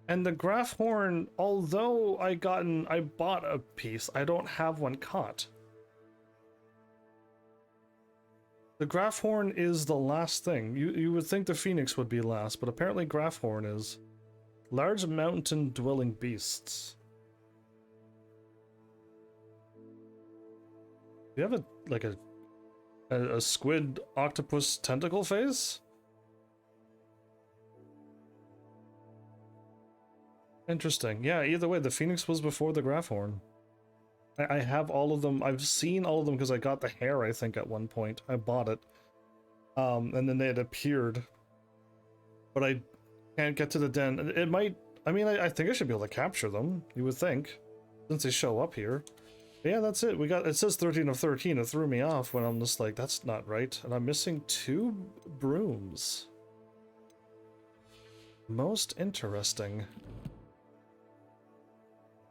And the graph horn, although I bought a piece, I don't have one caught. The graph horn is the last thing. You would think the phoenix would be last, but apparently graph horn is. Large mountain dwelling beasts. Do you have a squid octopus tentacle face? Interesting. Yeah, either way, the phoenix was before the graph horn. I have all of them. I've seen all of them because I got the hair, I think, at one point. I bought it. And then they had appeared. But I can't get to the den. It might... I mean, I think I should be able to capture them, you would think. Since they show up here. But yeah, that's it. It says 13 of 13. It threw me off when I'm just like, that's not right. And I'm missing 2 brooms. Most interesting.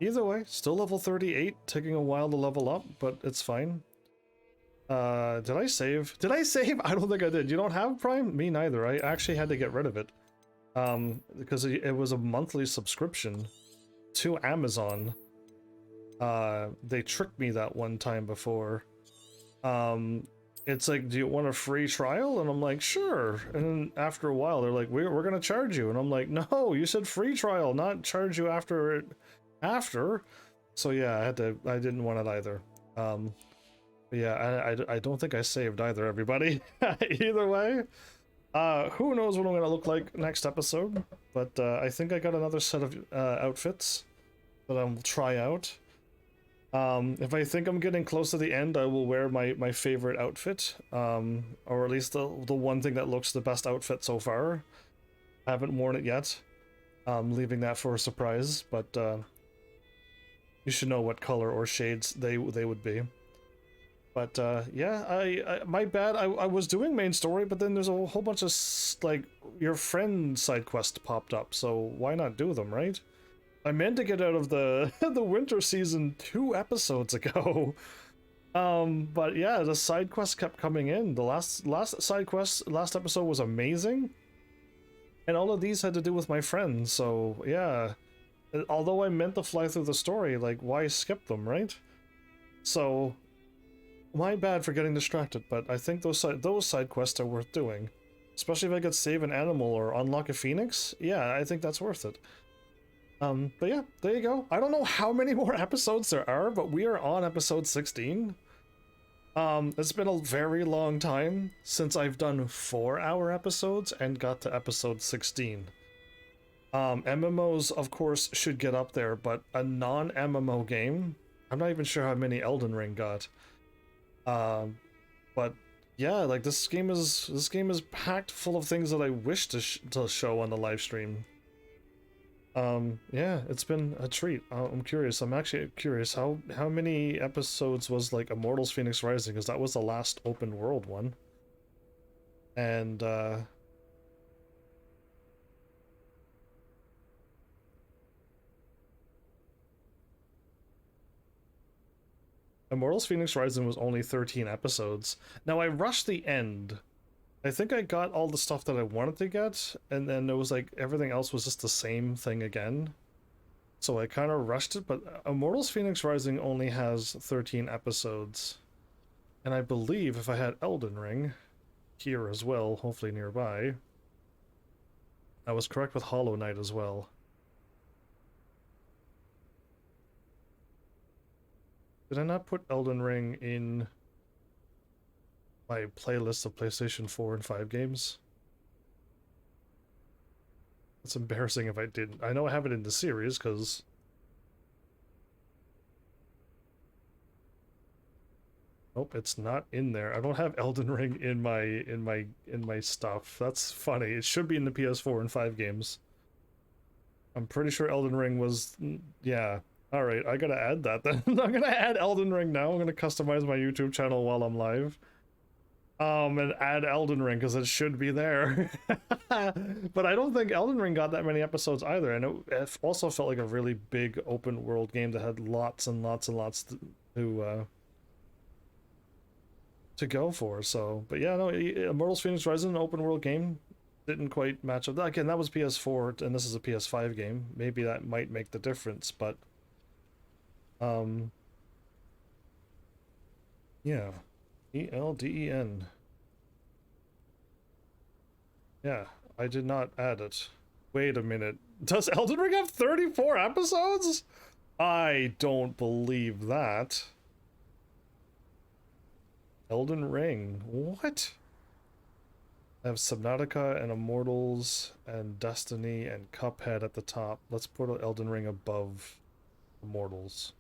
Either way, still level 38, taking a while to level up, but it's fine. Did I save? Did I save? I don't think I did. You don't have Prime? Me neither. I actually had to get rid of it. Because it was a monthly subscription to Amazon. They tricked me that one time before. It's like, do you want a free trial? And I'm like, sure. And then after a while, they're like, we're gonna charge you. And I'm like, no, you said free trial, not charge you after it. So yeah, I didn't want it either. But yeah, I don't think I saved either, everybody. Either way, who knows what I'm gonna look like next episode, but I think I got another set of outfits that I'll try out. If I think I'm getting close to the end, I will wear my favorite outfit, or at least the one thing that looks the best outfit so far. I haven't worn it yet. Leaving that for a surprise, but you should know what color or shades they would be. But yeah, I my bad. I was doing main story, but then there's a whole bunch of like your friend side quests popped up. So why not do them, right? I meant to get out of the the winter season 2 episodes ago. But yeah, the side quests kept coming in. The last side quest last episode was amazing, and all of these had to do with my friends. So yeah. Although I meant to fly through the story, like, why skip them, right? So, my bad for getting distracted, but I think those side quests are worth doing. Especially if I could save an animal or unlock a phoenix. Yeah, I think that's worth it. But yeah, there you go. I don't know how many more episodes there are, but we are on episode 16. It's been a very long time since I've done 4-hour episodes and got to episode 16. MMOs, of course, should get up there, but a non-MMO game, I'm not even sure how many Elden Ring got. But yeah, like this game is packed full of things that I wish to show on the live stream. Yeah, it's been a treat. I'm curious. I'm actually curious how many episodes was like Immortals Phoenix Rising, because that was the last open world one. And Immortals Phoenix Rising was only 13 episodes. Now, I rushed the end. I think I got all the stuff that I wanted to get, and then it was like everything else was just the same thing again. So I kind of rushed it, but Immortals Phoenix Rising only has 13 episodes. And I believe if I had Elden Ring here as well, hopefully nearby, I was correct with Hollow Knight as well. Did I not put Elden Ring in my playlist of PlayStation 4 and 5 games? It's embarrassing if I didn't. I know I have it in the series, because... Nope, it's not in there. I don't have Elden Ring in my stuff. That's funny. It should be in the PS4 and 5 games. I'm pretty sure Elden Ring was... Yeah. Alright, I gotta add that then. I'm gonna add Elden Ring now. I'm gonna customize my YouTube channel while I'm live. And add Elden Ring, because it should be there. But I don't think Elden Ring got that many episodes either, and it also felt like a really big open world game that had lots and lots and lots to go for. So, but yeah, no, Immortals Phoenix Rising, an open world game, didn't quite match up. Again, that was PS4, and this is a PS5 game. Maybe that might make the difference, but yeah. ELDEN. Yeah, I did not add it. Wait a minute. Does Elden Ring have 34 episodes? I don't believe that. Elden Ring. What? I have Subnautica and Immortals and Destiny and Cuphead at the top. Let's put Elden Ring above Immortals.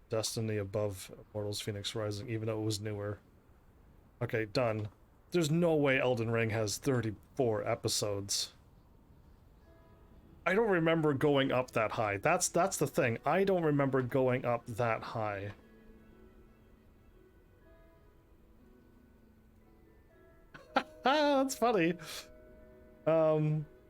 Destiny above Immortals Phoenix Rising, even though it was newer. Okay, done. There's no way Elden Ring has 34 episodes. I don't remember going up that high. That's the thing. I don't remember going up that high. That's funny.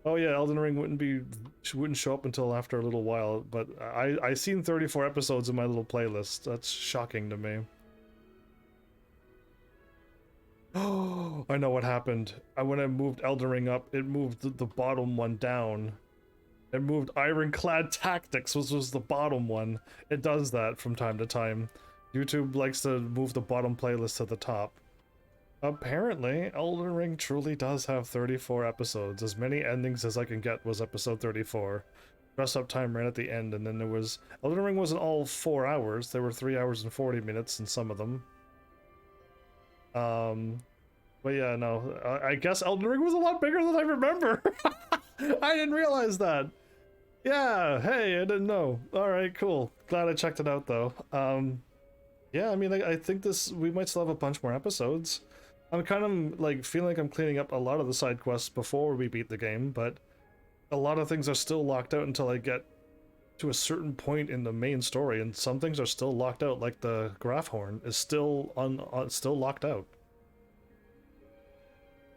Oh yeah, Elden Ring wouldn't show up until after a little while, but I seen 34 episodes in my little playlist. That's shocking to me. Oh, I know what happened. When I moved Elden Ring up, it moved the bottom one down. It moved Ironclad Tactics, which was the bottom one. It does that from time to time. YouTube likes to move the bottom playlist to the top. Apparently, Elden Ring truly does have 34 episodes. As many endings as I can get was episode 34. Dress up time ran at the end, and then there was... Elden Ring wasn't all 4 hours. There were 3 hours and 40 minutes in some of them. But yeah, no. I guess Elden Ring was a lot bigger than I remember. I didn't realize that. Yeah, hey, I didn't know. Alright, cool. Glad I checked it out, though. Yeah, I mean, I think we might still have a bunch more episodes. I'm kind of like feeling like I'm cleaning up a lot of the side quests before we beat the game, but a lot of things are still locked out until I get to a certain point in the main story, and some things are still locked out, like the Graph Horn is still still locked out.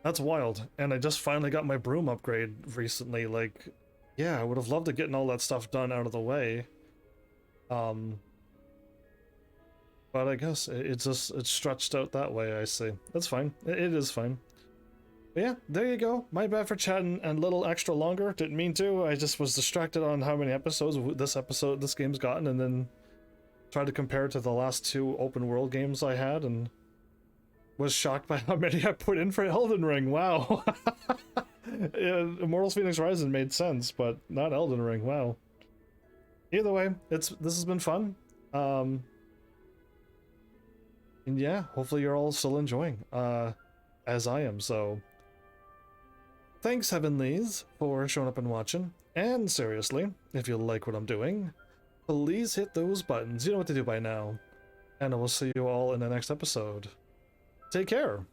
That's wild. And I just finally got my broom upgrade recently. Like, yeah, I would have loved to get all that stuff done out of the way. But I guess it's stretched out that way, I see. That's fine. It is fine. But yeah, there you go. My bad for chatting a little extra longer. Didn't mean to. I just was distracted on how many episodes this game's gotten, and then tried to compare it to the last 2 open world games I had, and was shocked by how many I put in for Elden Ring. Wow. Yeah, Immortals Phoenix Rising made sense, but not Elden Ring. Wow. Either way, this has been fun. And yeah, hopefully you're all still enjoying, as I am, so... Thanks, Heavenlies, for showing up and watching. And seriously, if you like what I'm doing, please hit those buttons. You know what to do by now. And I will see you all in the next episode. Take care!